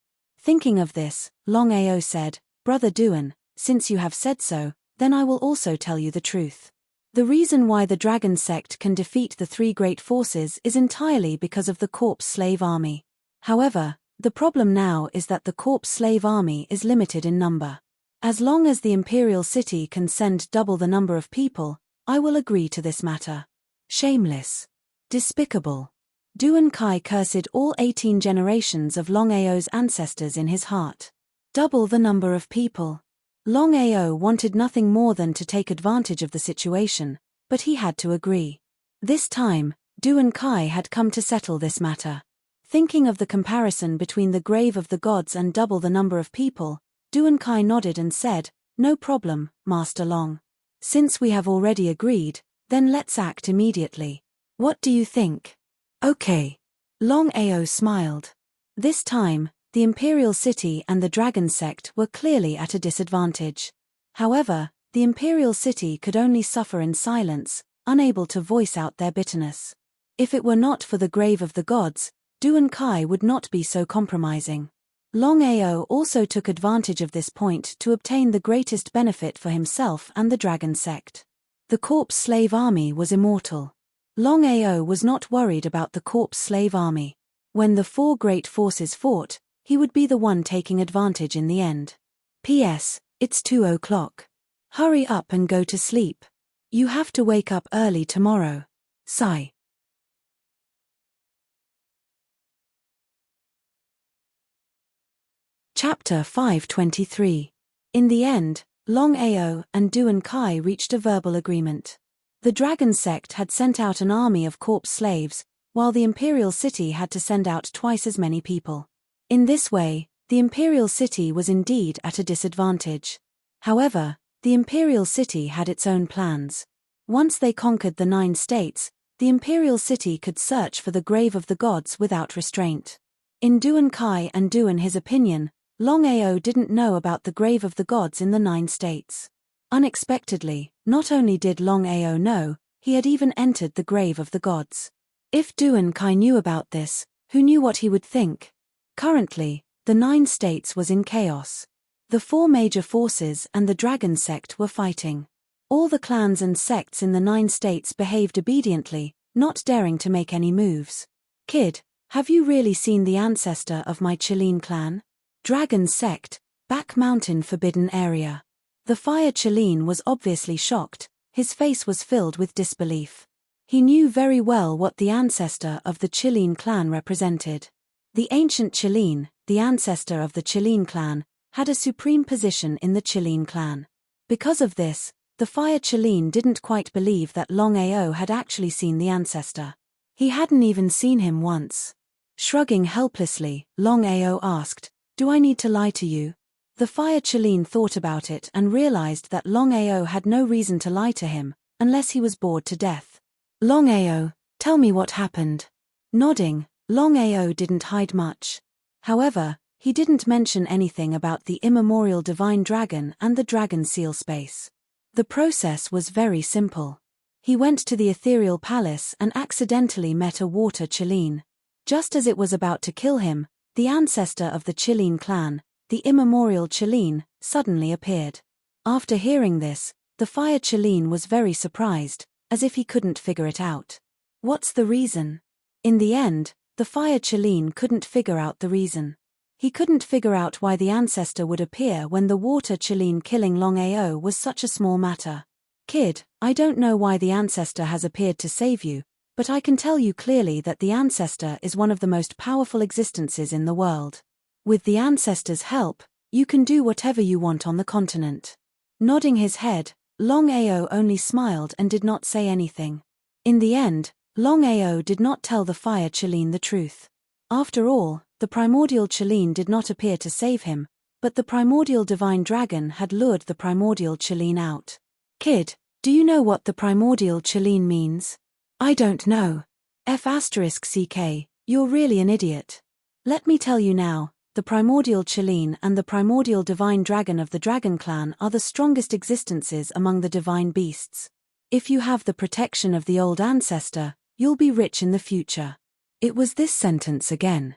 Thinking of this, Longao said, Brother Duan, since you have said so, then I will also tell you the truth. The reason why the dragon sect can defeat the 3 great forces is entirely because of the corpse slave army. However, the problem now is that the corpse slave army is limited in number. As long as the imperial city can send double the number of people, I will agree to this matter. Shameless. Despicable. Duan Kai cursed all 18 generations of Longao's ancestors in his heart. Double the number of people. Longao wanted nothing more than to take advantage of the situation, but he had to agree. This time, Duan Kai had come to settle this matter. Thinking of the comparison between the grave of the gods and double the number of people, Duan Kai nodded and said, No problem, Master Long. Since we have already agreed, then let's act immediately. What do you think? Okay. Longao smiled. This time, the imperial city and the dragon sect were clearly at a disadvantage. However, the imperial city could only suffer in silence, unable to voice out their bitterness. If it were not for the grave of the gods, Duan Kai would not be so compromising. Longao also took advantage of this point to obtain the greatest benefit for himself and the dragon sect. The corpse slave army was immortal. Longao was not worried about the corpse slave army. When the 4 great forces fought, he would be the one taking advantage in the end. P.S. It's 2 o'clock. Hurry up and go to sleep. You have to wake up early tomorrow. Sigh. Chapter 523. In the end, Longao and Duan Kai reached a verbal agreement. The dragon sect had sent out an army of corpse slaves, while the imperial city had to send out twice as many people. In this way, the imperial city was indeed at a disadvantage. However, the imperial city had its own plans. Once they conquered the 9 states, the imperial city could search for the grave of the gods without restraint. In Duan Kai and Duan his opinion, Longao didn't know about the grave of the gods in the 9 states. Unexpectedly, not only did Longao know, he had even entered the grave of the gods. If Duan Kai knew about this, who knew what he would think? Currently, the 9 states was in chaos. The 4 major forces and the dragon sect were fighting. All the clans and sects in the 9 states behaved obediently, not daring to make any moves. Kid, have you really seen the ancestor of my Chilean clan? Dragon sect, Back Mountain Forbidden Area. The Fire Chilean was obviously shocked, his face was filled with disbelief. He knew very well what the ancestor of the Chilean clan represented. The ancient Chilean, the ancestor of the Chilean clan, had a supreme position in the Qilin clan. Because of this, the Fire Qilin didn't quite believe that Longao had actually seen the ancestor. He hadn't even seen him once. Shrugging helplessly, Longao asked, "Do I need to lie to you?" The Fire Qilin thought about it and realized that Longao had no reason to lie to him, unless he was bored to death. "Longao, tell me what happened." Nodding, Longao didn't hide much. However, he didn't mention anything about the immemorial divine dragon and the dragon seal space. The process was very simple. He went to the ethereal palace and accidentally met a water Qilin. Just as it was about to kill him, the ancestor of the Qilin clan, the immemorial Qilin, suddenly appeared. After hearing this, the Fire Qilin was very surprised, as if he couldn't figure it out. What's the reason? In the end, the Fire Qilin couldn't figure out the reason. He couldn't figure out why the ancestor would appear when the water Qilin killing Longao was such a small matter. "Kid, I don't know why the ancestor has appeared to save you, but I can tell you clearly that the ancestor is one of the most powerful existences in the world. With the ancestor's help, you can do whatever you want on the continent." Nodding his head, Longao only smiled and did not say anything. In the end, Longao did not tell the Fire Qilin the truth. After all, the primordial Qilin did not appear to save him, but the primordial divine dragon had lured the primordial Qilin out. "Kid, do you know what the primordial Qilin means?" "I don't know." F***ck, you're really an idiot. Let me tell you now, the primordial Qilin and the primordial divine dragon of the dragon clan are the strongest existences among the divine beasts. If you have the protection of the old ancestor, you'll be rich in the future. It was this sentence again.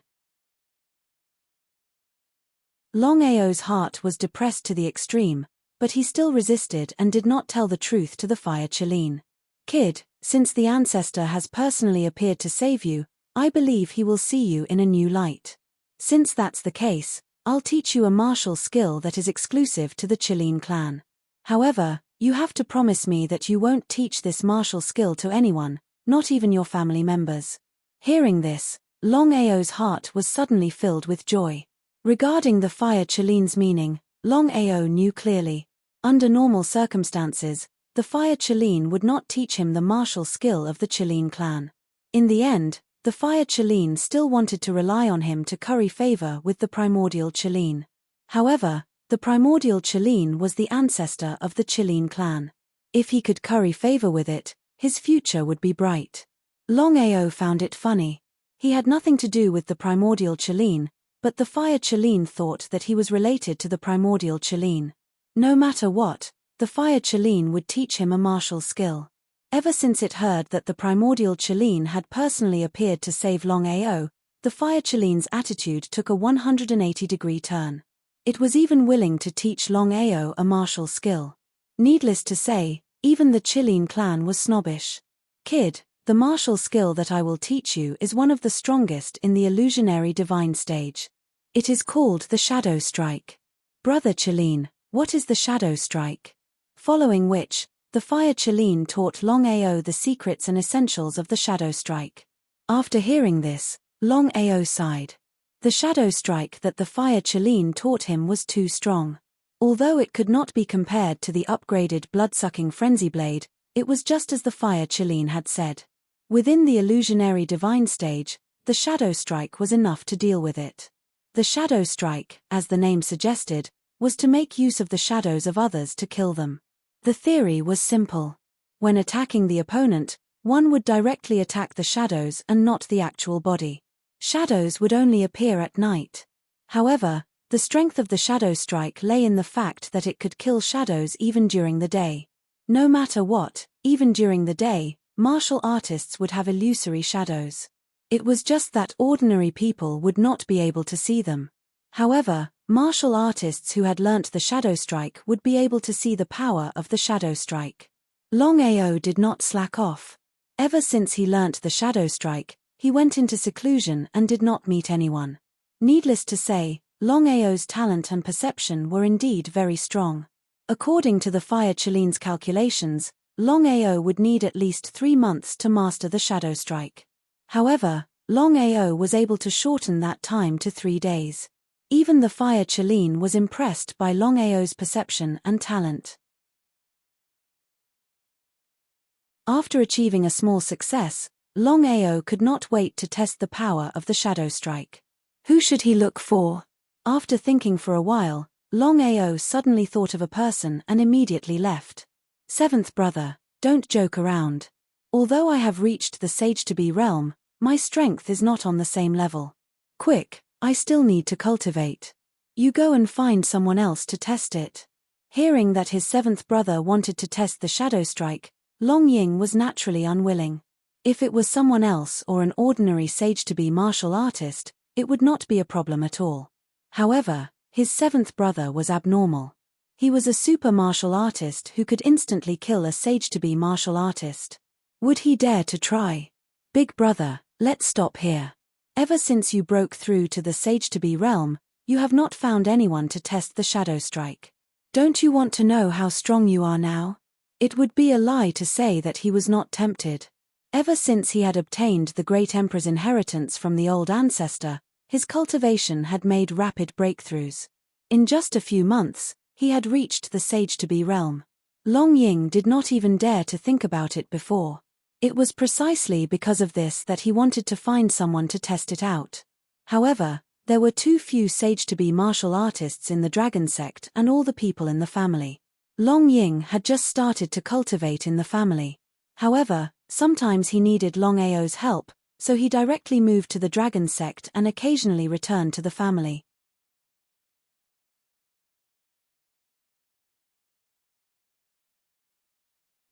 Longao's heart was depressed to the extreme, but he still resisted and did not tell the truth to the Fire Qilin. "Kid, since the ancestor has personally appeared to save you, I believe he will see you in a new light. Since that's the case, I'll teach you a martial skill that is exclusive to the Qilin clan. However, you have to promise me that you won't teach this martial skill to anyone, not even your family members." Hearing this, Longao's heart was suddenly filled with joy. Regarding the Fire Qilin's meaning, Longao knew clearly. Under normal circumstances, the Fire Qilin would not teach him the martial skill of the Qilin clan. In the end, the Fire Qilin still wanted to rely on him to curry favor with the primordial Qilin. However, the primordial Qilin was the ancestor of the Qilin clan. If he could curry favor with it, his future would be bright. Longao found it funny. He had nothing to do with the primordial Qilin, but the Fire Qilin thought that he was related to the primordial Qilin. No matter what, the Fire Qilin would teach him a martial skill. Ever since it heard that the primordial Qilin had personally appeared to save Longao, the Fire Qilin's attitude took a 180-degree turn. It was even willing to teach Longao a martial skill. Needless to say, even the Qilin clan was snobbish. "Kid, the martial skill that I will teach you is one of the strongest in the illusionary divine stage. It is called the Shadow Strike." "Brother Qilin, what is the Shadow Strike?" Following which, the Fire Qilin taught Longao the secrets and essentials of the Shadow Strike. After hearing this, Longao sighed. The Shadow Strike that the Fire Qilin taught him was too strong. Although it could not be compared to the upgraded blood-sucking Frenzy Blade, it was just as the Fire Qilin had said. Within the illusionary divine stage, the Shadow Strike was enough to deal with it. The Shadow Strike, as the name suggested, was to make use of the shadows of others to kill them. The theory was simple. When attacking the opponent, one would directly attack the shadows and not the actual body. Shadows would only appear at night. However, the strength of the Shadow Strike lay in the fact that it could kill shadows even during the day. No matter what, even during the day, martial artists would have illusory shadows. It was just that ordinary people would not be able to see them. However, martial artists who had learnt the Shadow Strike would be able to see the power of the Shadow Strike. Longao did not slack off. Ever since he learnt the Shadow Strike, he went into seclusion and did not meet anyone. Needless to say, Longao's talent and perception were indeed very strong. According to the Fire Qilin's calculations, Longao would need at least 3 months to master the Shadow Strike. However, Longao was able to shorten that time to 3 days. Even the fire Qilin was impressed by Longao's perception and talent. After achieving a small success, Longao could not wait to test the power of the shadow strike. Who should he look for? After thinking for a while, Longao suddenly thought of a person and immediately left. Seventh brother, don't joke around. Although I have reached the sage-to-be realm, my strength is not on the same level. Quick, I still need to cultivate. You go and find someone else to test it. Hearing that his seventh brother wanted to test the shadow strike, Long Ying was naturally unwilling. If it was someone else or an ordinary sage-to-be martial artist, it would not be a problem at all. However, his seventh brother was abnormal. He was a super martial artist who could instantly kill a sage-to-be martial artist. Would he dare to try? Big brother, let's stop here. Ever since you broke through to the sage-to-be realm, you have not found anyone to test the shadow strike. Don't you want to know how strong you are now? It would be a lie to say that he was not tempted. Ever since he had obtained the great emperor's inheritance from the old ancestor, his cultivation had made rapid breakthroughs. In just a few months, he had reached the sage-to-be realm. Long Ying did not even dare to think about it before. It was precisely because of this that he wanted to find someone to test it out. However, there were too few sage-to-be martial artists in the dragon sect and all the people in the family. Long Ying had just started to cultivate in the family. However, sometimes he needed Longao's help, so he directly moved to the dragon sect and occasionally returned to the family.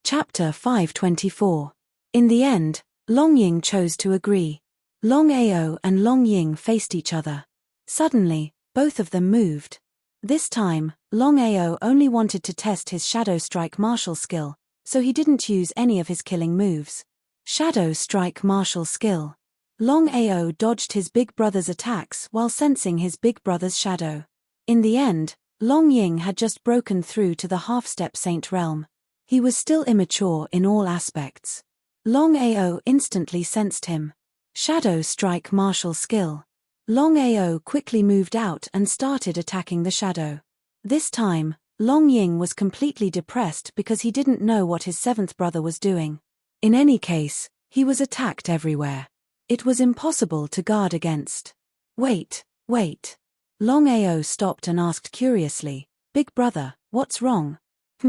Chapter 524. In the end, Long Ying chose to agree. Longao and Long Ying faced each other. Suddenly, both of them moved. This time, Longao only wanted to test his Shadow Strike martial skill, so he didn't use any of his killing moves. Shadow Strike martial skill. Longao dodged his big brother's attacks while sensing his big brother's shadow. In the end, Long Ying had just broken through to the half-step saint realm. He was still immature in all aspects. Longao instantly sensed him. Shadow Strike martial skill. Longao quickly moved out and started attacking the shadow. This time, Long Ying was completely depressed because he didn't know what his seventh brother was doing. In any case, he was attacked everywhere. It was impossible to guard against. Wait. Longao stopped and asked curiously, Big brother, what's wrong?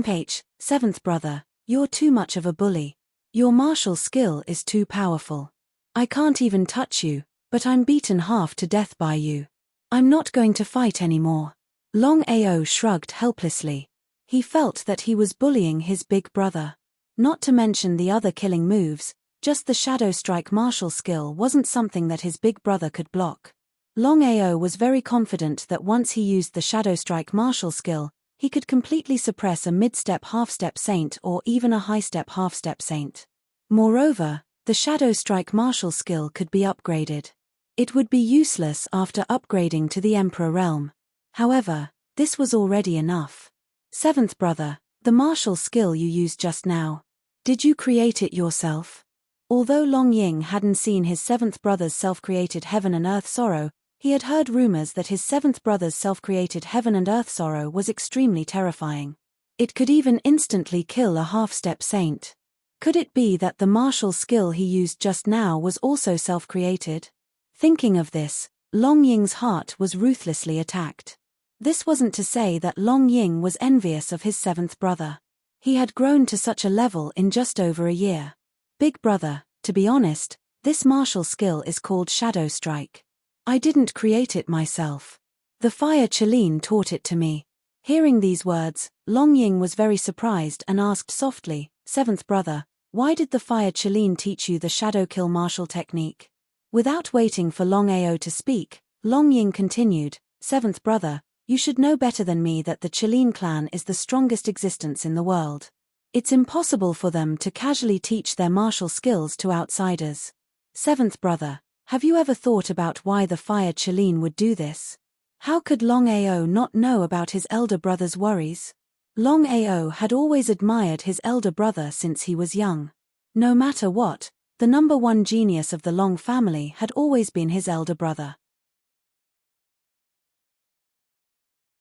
H, seventh brother, you're too much of a bully. Your martial skill is too powerful. I can't even touch you, but I'm beaten half to death by you. I'm not going to fight anymore. Longao shrugged helplessly. He felt that he was bullying his big brother. Not to mention the other killing moves, just the Shadow Strike martial skill wasn't something that his big brother could block. Longao was very confident that once he used the Shadow Strike martial skill, he could completely suppress a mid-step half-step saint or even a high-step half-step saint. Moreover, the Shadow Strike martial skill could be upgraded. It would be useless after upgrading to the Emperor realm. However, this was already enough. Seventh brother, the martial skill you used just now. Did you create it yourself? Although Long Ying hadn't seen his seventh brother's self-created heaven and earth sorrow, he had heard rumors that his seventh brother's self-created heaven and earth sorrow was extremely terrifying. It could even instantly kill a half-step saint. Could it be that the martial skill he used just now was also self-created? Thinking of this, Long Ying's heart was ruthlessly attacked. This wasn't to say that Long Ying was envious of his seventh brother. He had grown to such a level in just over a year. Big brother, to be honest, this martial skill is called Shadow Strike. I didn't create it myself. The fire Qilin taught it to me. Hearing these words, Long Ying was very surprised and asked softly, Seventh brother, why did the fire Qilin teach you the shadow kill martial technique? Without waiting for Longao to speak, Long Ying continued, Seventh brother, you should know better than me that the Qilin clan is the strongest existence in the world. It's impossible for them to casually teach their martial skills to outsiders. Seventh brother, have you ever thought about why the fire Qilin would do this? How could Longao not know about his elder brother's worries? Longao had always admired his elder brother since he was young. No matter what, the number one genius of the Long family had always been his elder brother.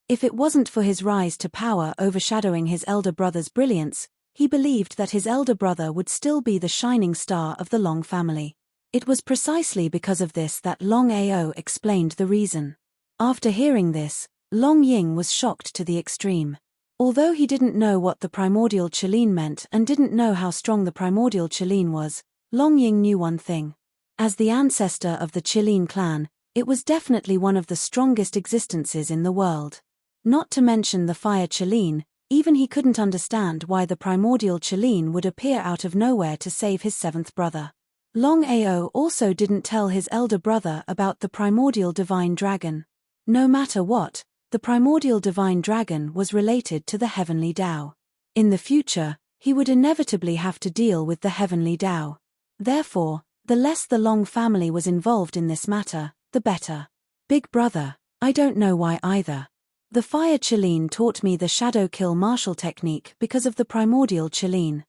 If it wasn't for his rise to power overshadowing his elder brother's brilliance, he believed that his elder brother would still be the shining star of the Long family. It was precisely because of this that Longao explained the reason. After hearing this, Long Ying was shocked to the extreme. Although he didn't know what the primordial Qilin meant and didn't know how strong the primordial Qilin was, Long Ying knew one thing. As the ancestor of the Qilin clan, it was definitely one of the strongest existences in the world. Not to mention the fire Qilin, even he couldn't understand why the primordial Qilin would appear out of nowhere to save his seventh brother. Longao also didn't tell his elder brother about the primordial divine dragon. No matter what, the primordial divine dragon was related to the heavenly Tao. In the future, he would inevitably have to deal with the heavenly Tao. Therefore, the less the Long family was involved in this matter, the better. Big brother, I don't know why either. The fire Qilin taught me the shadow kill martial technique because of the primordial Qilin.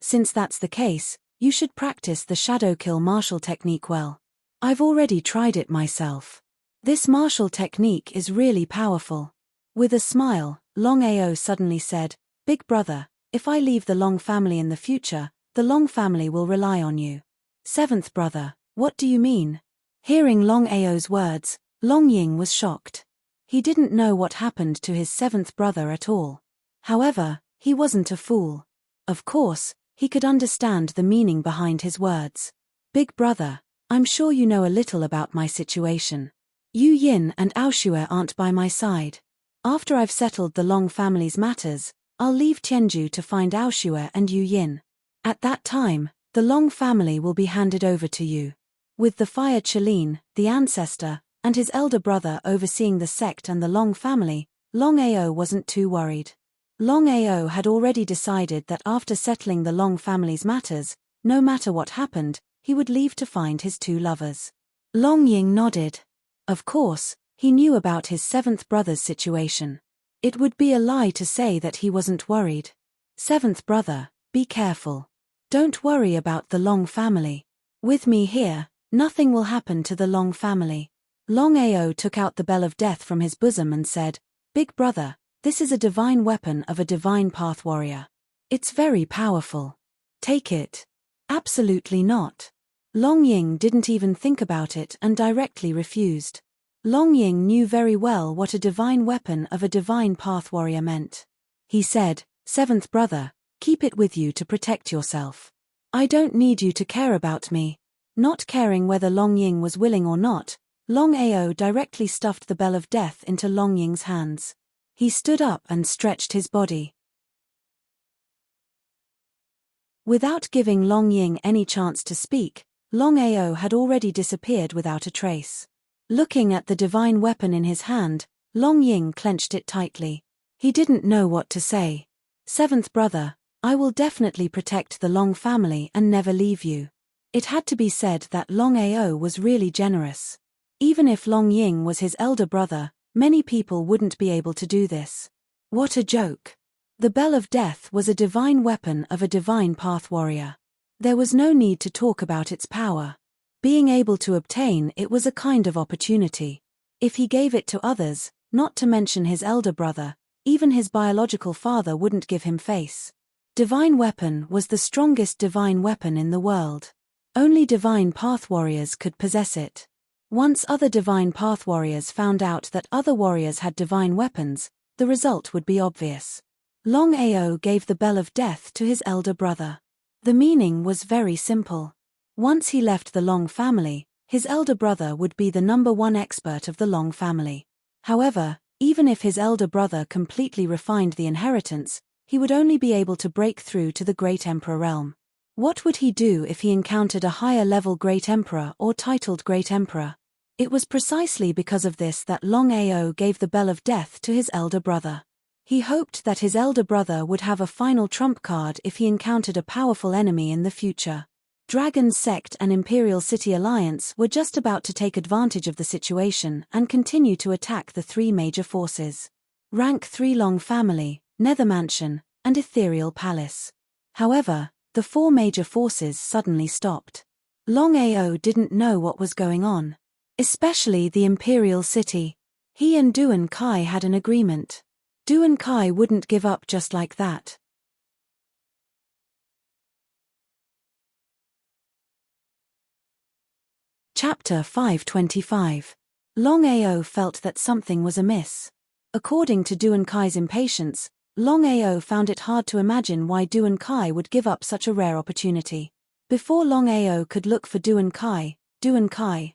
Since that's the case, you should practice the shadow kill martial technique well. I've already tried it myself. This martial technique is really powerful. With a smile, Longao suddenly said, Big brother, if I leave the Long family in the future, the Long family will rely on you. Seventh brother, what do you mean? Hearing Longao's words, Long Ying was shocked. He didn't know what happened to his seventh brother at all. However, he wasn't a fool. Of course, he could understand the meaning behind his words. Big brother, I'm sure you know a little about my situation. Yu Yin and Aoshue aren't by my side. After I've settled the Long family's matters, I'll leave Tianju to find Aoshue and Yu Yin. At that time, the Long family will be handed over to you. With the fire Qilin, the ancestor, and his elder brother overseeing the sect and the Long family, Longao wasn't too worried. Longao had already decided that after settling the Long family's matters, no matter what happened, he would leave to find his two lovers. Long Ying nodded. Of course, he knew about his seventh brother's situation. It would be a lie to say that he wasn't worried. Seventh brother, be careful. Don't worry about the Long family. With me here, nothing will happen to the Long family. Longao took out the Bell of Death from his bosom and said, Big brother, this is a divine weapon of a divine path warrior. It's very powerful. Take it. Absolutely not. Long Ying didn't even think about it and directly refused. Long Ying knew very well what a divine weapon of a divine path warrior meant. He said, Seventh brother, keep it with you to protect yourself. I don't need you to care about me. Not caring whether Long Ying was willing or not, Longao directly stuffed the Bell of Death into Long Ying's hands. He stood up and stretched his body. Without giving Long Ying any chance to speak, Longao had already disappeared without a trace. Looking at the divine weapon in his hand, Long Ying clenched it tightly. He didn't know what to say. Seventh brother, I will definitely protect the Long family and never leave you. It had to be said that Longao was really generous. Even if Long Ying was his elder brother, many people wouldn't be able to do this. What a joke. The Bell of Death was a divine weapon of a divine path warrior. There was no need to talk about its power. Being able to obtain it was a kind of opportunity. If he gave it to others, not to mention his elder brother, even his biological father wouldn't give him face. Divine weapon was the strongest divine weapon in the world. Only divine path warriors could possess it. Once other divine path warriors found out that other warriors had divine weapons, the result would be obvious. Longao gave the Bell of Death to his elder brother. The meaning was very simple. Once he left the Long family, his elder brother would be the #1 expert of the Long family. However, even if his elder brother completely refined the inheritance, he would only be able to break through to the Great Emperor realm. What would he do if he encountered a higher-level Great Emperor or titled Great Emperor? It was precisely because of this that Longao gave the Bell of Death to his elder brother. He hoped that his elder brother would have a final trump card if he encountered a powerful enemy in the future. Dragon Sect and Imperial City Alliance were just about to take advantage of the situation and continue to attack the three major forces. Rank 3 Long Family, Nether Mansion, and Ethereal Palace. However, the four major forces suddenly stopped. Longao didn't know what was going on. Especially the Imperial City. He and Duan Kai had an agreement. Duan Kai wouldn't give up just like that. Chapter 525. Longao felt that something was amiss. According to Duan Kai's impatience, Longao found it hard to imagine why Duan Kai would give up such a rare opportunity. Before Longao could look for Duan Kai,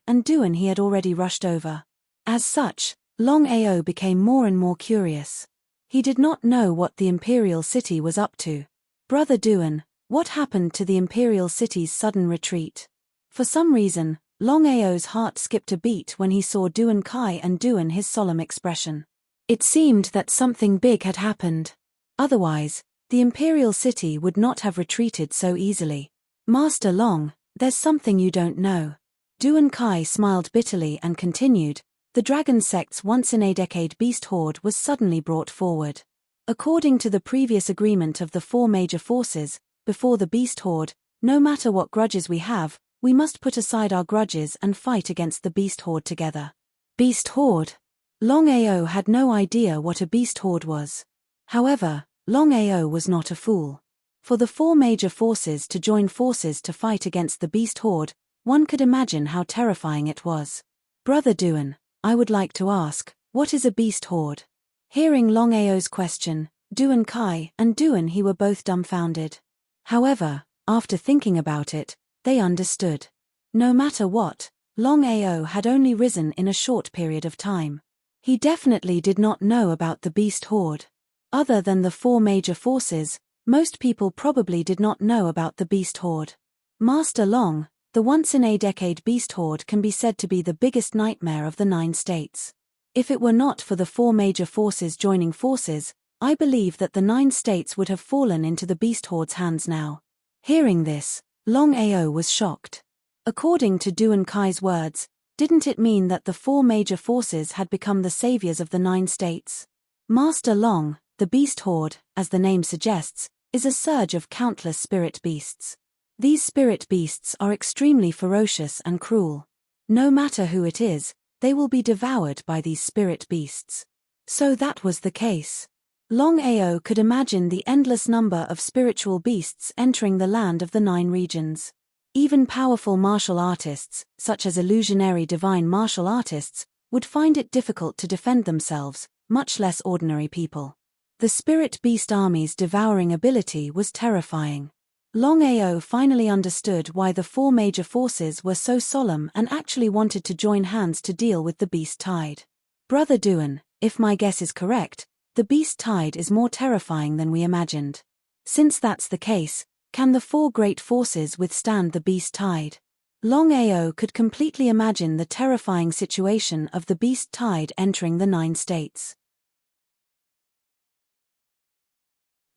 and Duan he had already rushed over. As such, Longao became more and more curious. He did not know what the Imperial City was up to. Brother Duan, what happened to the Imperial City's sudden retreat? For some reason, Longao's heart skipped a beat when he saw Duan Kai and Duan his solemn expression. It seemed that something big had happened. Otherwise, the Imperial City would not have retreated so easily. Master Long, there's something you don't know. Duan Kai smiled bitterly and continued, the dragon sect's once-in-a-decade beast horde was suddenly brought forward. According to the previous agreement of the four major forces, before the beast horde, no matter what grudges we have, we must put aside our grudges and fight against the beast horde together. Beast horde? Longao had no idea what a beast horde was. However, Longao was not a fool. For the four major forces to join forces to fight against the beast horde, one could imagine how terrifying it was. Brother Duan, I would like to ask, what is a beast horde? Hearing Longao's question, Duan Kai and Duan he were both dumbfounded. However, after thinking about it, they understood. No matter what, Longao had only risen in a short period of time. He definitely did not know about the beast horde. Other than the four major forces, most people probably did not know about the beast horde. Master Long, the once-in-a-decade beast horde can be said to be the biggest nightmare of the 9 states. If it were not for the four major forces joining forces, I believe that the 9 states would have fallen into the beast horde's hands now. Hearing this, Longao was shocked. According to Duan Kai's words, didn't it mean that the four major forces had become the saviors of the 9 states? Master Long, the beast horde, as the name suggests, is a surge of countless spirit beasts. These spirit beasts are extremely ferocious and cruel. No matter who it is, they will be devoured by these spirit beasts. So that was the case. Longao could imagine the endless number of spiritual beasts entering the land of the 9 regions. Even powerful martial artists, such as illusionary divine martial artists, would find it difficult to defend themselves, much less ordinary people. The spirit beast army's devouring ability was terrifying. Longao finally understood why the four major forces were so solemn and actually wanted to join hands to deal with the beast tide. Brother Duan, if my guess is correct, the beast tide is more terrifying than we imagined. Since that's the case, can the four great forces withstand the beast tide? Longao could completely imagine the terrifying situation of the beast tide entering the 9 states.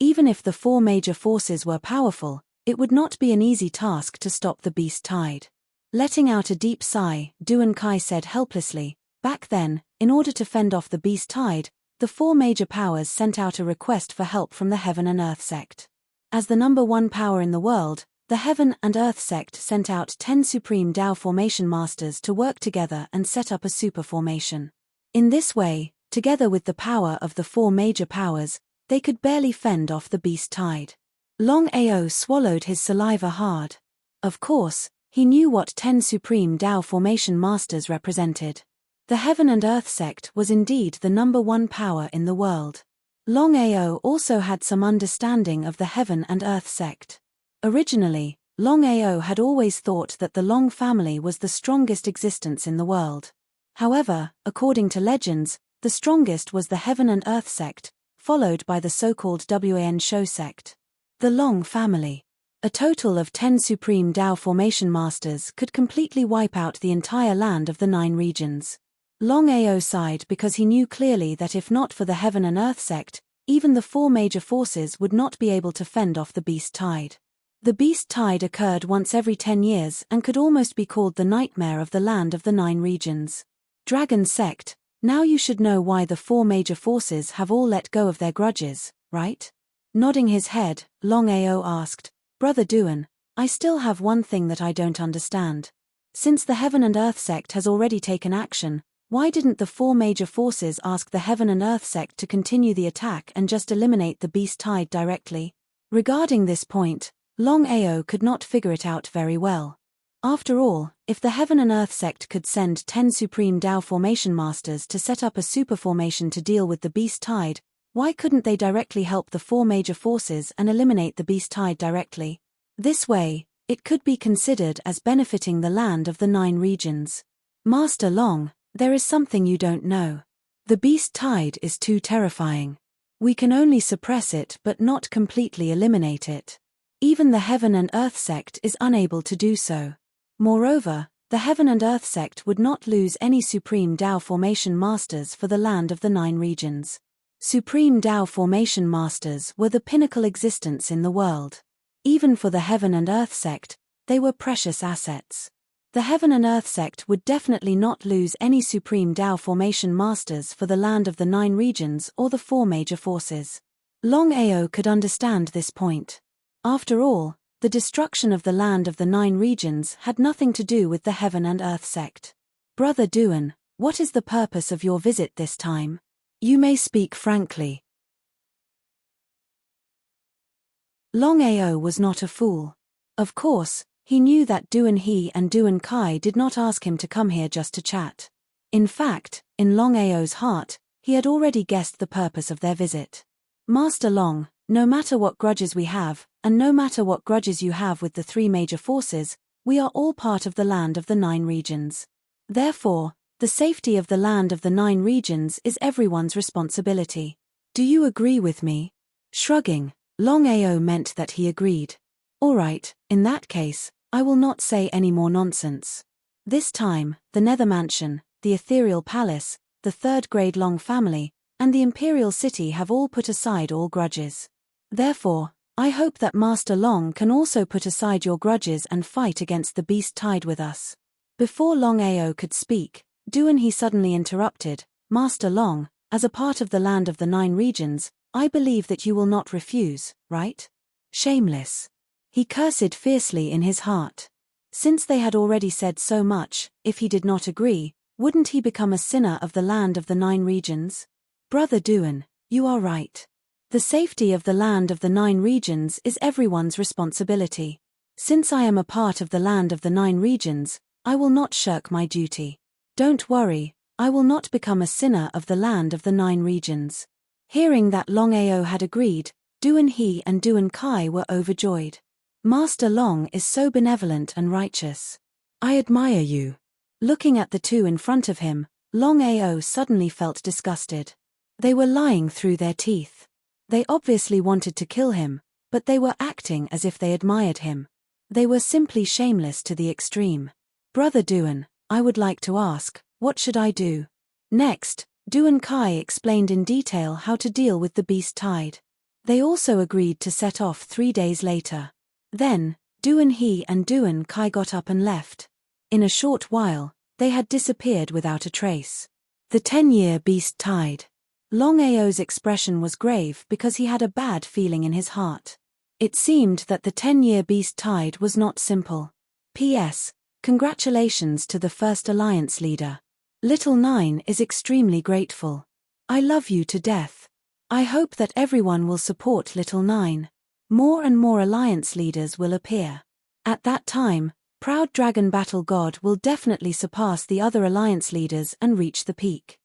Even if the four major forces were powerful, it would not be an easy task to stop the beast tide. Letting out a deep sigh, Duan Kai said helplessly, back then, in order to fend off the beast tide, the four major powers sent out a request for help from the Heaven and Earth sect. As the number 1 power in the world, the Heaven and Earth sect sent out 10 Supreme Tao Formation Masters to work together and set up a super formation. In this way, together with the power of the four major powers, they could barely fend off the beast tide. Longao swallowed his saliva hard. Of course, he knew what 10 Supreme Tao Formation Masters represented. The Heaven and Earth sect was indeed the number 1 power in the world. Longao also had some understanding of the Heaven and Earth sect. Originally, Longao had always thought that the Long family was the strongest existence in the world. However, according to legends, the strongest was the Heaven and Earth sect, followed by the so-called Wan Shou sect. The Long family. A total of 10 Supreme Tao Formation Masters could completely wipe out the entire land of the 9 regions. Longao sighed because he knew clearly that if not for the Heaven and Earth sect, even the four major forces would not be able to fend off the beast tide. The beast tide occurred once every 10 years and could almost be called the nightmare of the land of the 9 regions. Dragon sect, now you should know why the four major forces have all let go of their grudges, right? Nodding his head, Longao asked, Brother Duan, I still have one thing that I don't understand. Since the Heaven and Earth sect has already taken action, Why didn't the four major forces ask the Heaven and Earth sect to continue the attack and just eliminate the beast tide directly? Regarding this point, Longao could not figure it out very well. After all, if the Heaven and Earth sect could send 10 Supreme Tao Formation Masters to set up a super formation to deal with the beast tide, why couldn't they directly help the four major forces and eliminate the beast tide directly? This way, it could be considered as benefiting the land of the 9 regions. Master Long, there is something you don't know. The beast tide is too terrifying. We can only suppress it but not completely eliminate it. Even the Heaven and Earth sect is unable to do so. Moreover, the Heaven and Earth sect would not lose any Supreme Tao Formation Masters for the land of the 9 regions. Supreme Tao Formation Masters were the pinnacle existence in the world. Even for the Heaven and Earth sect, they were precious assets. The Heaven and Earth sect would definitely not lose any Supreme Tao Formation Masters for the land of the 9 regions or the 4 major forces. Longao could understand this point. After all, the destruction of the land of the 9 regions had nothing to do with the Heaven and Earth sect. Brother Duan, what is the purpose of your visit this time? You may speak frankly. Longao was not a fool. Of course, he knew that Duan He and Duan Kai did not ask him to come here just to chat. In fact, in Longao's heart, he had already guessed the purpose of their visit. Master Long, no matter what grudges we have, and no matter what grudges you have with the 3 major forces, we are all part of the land of the 9 regions. Therefore, the safety of the land of the 9 regions is everyone's responsibility. Do you agree with me? Shrugging, Longao meant that he agreed. All right, in that case, I will not say any more nonsense. This time, the Nether Mansion, the Ethereal Palace, the 3rd grade Long family, and the Imperial City have all put aside all grudges. Therefore, I hope that Master Long can also put aside your grudges and fight against the beast tide with us. Before Longao could speak, Duan He suddenly interrupted. Master Long, as a part of the land of the 9 regions, I believe that you will not refuse, right? Shameless. He cursed fiercely in his heart. Since they had already said so much, if he did not agree, wouldn't he become a sinner of the land of the 9 regions? Brother Duan, you are right. The safety of the land of the 9 regions is everyone's responsibility. Since I am a part of the land of the 9 regions, I will not shirk my duty. Don't worry, I will not become a sinner of the land of the 9 regions. Hearing that Longao had agreed, Duan He and Duan Kai were overjoyed. Master Long is so benevolent and righteous. I admire you. Looking at the two in front of him, Longao suddenly felt disgusted. They were lying through their teeth. They obviously wanted to kill him, but they were acting as if they admired him. They were simply shameless to the extreme. Brother Duan, I would like to ask, what should I do? Next, Duan Kai explained in detail how to deal with the beast tide. They also agreed to set off 3 days later. Then, Duan He and Duan Kai got up and left. In a short while, they had disappeared without a trace. The 10-year beast tide. Longao's expression was grave because he had a bad feeling in his heart. It seemed that the 10-year beast tide was not simple. P.S. Congratulations to the first alliance leader. Little Nine is extremely grateful. I love you to death. I hope that everyone will support Little Nine. More and more alliance leaders will appear. At that time, Proud Dragon Battle God will definitely surpass the other alliance leaders and reach the peak.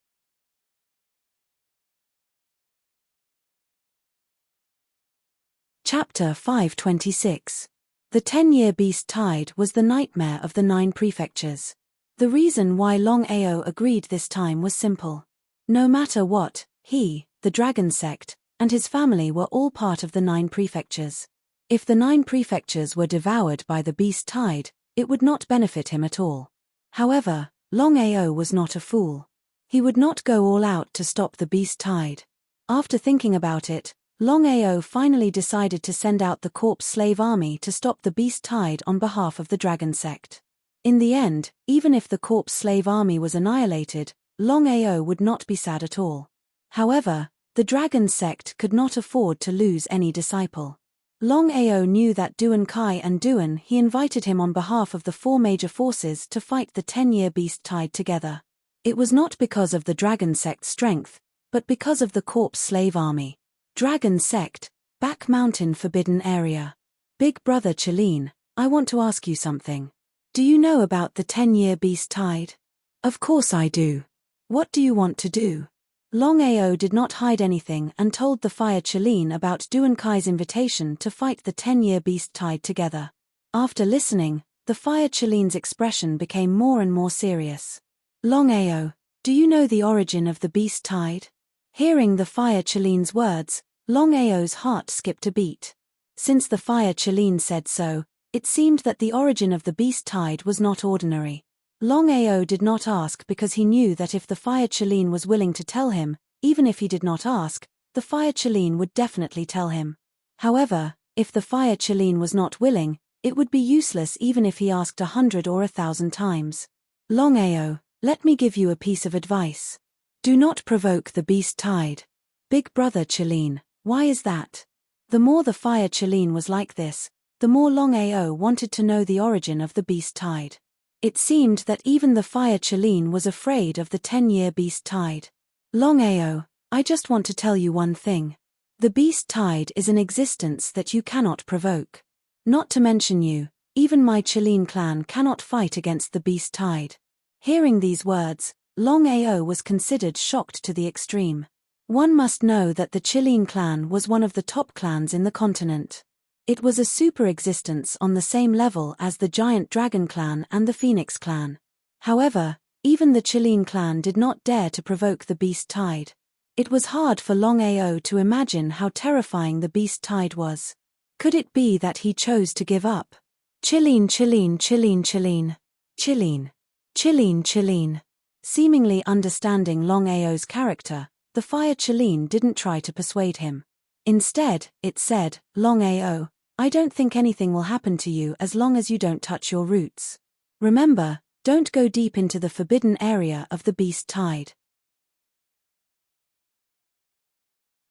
Chapter 526. The 10-year beast tide was the nightmare of the 9 prefectures. The reason why Longao agreed this time was simple. No matter what, he, the dragon sect, and his family were all part of the 9 prefectures. If the 9 prefectures were devoured by the beast tide, it would not benefit him at all. However, Longao was not a fool. He would not go all out to stop the beast tide. After thinking about it, Longao finally decided to send out the corpse slave army to stop the beast tide on behalf of the dragon sect. In the end, even if the corpse slave army was annihilated, Longao would not be sad at all. However, the dragon sect could not afford to lose any disciple. Longao knew that Duan Kai and Duan He invited him on behalf of the 4 major forces to fight the 10-year beast tide together. It was not because of the dragon sect's strength, but because of the corpse slave army. Dragon sect, Back Mountain Forbidden Area. Big Brother Chelene, I want to ask you something. Do you know about the 10-year beast tide? Of course I do. What do you want to do? Longao did not hide anything and told the Fire Chelene about Duan Kai's invitation to fight the 10-year beast tide together. After listening, the Fire Chelene's expression became more and more serious. Longao, do you know the origin of the beast tide? Hearing the Fire Chelene's words, Longao's heart skipped a beat. Since the Fire Chelene said so, it seemed that the origin of the beast tide was not ordinary. Longao did not ask because he knew that if the Fire Chelene was willing to tell him, even if he did not ask, the Fire Chelene would definitely tell him. However, if the Fire Chelene was not willing, it would be useless even if he asked 100 or 1,000 times. Longao, let me give you a piece of advice. Do not provoke the beast tide. Big Brother Chelene, why is that? The more the Fire Chelene was like this, the more Longao wanted to know the origin of the beast tide. It seemed that even the Fire Chelene was afraid of the 10-year beast tide. Longao, I just want to tell you one thing. The beast tide is an existence that you cannot provoke. Not to mention you, even my Chelene clan cannot fight against the beast tide. Hearing these words, Longao was considered shocked to the extreme. One must know that the Chelene clan was one of the top clans in the continent. It was a super existence on the same level as the giant dragon clan and the phoenix clan. However, even the Chelene clan did not dare to provoke the beast tide. It was hard for Longao to imagine how terrifying the beast tide was. Could it be that he chose to give up? Chelene, Chelene, Chelene, Chelene. Chelene. Chelene, Chelene. Seemingly understanding Longao's character, the Fire Chelene didn't try to persuade him. Instead, it said, Longao, I don't think anything will happen to you as long as you don't touch your roots. Remember, don't go deep into the forbidden area of the beast tide.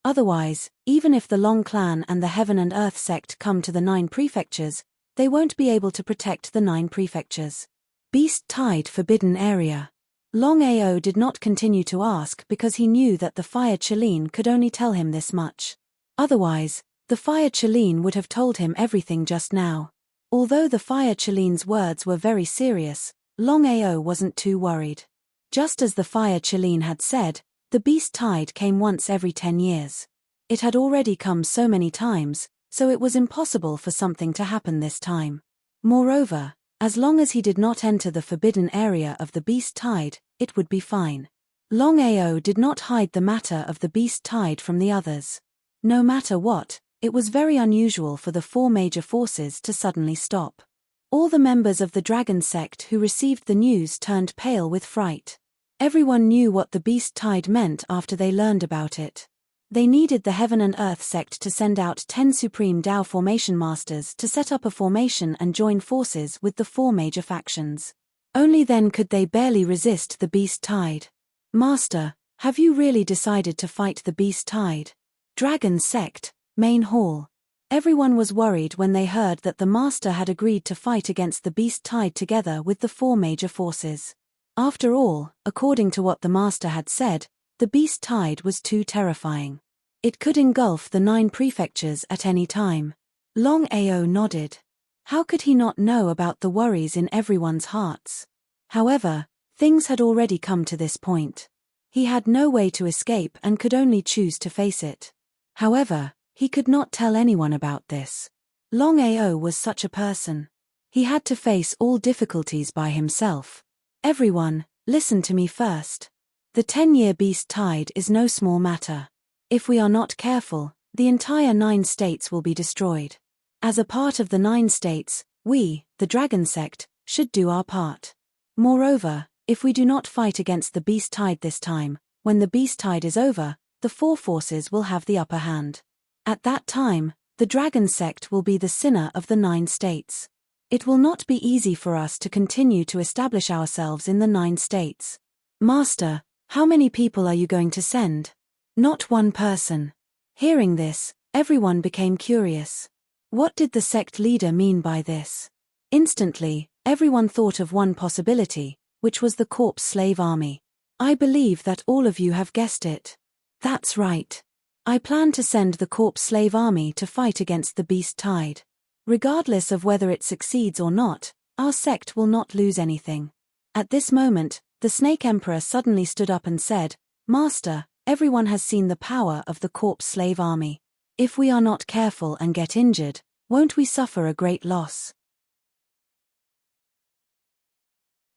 Otherwise, even if the Long clan and the Heaven and Earth sect come to the 9 prefectures, they won't be able to protect the 9 prefectures. Beast tide forbidden area. Longao did not continue to ask because he knew that the Fire Chelene could only tell him this much. Otherwise, the Fire Chelene would have told him everything just now. Although the Fire Chelene's words were very serious, Longao wasn't too worried. Just as the Fire Chelene had said, the beast tide came once every 10 years. It had already come so many times, so it was impossible for something to happen this time. Moreover, as long as he did not enter the forbidden area of the beast tide, it would be fine. Longao did not hide the matter of the beast tide from the others. No matter what, it was very unusual for the 4 major forces to suddenly stop. All the members of the dragon sect who received the news turned pale with fright. Everyone knew what the beast tide meant after they learned about it. They needed the Heaven and Earth sect to send out 10 Supreme Dao Formation Masters to set up a formation and join forces with the 4 major factions. Only then could they barely resist the beast tide. Master, have you really decided to fight the beast tide? Dragon sect, main hall. Everyone was worried when they heard that the master had agreed to fight against the beast tide together with the 4 major forces. After all, according to what the master had said, the beast tide was too terrifying. It could engulf the 9 prefectures at any time. Longao nodded. How could he not know about the worries in everyone's hearts? However, things had already come to this point. He had no way to escape and could only choose to face it. However, he could not tell anyone about this. Longao was such a person. He had to face all difficulties by himself. Everyone, listen to me first. The 10-year beast tide is no small matter. If we are not careful, the entire 9 states will be destroyed. As a part of the 9 states, we, the dragon sect, should do our part. Moreover, if we do not fight against the beast tide this time, when the beast tide is over, the 4 forces will have the upper hand. At that time, the dragon sect will be the sinner of the 9 states. It will not be easy for us to continue to establish ourselves in the 9 states. Master, how many people are you going to send? Not one person. Hearing this, everyone became curious. What did the sect leader mean by this? Instantly, everyone thought of one possibility, which was the corpse slave army. I believe that all of you have guessed it. That's right. I plan to send the corpse slave army to fight against the beast tide. Regardless of whether it succeeds or not, our sect will not lose anything. At this moment, the Snake Emperor suddenly stood up and said, Master, everyone has seen the power of the corpse slave army. If we are not careful and get injured, won't we suffer a great loss?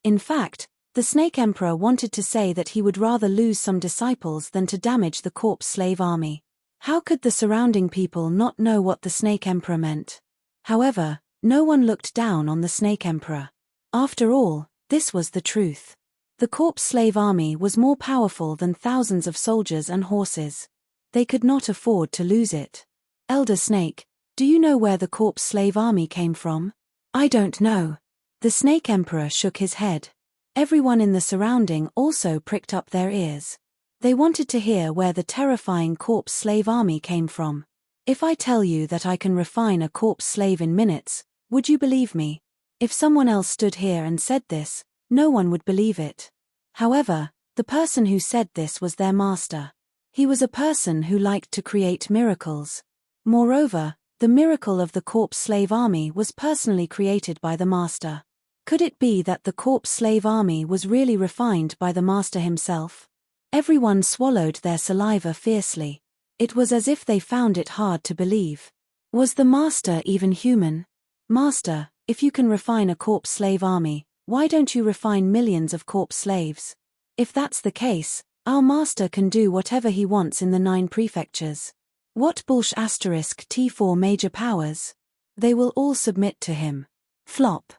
In fact, the Snake Emperor wanted to say that he would rather lose some disciples than to damage the corpse slave army. How could the surrounding people not know what the Snake Emperor meant? However, no one looked down on the Snake Emperor. After all, this was the truth. The corpse slave army was more powerful than thousands of soldiers and horses. They could not afford to lose it. Elder Snake, do you know where the corpse slave army came from? I don't know. The Snake Emperor shook his head. Everyone in the surrounding also pricked up their ears. They wanted to hear where the terrifying corpse slave army came from. If I tell you that I can refine a corpse slave in minutes, would you believe me? If someone else stood here and said this, no one would believe it. However, the person who said this was their master. He was a person who liked to create miracles. Moreover, the miracle of the corpse slave army was personally created by the master. Could it be that the corpse slave army was really refined by the master himself? Everyone swallowed their saliva fiercely. It was as if they found it hard to believe. Was the master even human? Master, if you can refine a corpse slave army, why don't you refine millions of corpse slaves? If that's the case, our master can do whatever he wants in the 9 prefectures. What bullsh asterisk T4 major powers? They will all submit to him. Flop.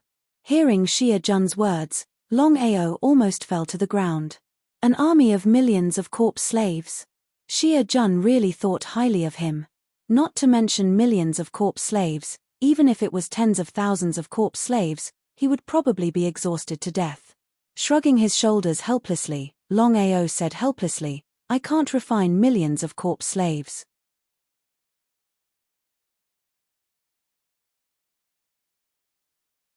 Hearing Xia Jun's words, Longao almost fell to the ground. An army of millions of corpse slaves. Xia Jun really thought highly of him. Not to mention millions of corpse slaves, even if it was tens of thousands of corpse slaves, he would probably be exhausted to death. Shrugging his shoulders helplessly, Longao said helplessly, I can't refine millions of corpse slaves.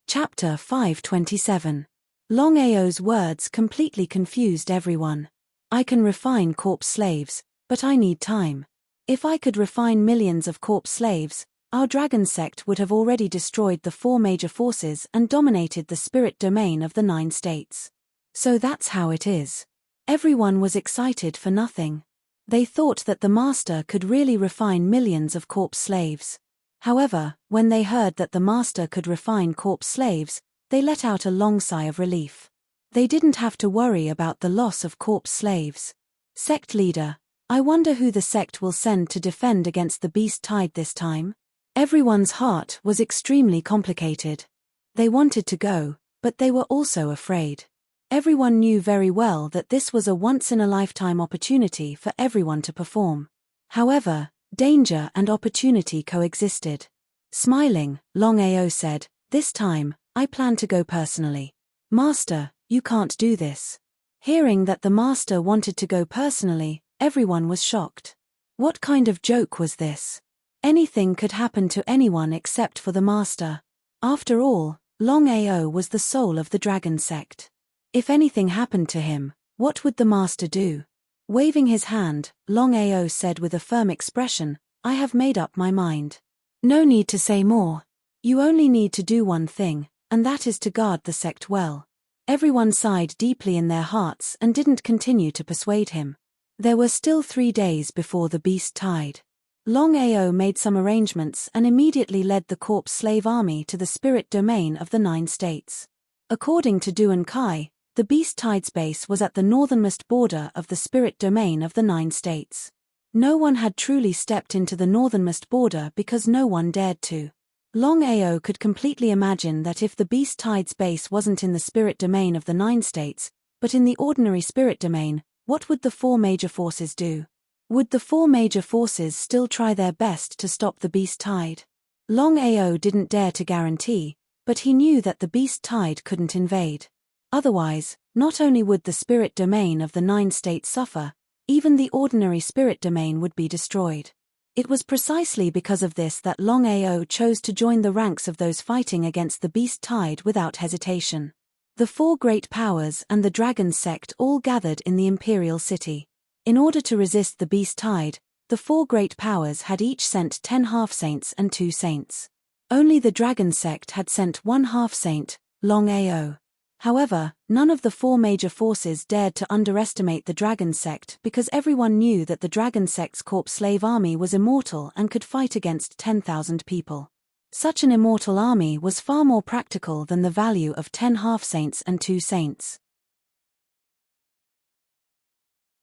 Chapter 527. Longao's words completely confused everyone. I can refine corpse slaves, but I need time. If I could refine millions of corpse slaves, our dragon sect would have already destroyed the 4 major forces and dominated the spirit domain of the 9 states. So that's how it is. Everyone was excited for nothing. They thought that the master could really refine millions of corpse slaves. However, when they heard that the master could refine corpse slaves, they let out a long sigh of relief. They didn't have to worry about the loss of corpse slaves. Sect leader, I wonder who the sect will send to defend against the beast tide this time? Everyone's heart was extremely complicated. They wanted to go, but they were also afraid. Everyone knew very well that this was a once-in-a-lifetime opportunity for everyone to perform. However, danger and opportunity coexisted. Smiling, Longao said, this time, I plan to go personally. Master, you can't do this. Hearing that the master wanted to go personally, everyone was shocked. What kind of joke was this? Anything could happen to anyone except for the master. After all, Longao was the soul of the dragon sect. If anything happened to him, what would the master do? Waving his hand, Longao said with a firm expression, I have made up my mind. No need to say more. You only need to do one thing, and that is to guard the sect well. Everyone sighed deeply in their hearts and didn't continue to persuade him. There were still 3 days before the beast tide. Longao made some arrangements and immediately led the corpse slave army to the spirit domain of the 9 states. According to Duan Kai, the beast tide's base was at the northernmost border of the spirit domain of the 9 states. No one had truly stepped into the northernmost border because no one dared to. Longao could completely imagine that if the beast tide's base wasn't in the spirit domain of the 9 states, but in the ordinary spirit domain, what would the 4 major forces do? Would the 4 major forces still try their best to stop the beast tide? Longao didn't dare to guarantee, but he knew that the beast tide couldn't invade. Otherwise, not only would the spirit domain of the 9 states suffer, even the ordinary spirit domain would be destroyed. It was precisely because of this that Longao chose to join the ranks of those fighting against the beast tide without hesitation. The four great powers and the dragon sect all gathered in the imperial city. In order to resist the beast tide, the four great powers had each sent 10 half-saints and 2 saints. Only the dragon sect had sent 1 half-saint, Longao. However, none of the four major forces dared to underestimate the dragon sect because everyone knew that the dragon sect's corpse slave army was immortal and could fight against 10,000 people. Such an immortal army was far more practical than the value of 10 half-saints and 2 saints.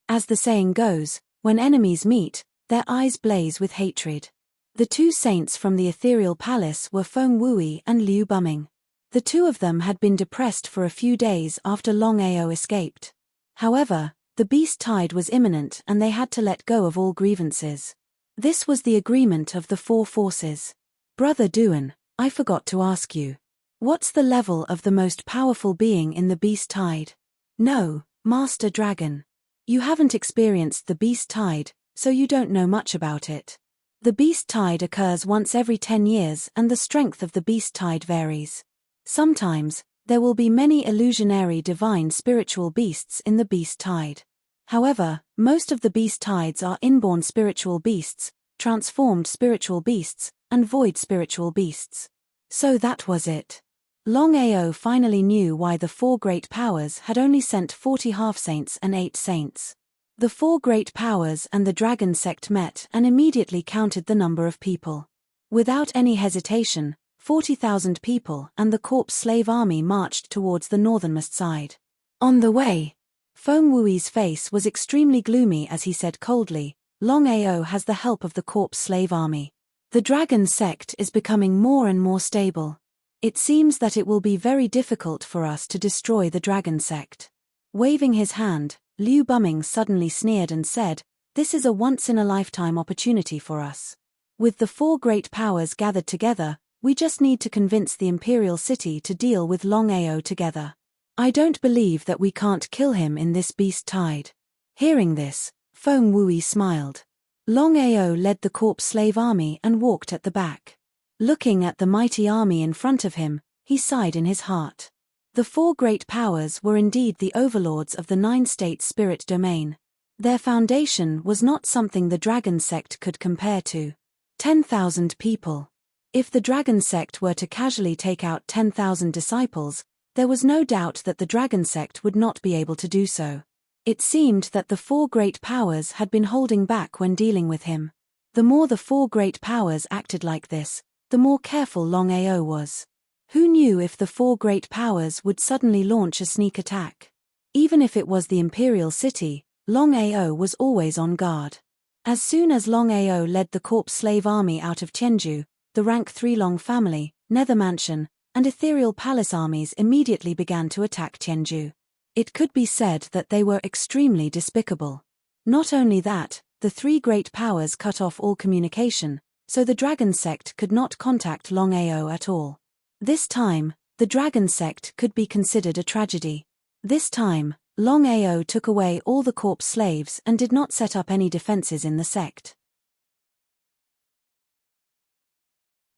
As the saying goes, when enemies meet, their eyes blaze with hatred. The 2 saints from the ethereal palace were Feng Wui and Liu Buming. The two of them had been depressed for a few days after Longao escaped. However, the beast tide was imminent and they had to let go of all grievances. This was the agreement of the four forces. Brother Duan, I forgot to ask you. What's the level of the most powerful being in the beast tide? No, Master Dragon. You haven't experienced the beast tide, so you don't know much about it. The beast tide occurs once every 10 years and the strength of the beast tide varies. Sometimes, there will be many illusionary divine spiritual beasts in the beast tide. However, most of the beast tides are inborn spiritual beasts, transformed spiritual beasts, and void spiritual beasts. So that was it. Longao finally knew why the four great powers had only sent 40 half-saints and 8 saints. The four great powers and the dragon sect met and immediately counted the number of people. Without any hesitation, 40,000 people and the corpse slave army marched towards the northernmost side. On the way, Feng Wui's face was extremely gloomy as he said coldly, Longao has the help of the corpse slave army. The dragon sect is becoming more and more stable. It seems that it will be very difficult for us to destroy the dragon sect. Waving his hand, Liu Buming suddenly sneered and said, this is a once-in-a-lifetime opportunity for us. With the four great powers gathered together, we just need to convince the imperial city to deal with Longao together. I don't believe that we can't kill him in this beast tide. Hearing this, Feng Wui smiled. Longao led the corpse slave army and walked at the back. Looking at the mighty army in front of him, he sighed in his heart. The four great powers were indeed the overlords of the 9-state spirit domain. Their foundation was not something the dragon sect could compare to. 10,000 people. If the dragon sect were to casually take out 10,000 disciples, there was no doubt that the dragon sect would not be able to do so. It seemed that the four great powers had been holding back when dealing with him. The more the four great powers acted like this, the more careful Longao was. Who knew if the four great powers would suddenly launch a sneak attack? Even if it was the imperial city, Longao was always on guard. As soon as Longao led the corpse slave army out of Tianju, the rank 3 Long family, Nether Mansion, and Ethereal Palace armies immediately began to attack Tianju. It could be said that they were extremely despicable. Not only that, the 3 great powers cut off all communication, so the dragon sect could not contact Longao at all. This time, the dragon sect could be considered a tragedy. This time, Longao took away all the corpse slaves and did not set up any defenses in the sect.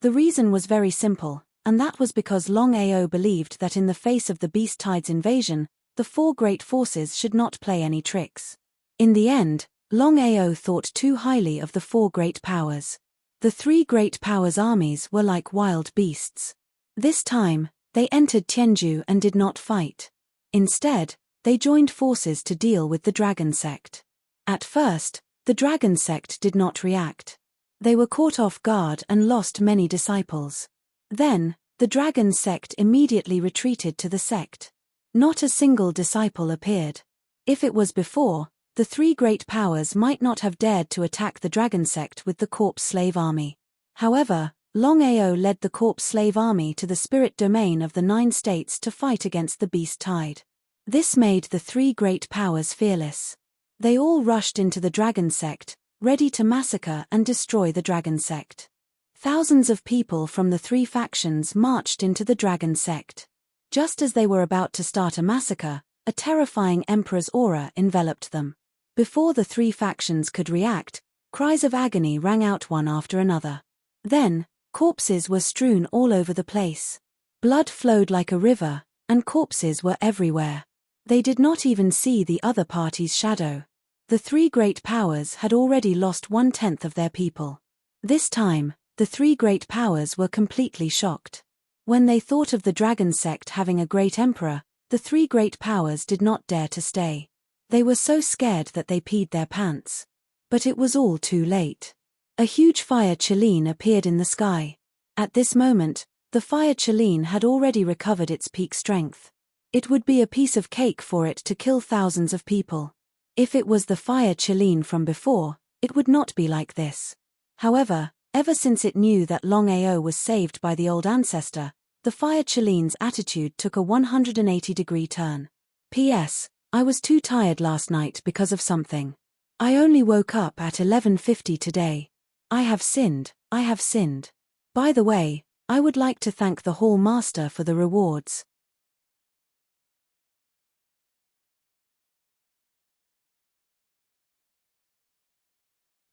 The reason was very simple, and that was because Longao believed that in the face of the beast tide's invasion, the four great forces should not play any tricks. In the end, Longao thought too highly of the four great powers. The 3 great powers' armies were like wild beasts. This time, they entered Tianju and did not fight. Instead, they joined forces to deal with the dragon sect. At first, the dragon sect did not react. They were caught off guard and lost many disciples. Then, the dragon sect immediately retreated to the sect. Not a single disciple appeared. If it was before, the 3 great powers might not have dared to attack the dragon sect with the corpse slave army. However, Longao led the corpse slave army to the spirit domain of the 9 states to fight against the beast tide. This made the 3 great powers fearless. They all rushed into the dragon sect, ready to massacre and destroy the dragon sect. Thousands of people from the 3 factions marched into the dragon sect. Just as they were about to start a massacre, a terrifying emperor's aura enveloped them. Before the 3 factions could react, cries of agony rang out one after another. Then, corpses were strewn all over the place. Blood flowed like a river, and corpses were everywhere. They did not even see the other party's shadow. The three great powers had already lost 1/10 of their people. This time, the three great powers were completely shocked. When they thought of the dragon sect having a great emperor, the three great powers did not dare to stay. They were so scared that they peed their pants. But it was all too late. A huge fire Cheline appeared in the sky. At this moment, the fire Cheline had already recovered its peak strength. It would be a piece of cake for it to kill thousands of people. If it was the fire Cheline from before, it would not be like this. However, ever since it knew that Longao was saved by the old ancestor, the fire Cheline's attitude took a 180-degree turn. P.S. I was too tired last night because of something. I only woke up at 11:50 today. I have sinned, I have sinned. By the way, I would like to thank the Hall Master for the rewards.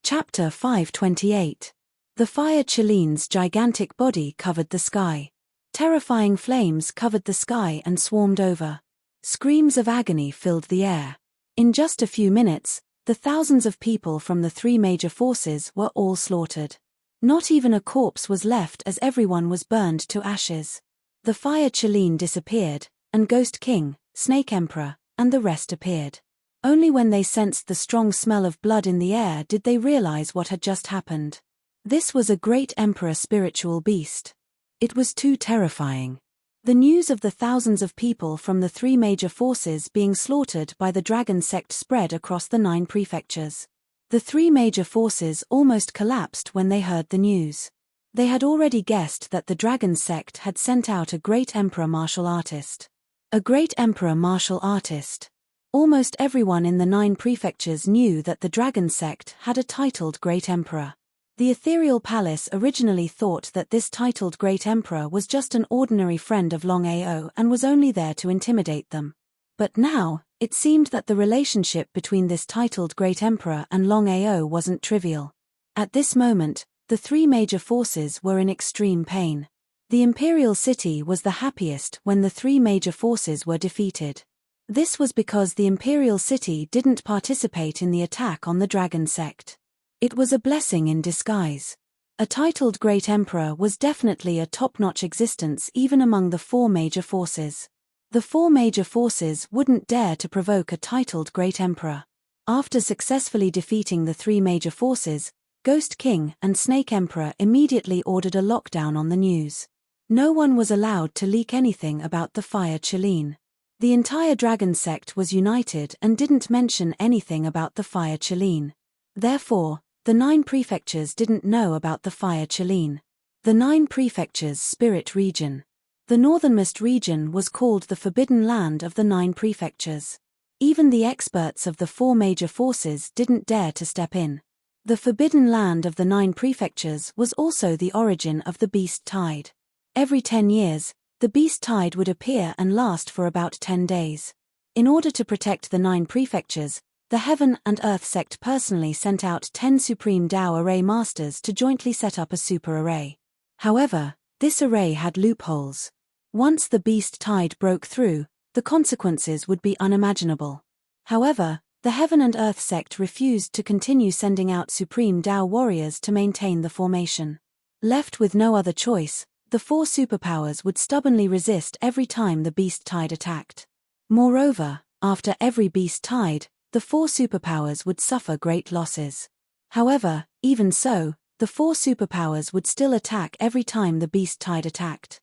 Chapter 528. The fire Cheline's gigantic body covered the sky. Terrifying flames covered the sky and swarmed over. Screams of agony filled the air. In just a few minutes, the thousands of people from the three major forces were all slaughtered. Not even a corpse was left as everyone was burned to ashes. The fire Cheline disappeared, and Ghost King, Snake Emperor, and the rest appeared. Only when they sensed the strong smell of blood in the air did they realize what had just happened. This was a great emperor spiritual beast. It was too terrifying. The news of the thousands of people from the three major forces being slaughtered by the dragon sect spread across the 9 prefectures. The three major forces almost collapsed when they heard the news. They had already guessed that the dragon sect had sent out a great emperor martial artist. A great emperor martial artist. Almost everyone in the 9 prefectures knew that the dragon sect had a titled great emperor. The ethereal palace originally thought that this titled great emperor was just an ordinary friend of Longao and was only there to intimidate them. But now, it seemed that the relationship between this titled great emperor and Longao wasn't trivial. At this moment, the three major forces were in extreme pain. The imperial city was the happiest when the three major forces were defeated. This was because the imperial city didn't participate in the attack on the dragon sect. It was a blessing in disguise. A titled great emperor was definitely a top-notch existence even among the 4 major forces. The 4 major forces wouldn't dare to provoke a titled great emperor. After successfully defeating the 3 major forces, Ghost King and Snake Emperor immediately ordered a lockdown on the news. No one was allowed to leak anything about the fire Cheline. The entire dragon sect was united and didn't mention anything about the fire Cheline. Therefore, the 9 prefectures didn't know about the fire Cheline. The 9 prefectures' spirit region. The northernmost region was called the Forbidden Land of the 9 prefectures. Even the experts of the 4 major forces didn't dare to step in. The Forbidden Land of the 9 prefectures was also the origin of the beast tide. Every 10 years, the beast tide would appear and last for about 10 days. In order to protect the 9 prefectures, the Heaven and Earth sect personally sent out 10 Supreme Tao Array Masters to jointly set up a super array. However, this array had loopholes. Once the beast tide broke through, the consequences would be unimaginable. However, the Heaven and Earth sect refused to continue sending out Supreme Tao warriors to maintain the formation. Left with no other choice, the 4 superpowers would stubbornly resist every time the beast tide attacked. Moreover, after every beast tide, the 4 superpowers would suffer great losses. However, even so, the 4 superpowers would still attack every time the beast tide attacked.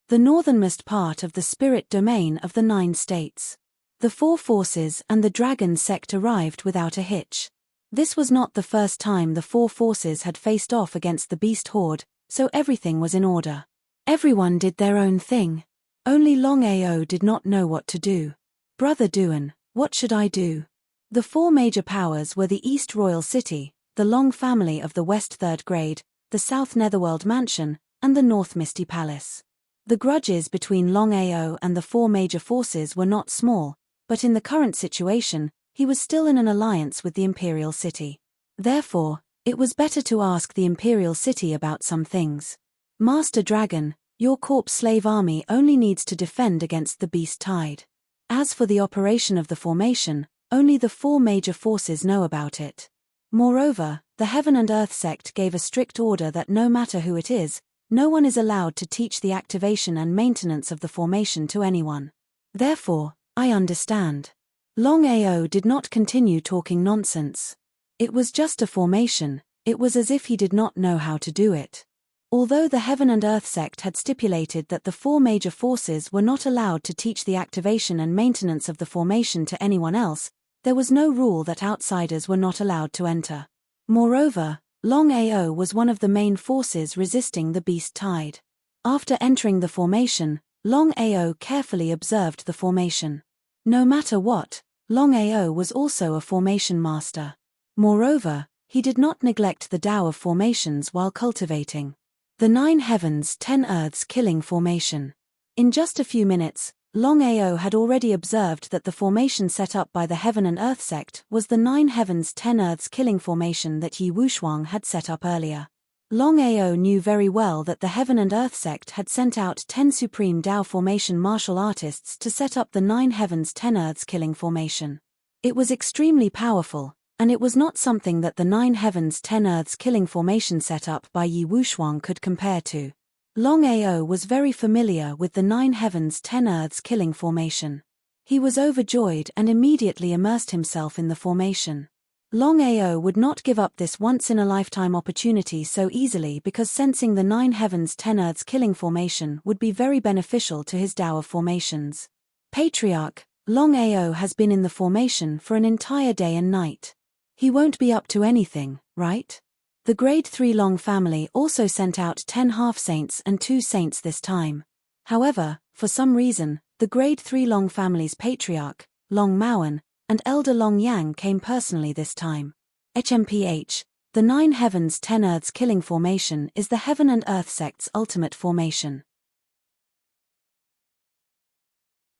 The northernmost part of the spirit domain of the 9 states. The 4 forces and the dragon sect arrived without a hitch. This was not the first time the 4 forces had faced off against the beast horde, so everything was in order. Everyone did their own thing. Only Longao did not know what to do. Brother Duan, what should I do? The 4 major powers were the East Royal City, the Long family of the West 3rd Grade, the South Netherworld Mansion, and the North Misty Palace. The grudges between Longao and the 4 major forces were not small, but in the current situation, he was still in an alliance with the Imperial City. Therefore, it was better to ask the Imperial City about some things. Master Dragon, Your corpse slave army only needs to defend against the beast tide. As for the operation of the formation, only the 4 major forces know about it. Moreover, the Heaven and Earth sect gave a strict order that no matter who it is, no one is allowed to teach the activation and maintenance of the formation to anyone. Therefore, I understand. Longao did not continue talking nonsense. It was just a formation, it was as if he did not know how to do it. Although the Heaven and Earth sect had stipulated that the 4 major forces were not allowed to teach the activation and maintenance of the formation to anyone else, there was no rule that outsiders were not allowed to enter. Moreover, Longao was one of the main forces resisting the beast tide. After entering the formation, Longao carefully observed the formation. No matter what, Longao was also a formation master. Moreover, he did not neglect the Tao of formations while cultivating the 9 heavens 10 earths killing formation. In just a few minutes, Longao had already observed that the formation set up by the Heaven and Earth sect was the 9 heavens 10 earths killing formation that Yi Wushuang had set up earlier. Longao knew very well that the Heaven and Earth sect had sent out 10 supreme Tao formation martial artists to set up the 9 heavens 10 earths killing formation. It was extremely powerful, and it was not something that the 9 heavens 10 earths killing formation set up by Yi Wushuang could compare to. Longao was very familiar with the 9 heavens 10 earths killing formation. He was overjoyed and immediately immersed himself in the formation. Longao would not give up this once-in-a-lifetime opportunity so easily because sensing the 9 heavens 10 earths killing formation would be very beneficial to his Tao of formations. Patriarch, Longao has been in the formation for an entire day and night. He won't be up to anything, right? The grade 3 Long family also sent out 10 half-saints and 2 saints this time. However, for some reason, the grade 3 Long family's patriarch, Long Maoan, and elder Long Yang came personally this time. HMPH, the 9 heavens 10 earths killing formation is the Heaven and Earth sect's ultimate formation.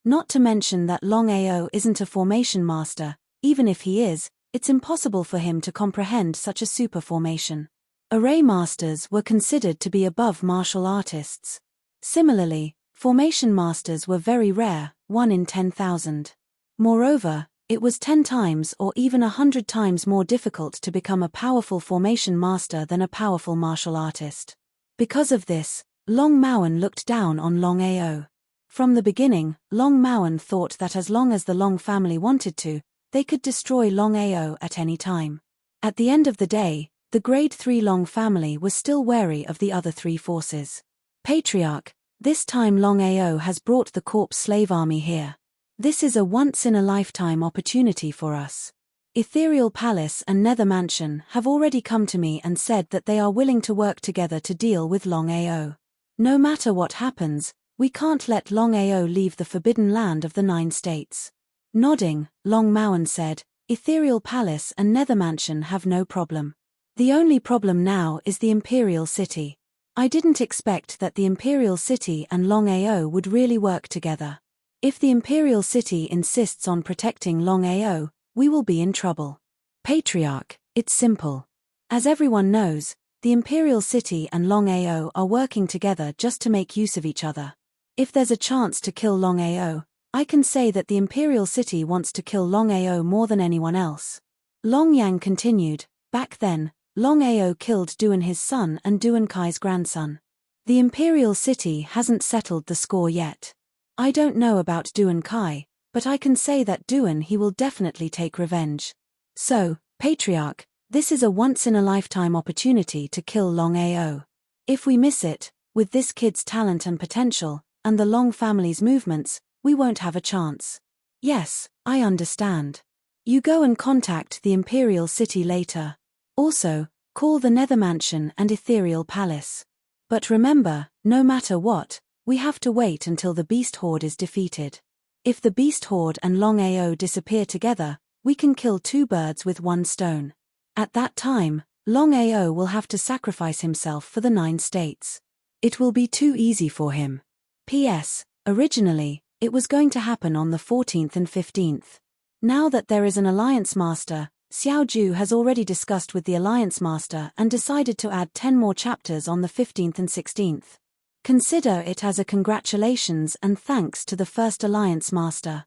Not to mention that Longao isn't a formation master, even if he is, it's impossible for him to comprehend such a super formation. Array masters were considered to be above martial artists. Similarly, formation masters were very rare, 1 in 10,000. Moreover, it was 10 times or even 100 times more difficult to become a powerful formation master than a powerful martial artist. Because of this, Long Maoan looked down on Longao. From the beginning, Long Maoan thought that as long as the Long family wanted to, they could destroy Longao at any time. At the end of the day, the grade 3 Long family was still wary of the other 3 forces. Patriarch, this time Longao has brought the corpse slave army here. This is a once-in-a-lifetime opportunity for us. Ethereal Palace and Nether Mansion have already come to me and said that they are willing to work together to deal with Longao. No matter what happens, we can't let Longao leave the forbidden land of the 9 states. Nodding, Long Maoan said, Ethereal Palace and Nether Mansion have no problem. The only problem now is the Imperial City. I didn't expect that the Imperial City and Longao would really work together. If the Imperial City insists on protecting Longao, we will be in trouble. Patriarch, it's simple. As everyone knows, the Imperial City and Longao are working together just to make use of each other. If there's a chance to kill Longao, I can say that the Imperial City wants to kill Longao more than anyone else. Long Yang continued, back then, Longao killed Duan his son and Duan Kai's grandson. The Imperial City hasn't settled the score yet. I don't know about Duan Kai, but I can say that Duan he will definitely take revenge. So, Patriarch, this is a once-in-a-lifetime opportunity to kill Longao. If we miss it, with this kid's talent and potential, and the Long family's movements, we won't have a chance. Yes, I understand. You go and contact the Imperial City later. Also, call the Nether Mansion and Ethereal Palace. But remember, no matter what, we have to wait until the Beast Horde is defeated. If the Beast Horde and Longao disappear together, we can kill 2 birds with 1 stone. At that time, Longao will have to sacrifice himself for the 9 states. It will be too easy for him. P.S. Originally, it was going to happen on the 14th and 15th. Now that there is an Alliance Master, Xiao Ju has already discussed with the Alliance Master and decided to add 10 more chapters on the 15th and 16th. Consider it as a congratulations and thanks to the First Alliance Master.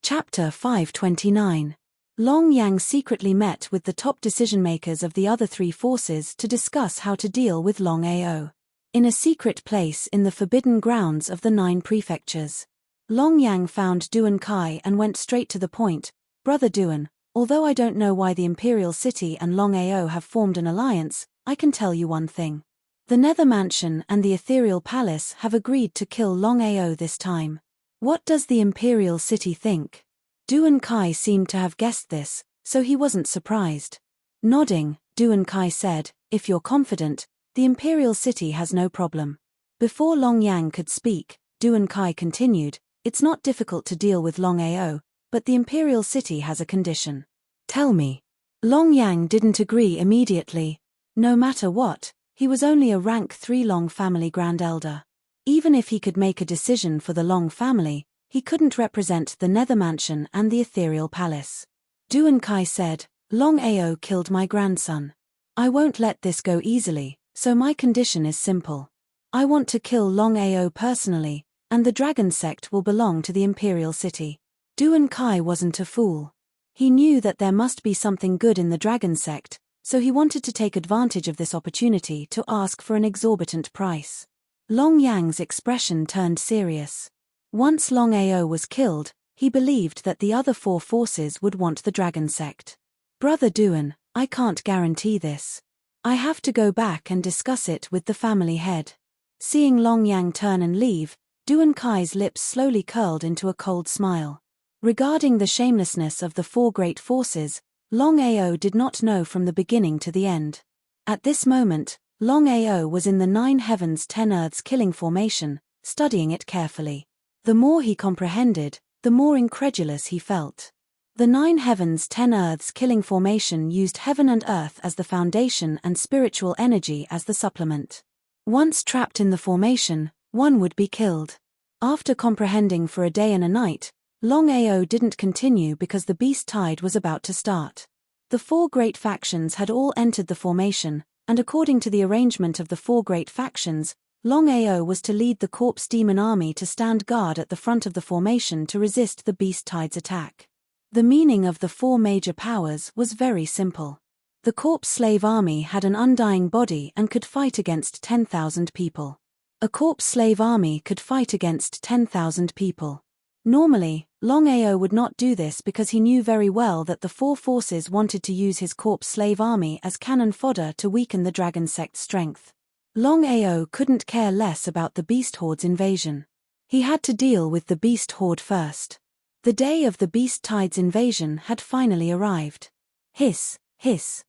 Chapter 529. Long Yang secretly met with the top decision-makers of the other three forces to discuss how to deal with Longao. In a secret place in the forbidden grounds of the 9 prefectures. Long Yang found Duan Kai and went straight to the point. Brother Duan, although I don't know why the Imperial City and Longao have formed an alliance, I can tell you one thing. The Nether Mansion and the Ethereal Palace have agreed to kill Longao this time. What does the Imperial City think? Duan Kai seemed to have guessed this, so he wasn't surprised. Nodding, Duan Kai said, if you're confident, the Imperial City has no problem. Before Long Yang could speak, Duan Kai continued, it's not difficult to deal with Longao, but the Imperial City has a condition. Tell me. Long Yang didn't agree immediately. No matter what, he was only a rank 3 Long family Grand Elder. Even if he could make a decision for the Long family, he couldn't represent the Nether Mansion and the Ethereal Palace. Duan Kai said, Longao killed my grandson. I won't let this go easily, so my condition is simple. I want to kill Longao personally, and the Dragon Sect will belong to the Imperial City. Duan Kai wasn't a fool. He knew that there must be something good in the Dragon Sect, so he wanted to take advantage of this opportunity to ask for an exorbitant price. Long Yang's expression turned serious. Once Longao was killed, he believed that the other 4 forces would want the Dragon Sect. Brother Duan, I can't guarantee this. I have to go back and discuss it with the family head. Seeing Long Yang turn and leave, Duan Kai's lips slowly curled into a cold smile. Regarding the shamelessness of the 4 great forces, Longao did not know from the beginning to the end. At this moment, Longao was in the 9 heavens 10 earths killing formation, studying it carefully. The more he comprehended, the more incredulous he felt. The 9 heavens 10 earths killing formation used heaven and earth as the foundation and spiritual energy as the supplement. Once trapped in the formation, one would be killed. After comprehending for a day and a night, Longao didn't continue because the beast tide was about to start. The 4 great factions had all entered the formation, and according to the arrangement of the 4 great factions, Longao was to lead the Corpse Demon Army to stand guard at the front of the formation to resist the beast tide's attack. The meaning of the 4 major powers was very simple. The Corpse Slave Army had an undying body and could fight against 10,000 people. A Corpse Slave Army could fight against 10,000 people. Normally, Longao would not do this because he knew very well that the 4 forces wanted to use his Corpse Slave Army as cannon fodder to weaken the Dragon Sect's strength. Longao couldn't care less about the Beast Horde's invasion. He had to deal with the Beast Horde first. The day of the Beast Tide's invasion had finally arrived. Hiss, hiss.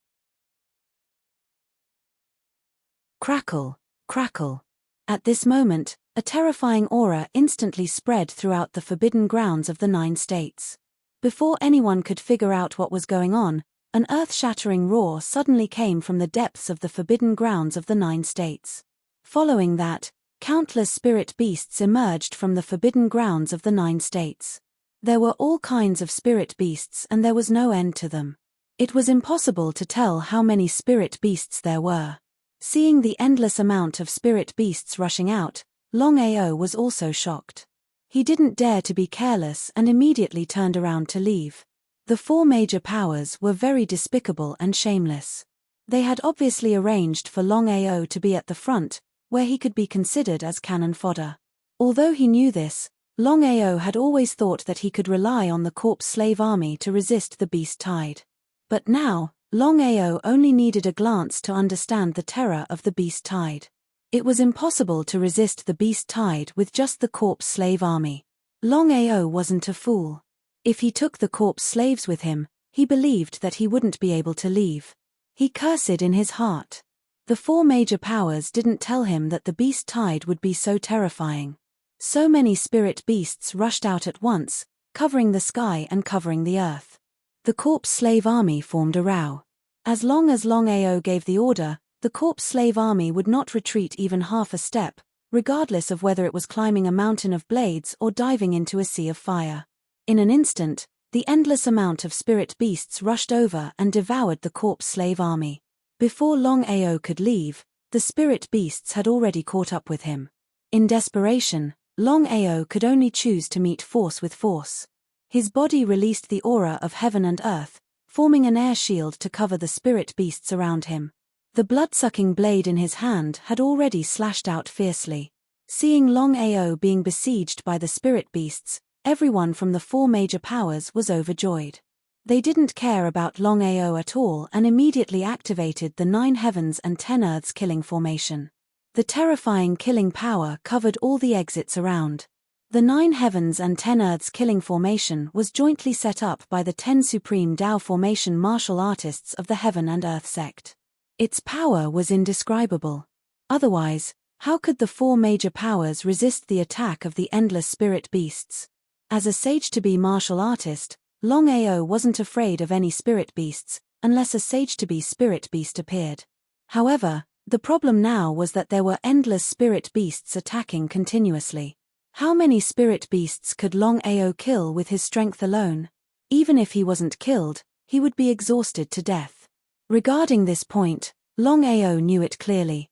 Crackle, crackle. At this moment, a terrifying aura instantly spread throughout the forbidden grounds of the 9 states. Before anyone could figure out what was going on, an earth-shattering roar suddenly came from the depths of the forbidden grounds of the 9 states. Following that, countless spirit beasts emerged from the forbidden grounds of the 9 states. There were all kinds of spirit beasts and there was no end to them. It was impossible to tell how many spirit beasts there were. Seeing the endless amount of spirit beasts rushing out, Longao was also shocked. He didn't dare to be careless and immediately turned around to leave. The 4 major powers were very despicable and shameless. They had obviously arranged for Longao to be at the front, where he could be considered as cannon fodder. Although he knew this, Longao had always thought that he could rely on the Corpse Slave Army to resist the beast tide. But now, Longao only needed a glance to understand the terror of the beast tide. It was impossible to resist the beast tide with just the Corpse Slave Army. Longao wasn't a fool. If he took the corpse slaves with him, he believed that he wouldn't be able to leave. He cursed in his heart. The 4 major powers didn't tell him that the beast tide would be so terrifying. So many spirit beasts rushed out at once, covering the sky and covering the earth. The Corpse Slave Army formed a row. As long as Longao gave the order, the Corpse Slave Army would not retreat even half a step, regardless of whether it was climbing a mountain of blades or diving into a sea of fire. In an instant, The endless amount of spirit beasts rushed over and devoured the corpse slave army. Before Longao could leave, the spirit beasts had already caught up with him. In desperation, Longao could only choose to meet force with force. His body released the aura of heaven and earth, forming an air shield to cover the spirit beasts around him. The blood-sucking blade in his hand had already slashed out fiercely. Seeing Longao being besieged by the spirit beasts, everyone from the 4 major powers was overjoyed. They didn't care about Longao at all and immediately activated the 9 heavens and 10 earths killing formation. The terrifying killing power covered all the exits around. The 9 heavens and 10 earths killing formation was jointly set up by the 10 supreme Tao formation martial artists of the Heaven and Earth sect. Its power was indescribable. Otherwise, how could the 4 major powers resist the attack of the endless spirit beasts? As a sage-to-be martial artist, Longao wasn't afraid of any spirit beasts, unless a sage-to-be spirit beast appeared. However, the problem now was that there were endless spirit beasts attacking continuously. How many spirit beasts could Longao kill with his strength alone? Even if he wasn't killed, he would be exhausted to death. Regarding this point, Longao knew it clearly.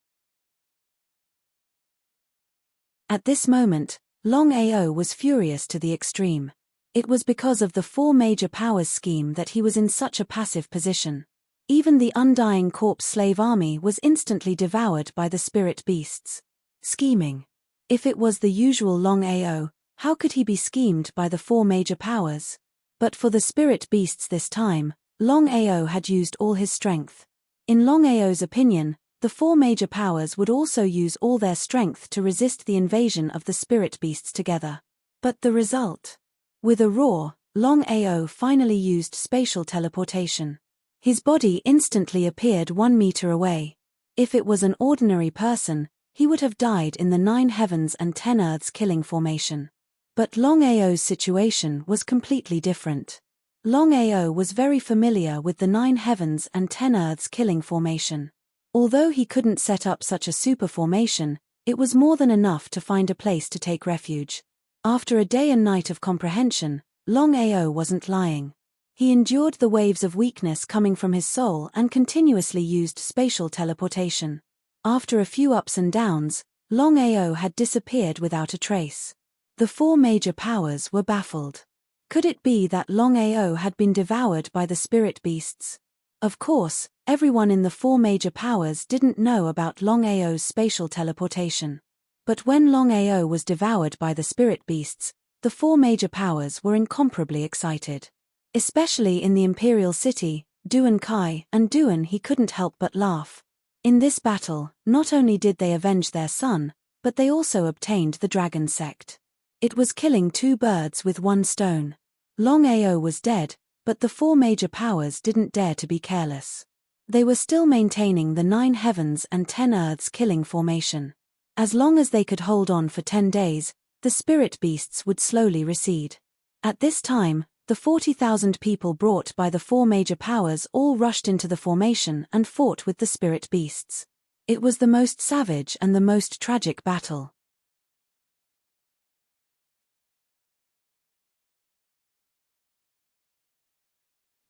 At this moment, Longao was furious to the extreme. It was because of the 4 major powers scheme that he was in such a passive position. Even the undying corpse slave army was instantly devoured by the spirit beasts. Scheming. If it was the usual Longao, how could he be schemed by the 4 major powers? But for the spirit beasts this time, Longao had used all his strength. In Longao's opinion, the 4 major powers would also use all their strength to resist the invasion of the spirit beasts together. But the result? With a roar, Longao finally used spatial teleportation. His body instantly appeared 1 meter away. If it was an ordinary person, he would have died in the 9 heavens and 10 earths killing formation. But Longao's situation was completely different. Longao was very familiar with the 9 heavens and 10 earths killing formation. Although he couldn't set up such a super formation, it was more than enough to find a place to take refuge. After a day and night of comprehension, Longao wasn't lying. He endured the waves of weakness coming from his soul and continuously used spatial teleportation. After a few ups and downs, Longao had disappeared without a trace. The 4 major powers were baffled. Could it be that Longao had been devoured by the spirit beasts? Of course, everyone in the 4 major powers didn't know about Longao's spatial teleportation. But when Longao was devoured by the spirit beasts, the 4 major powers were incomparably excited. Especially in the Imperial City, Duan Kai and Duan he couldn't help but laugh. In this battle, not only did they avenge their son, but they also obtained the Dragon Sect. It was killing 2 birds with 1 stone. Longao was dead, but the 4 major powers didn't dare to be careless. They were still maintaining the 9 heavens and 10 earths killing formation. As long as they could hold on for 10 days, the spirit beasts would slowly recede. At this time, the 40,000 people brought by the 4 major powers all rushed into the formation and fought with the spirit beasts. It was the most savage and the most tragic battle.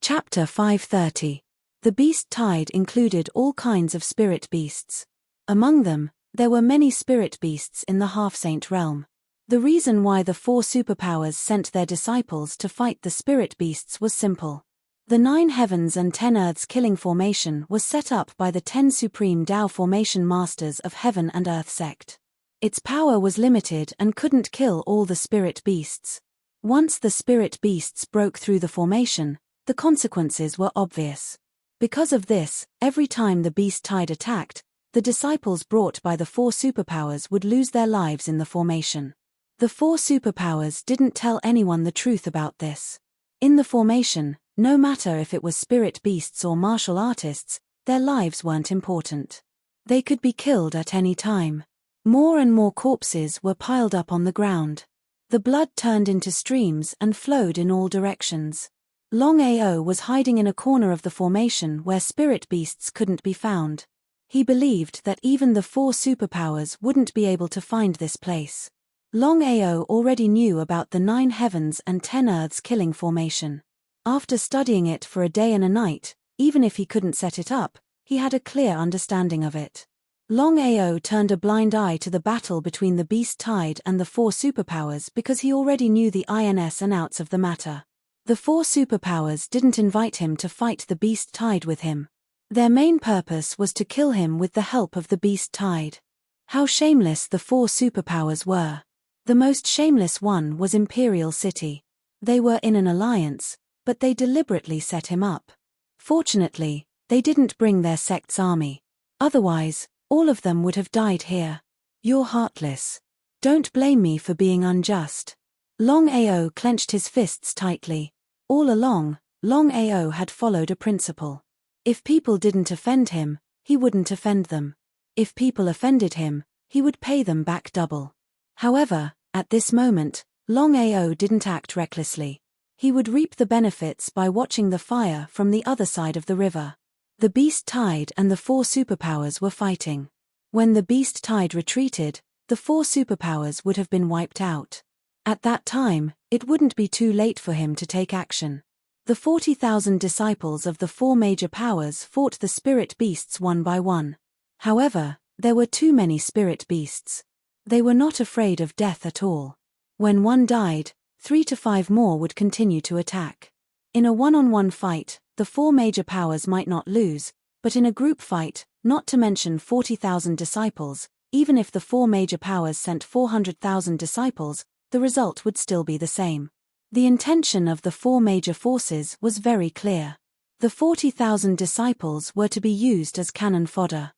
Chapter 530. The beast tide included all kinds of spirit beasts. Among them, there were many spirit beasts in the half-saint realm. The reason why the 4 superpowers sent their disciples to fight the spirit beasts was simple. The 9 heavens and 10 earths killing formation was set up by the 10 supreme Tao formation masters of Heaven and Earth sect. Its power was limited and couldn't kill all the spirit beasts. Once the spirit beasts broke through the formation, the consequences were obvious. Because of this, every time the beast tide attacked, the disciples brought by the 4 superpowers would lose their lives in the formation. The 4 superpowers didn't tell anyone the truth about this. In the formation, no matter if it was spirit beasts or martial artists, their lives weren't important. They could be killed at any time. More and more corpses were piled up on the ground. The blood turned into streams and flowed in all directions. Longao was hiding in a corner of the formation where spirit beasts couldn't be found. He believed that even the 4 superpowers wouldn't be able to find this place. Longao already knew about the 9 heavens and 10 earths killing formation. After studying it for a day and a night, even if he couldn't set it up, he had a clear understanding of it. Longao turned a blind eye to the battle between the beast tide and the 4 superpowers because he already knew the ins and outs of the matter. The 4 superpowers didn't invite him to fight the beast tide with him. Their main purpose was to kill him with the help of the beast tide. How shameless the 4 superpowers were. The most shameless one was Imperial City. They were in an alliance, but they deliberately set him up. Fortunately, they didn't bring their sect's army. Otherwise, all of them would have died here. You're heartless. Don't blame me for being unjust. Longao clenched his fists tightly. All along, Longao had followed a principle. If people didn't offend him, he wouldn't offend them. If people offended him, he would pay them back double. However, at this moment, Longao didn't act recklessly. He would reap the benefits by watching the fire from the other side of the river. The beast tide and the 4 superpowers were fighting. When the beast tide retreated, the 4 superpowers would have been wiped out. At that time, it wouldn't be too late for him to take action. The 40,000 disciples of the 4 major powers fought the spirit beasts one by one. However, there were too many spirit beasts. They were not afraid of death at all. When one died, 3 to 5 more would continue to attack. In a one-on-one fight, the 4 major powers might not lose, but in a group fight, not to mention 40,000 disciples, even if the 4 major powers sent 400,000 disciples, the result would still be the same. The intention of the 4 major forces was very clear. The 40,000 disciples were to be used as cannon fodder.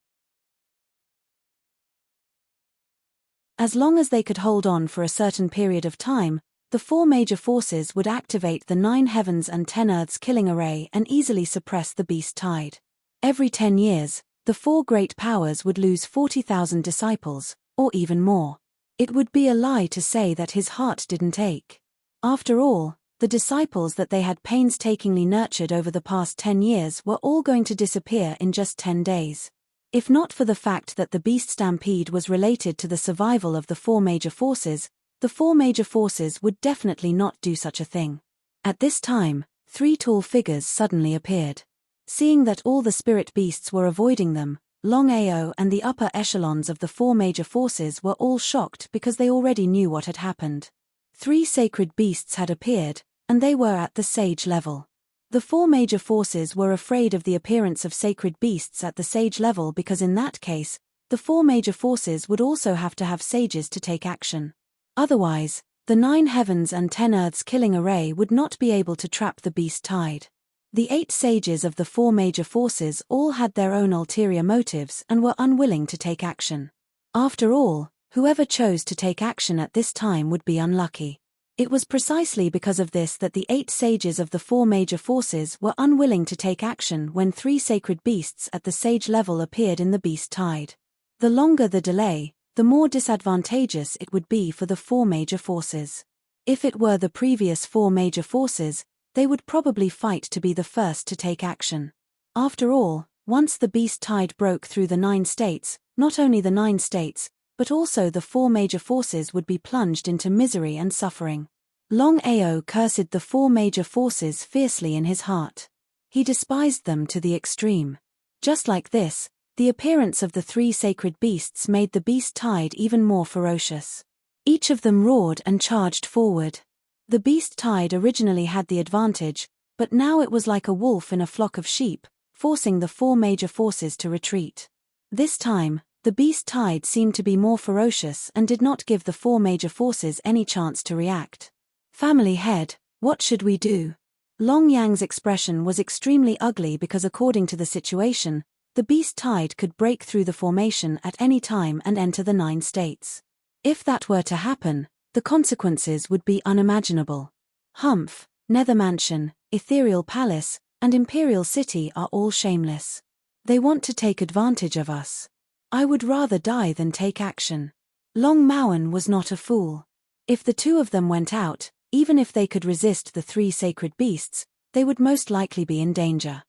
As long as they could hold on for a certain period of time, the 4 major forces would activate the 9 heavens and 10 earths killing array and easily suppress the beast tide. Every 10 years, the 4 great powers would lose 40,000 disciples, or even more. It would be a lie to say that his heart didn't ache. After all, the disciples that they had painstakingly nurtured over the past 10 years were all going to disappear in just 10 days. If not for the fact that the beast stampede was related to the survival of the 4 major forces, the 4 major forces would definitely not do such a thing. At this time, 3 tall figures suddenly appeared. Seeing that all the spirit beasts were avoiding them, Longao and the upper echelons of the 4 major forces were all shocked because they already knew what had happened. 3 sacred beasts had appeared, and they were at the sage level. The 4 major forces were afraid of the appearance of sacred beasts at the sage level because in that case, the 4 major forces would also have to have sages to take action. Otherwise, the 9 heavens and 10 earths killing array would not be able to trap the beast tide. The 8 sages of the 4 major forces all had their own ulterior motives and were unwilling to take action. After all, whoever chose to take action at this time would be unlucky. It was precisely because of this that the 8 sages of the 4 major forces were unwilling to take action when 3 sacred beasts at the sage level appeared in the beast tide. The longer the delay, the more disadvantageous it would be for the 4 major forces. If it were the previous 4 major forces, they would probably fight to be the first to take action. After all, once the beast tide broke through the 9 states, not only the 9 states, but also the 4 major forces would be plunged into misery and suffering. Longao cursed the 4 major forces fiercely in his heart. He despised them to the extreme. Just like this, the appearance of the 3 sacred beasts made the beast tide even more ferocious. Each of them roared and charged forward. The beast tide originally had the advantage, but now it was like a wolf in a flock of sheep, forcing the 4 major forces to retreat. This time, the beast tide seemed to be more ferocious and did not give the 4 major forces any chance to react. Family head, what should we do? Long Yang's expression was extremely ugly because according to the situation, the beast tide could break through the formation at any time and enter the 9 states. If that were to happen, the consequences would be unimaginable. Humph, Nether Mansion, Ethereal Palace, and Imperial City are all shameless. They want to take advantage of us. I would rather die than take action. Long Maoan was not a fool. If the 2 of them went out, even if they could resist the 3 sacred beasts, they would most likely be in danger.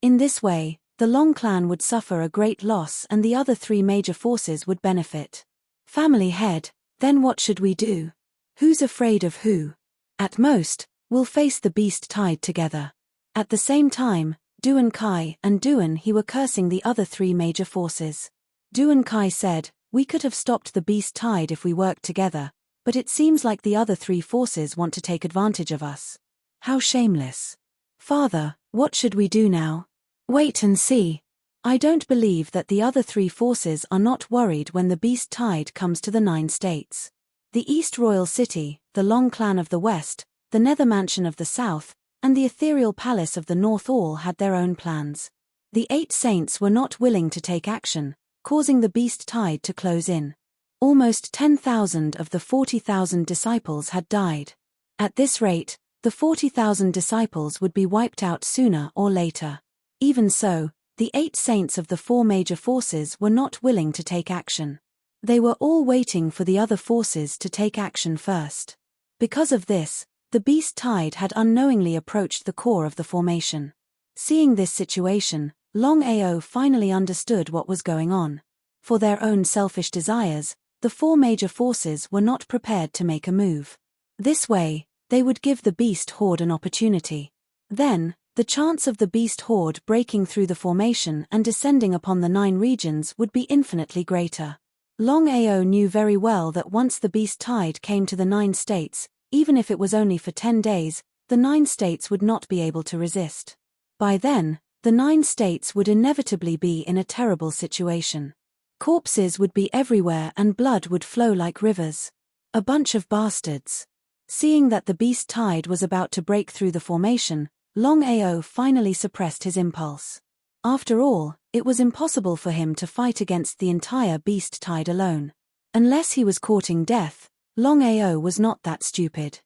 In this way, The Long clan would suffer a great loss and the other three major forces would benefit. Family head, then what should we do? Who's afraid of who? At most, we'll face the beast tide together. At the same time, Duan Kai and Duan He were cursing the other three major forces. Duan Kai said, "We could have stopped the beast tide if we worked together, but it seems like the other three forces want to take advantage of us. How shameless. Father, what should we do now?" "Wait and see. I don't believe that the other three forces are not worried when the beast tide comes to the 9 states. The East Royal City, the Long clan of the West, the Nether Mansion of the South, and the Ethereal Palace of the North all had their own plans. The 8 saints were not willing to take action, causing the beast tide to close in. Almost 10,000 of the 40,000 disciples had died. At this rate, the 40,000 disciples would be wiped out sooner or later. Even so, the 8 saints of the 4 major forces were not willing to take action. They were all waiting for the other forces to take action first. Because of this, the beast tide had unknowingly approached the core of the formation. Seeing this situation, Longao finally understood what was going on. For their own selfish desires, the 4 major forces were not prepared to make a move. This way, they would give the beast horde an opportunity. Then, the chance of the beast horde breaking through the formation and descending upon the 9 regions would be infinitely greater. Longao knew very well that once the beast tide came to the 9 states, even if it was only for 10 days, the 9 states would not be able to resist. By then, the 9 states would inevitably be in a terrible situation. Corpses would be everywhere and blood would flow like rivers. A bunch of bastards. Seeing that the beast tide was about to break through the formation, Longao finally suppressed his impulse. After all, it was impossible for him to fight against the entire beast tide alone. Unless he was courting death, Longao was not that stupid.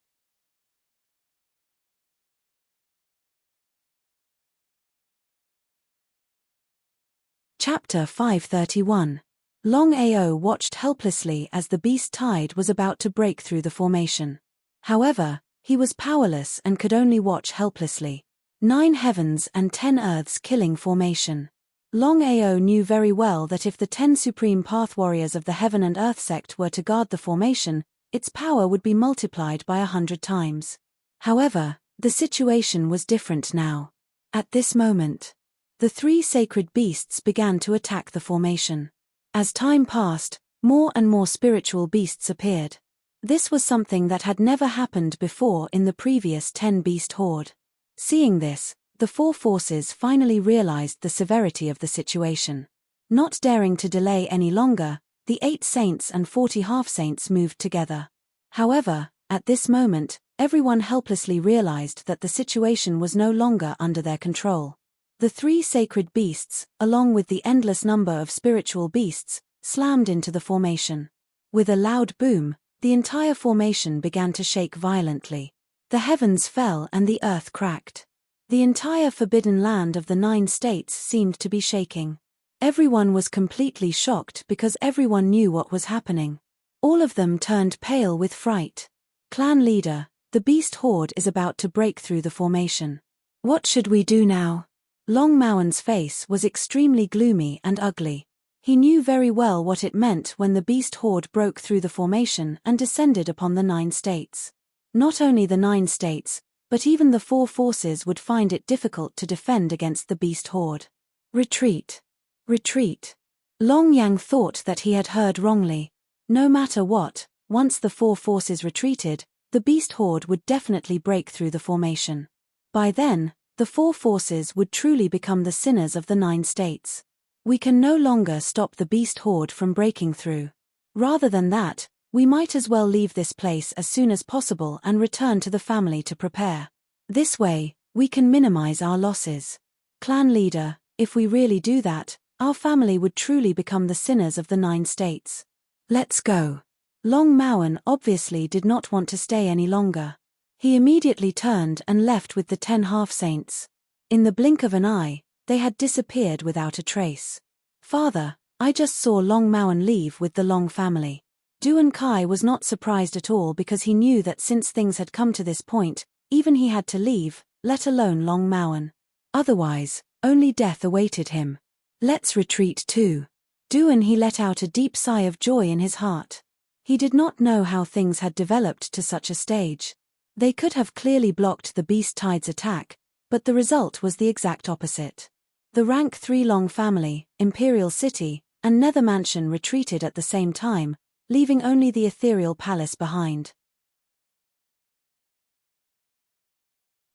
Chapter 531. Longao watched helplessly as the beast tide was about to break through the formation. However, he was powerless and could only watch helplessly. 9 heavens and 10 earths killing formation. Longao knew very well that if the 10 supreme path warriors of the Heaven and Earth sect were to guard the formation, its power would be multiplied by 100 times. However, the situation was different now. At this moment, the 3 sacred beasts began to attack the formation. As time passed, more and more spiritual beasts appeared. This was something that had never happened before in the previous 10 beast horde. Seeing this, the 4 forces finally realized the severity of the situation. Not daring to delay any longer, the 8 saints and 40 half-saints moved together. However, at this moment, everyone helplessly realized that the situation was no longer under their control. The 3 sacred beasts, along with the endless number of spiritual beasts, slammed into the formation. With a loud boom, the entire formation began to shake violently. The heavens fell and the earth cracked. The entire forbidden land of the 9 states seemed to be shaking. Everyone was completely shocked because everyone knew what was happening. All of them turned pale with fright. Clan leader, the beast horde is about to break through the formation. What should we do now? Long Maoan's face was extremely gloomy and ugly. He knew very well what it meant when the beast horde broke through the formation and descended upon the 9 states. Not only the 9 states, but even the 4 forces would find it difficult to defend against the beast horde. Retreat. Retreat. Long Yang thought that he had heard wrongly. No matter what, once the 4 forces retreated, the beast horde would definitely break through the formation. By then, the 4 forces would truly become the sinners of the 9 states. We can no longer stop the beast horde from breaking through. Rather than that, we might as well leave this place as soon as possible and return to the family to prepare. This way, we can minimize our losses. Clan leader, if we really do that, our family would truly become the sinners of the 9 states. Let's go. Long Maoan obviously did not want to stay any longer. He immediately turned and left with the 10 half-saints. In the blink of an eye, they had disappeared without a trace. Father, I just saw Long Maoan leave with the Long family. Duan Kai was not surprised at all because he knew that since things had come to this point, even he had to leave, let alone Long Maoan. Otherwise, Only death awaited him. Let's retreat too. Duan he let out a deep sigh of joy in his heart. He did not know how things had developed to such a stage. They could have clearly blocked the beast tide's attack, but the result was the exact opposite. The rank 3 Long family, Imperial City, and Nether Mansion retreated at the same time, leaving only the ethereal palace behind.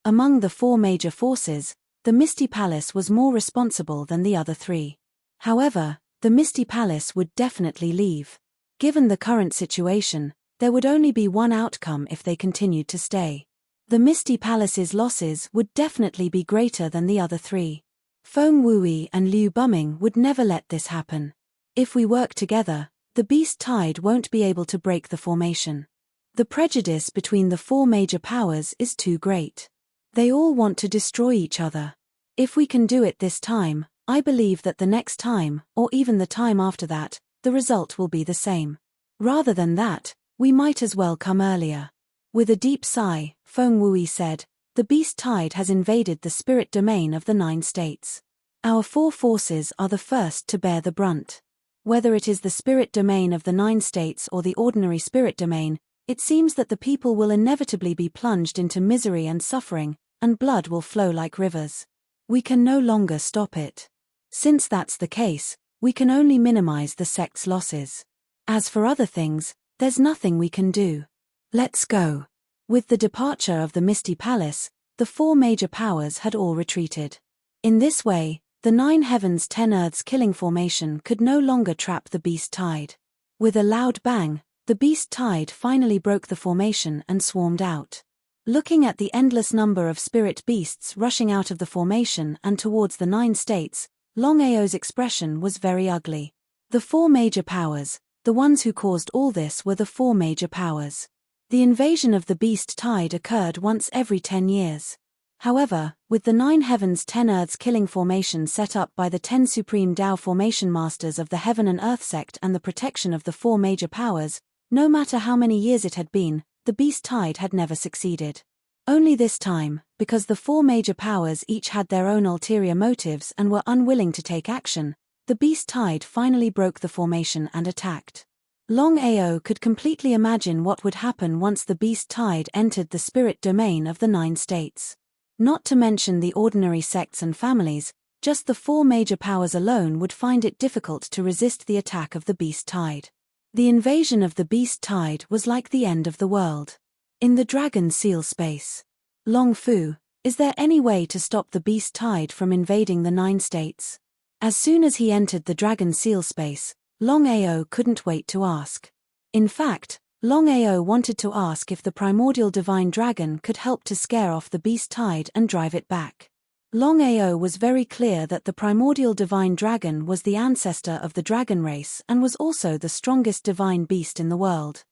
Among the 4 major forces, the Misty Palace was more responsible than the other 3. However, the Misty Palace would definitely leave. Given the current situation, there would only be one outcome if they continued to stay. The Misty Palace's losses would definitely be greater than the other 3. Feng Wui and Liu Buming would never let this happen. If we work together, the beast tide won't be able to break the formation. The prejudice between the 4 major powers is too great. They all want to destroy each other. If we can do it this time, I believe that the next time, or even the time after that, the result will be the same. Rather than that, we might as well come earlier. With a deep sigh, Feng Wui said, the beast tide has invaded the spirit domain of the 9 states. Our 4 forces are the first to bear the brunt. Whether it is the spirit domain of the 9 states or the ordinary spirit domain, it seems that the people will inevitably be plunged into misery and suffering, and blood will flow like rivers. We can no longer stop it. Since that's the case, we can only minimize the sect's losses. As for other things, there's nothing we can do. Let's go. With the departure of the Misty Palace, the 4 major powers had all retreated. In this way, the 9 heavens 10 earths killing formation could no longer trap the beast tide. With a loud bang, the beast tide finally broke the formation and swarmed out. Looking at the endless number of spirit beasts rushing out of the formation and towards the 9 states, Longao's expression was very ugly. The 4 major powers, the ones who caused all this were the 4 major powers. The invasion of the beast tide occurred once every 10 years. However, with the 9 heavens 10 earths killing formation set up by the 10 supreme Tao formation masters of the Heaven and Earth sect and the protection of the 4 major powers, no matter how many years it had been, the beast tide had never succeeded. Only this time, because the 4 major powers each had their own ulterior motives and were unwilling to take action, the beast tide finally broke the formation and attacked. Longao could completely imagine what would happen once the beast tide entered the spirit domain of the 9 states. Not to mention the ordinary sects and families, just the 4 major powers alone would find it difficult to resist the attack of the beast tide. The invasion of the beast tide was like the end of the world. In the dragon seal space. Long Fu, is there any way to stop the beast tide from invading the 9 states? As soon as he entered the dragon seal space, Longao couldn't wait to ask. In fact, Longao wanted to ask if the primordial divine dragon could help to scare off the beast tide and drive it back. Longao was very clear that the primordial divine dragon was the ancestor of the dragon race and was also the strongest divine beast in the world.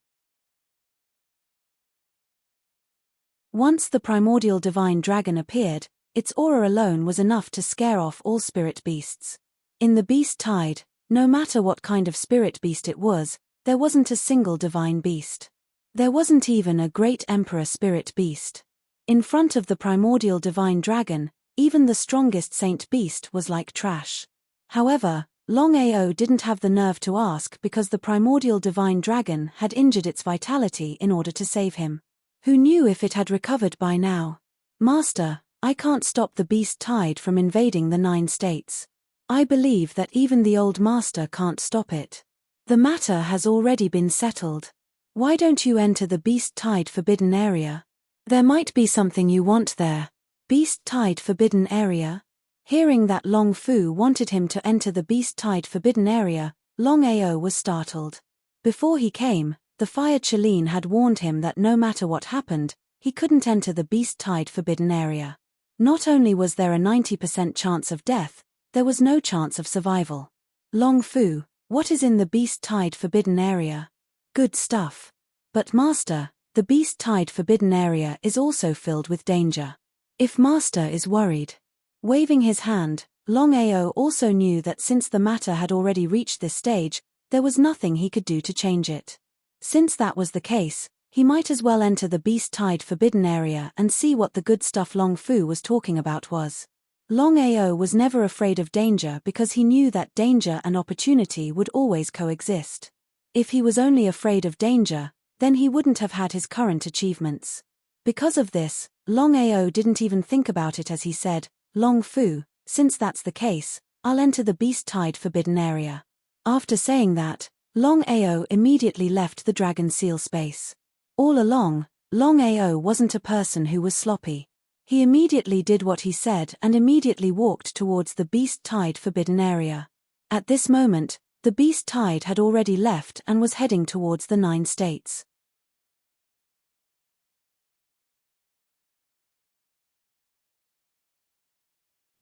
Once the primordial divine dragon appeared, its aura alone was enough to scare off all spirit beasts. In the beast tide, no matter what kind of spirit beast it was, there wasn't a single divine beast. There wasn't even a great emperor spirit beast. In front of the primordial divine dragon, even the strongest saint beast was like trash. However, Longao didn't have the nerve to ask because the primordial divine dragon had injured its vitality in order to save him. Who knew if it had recovered by now? Master, I can't stop the beast tide from invading the 9 states. I believe that even the old master can't stop it. The matter has already been settled. Why don't you enter the beast tide forbidden area? There might be something you want there. Beast tide forbidden area? Hearing that Long Fu wanted him to enter the beast tide forbidden area, Longao was startled. Before he came, the Fire Chalene had warned him that no matter what happened, he couldn't enter the beast tide forbidden area. Not only was there a 90% chance of death, there was no chance of survival. Long Fu, what is in the beast tide forbidden area? Good stuff. But Master, the beast tide forbidden area is also filled with danger. If Master is worried. Waving his hand, Longao also knew that since the matter had already reached this stage, there was nothing he could do to change it. Since that was the case, he might as well enter the beast tide forbidden area and see what the good stuff Long Fu was talking about was. Longao was never afraid of danger because he knew that danger and opportunity would always coexist. If he was only afraid of danger, then he wouldn't have had his current achievements. Because of this, Longao didn't even think about it as he said, "Long Fu, since that's the case, I'll enter the Beast Tide Forbidden Area." After saying that, Longao immediately left the Dragon Seal space. All along, Longao wasn't a person who was sloppy. He immediately did what he said and immediately walked towards the Beast Tide Forbidden Area. At this moment, the Beast Tide had already left and was heading towards the 9 states.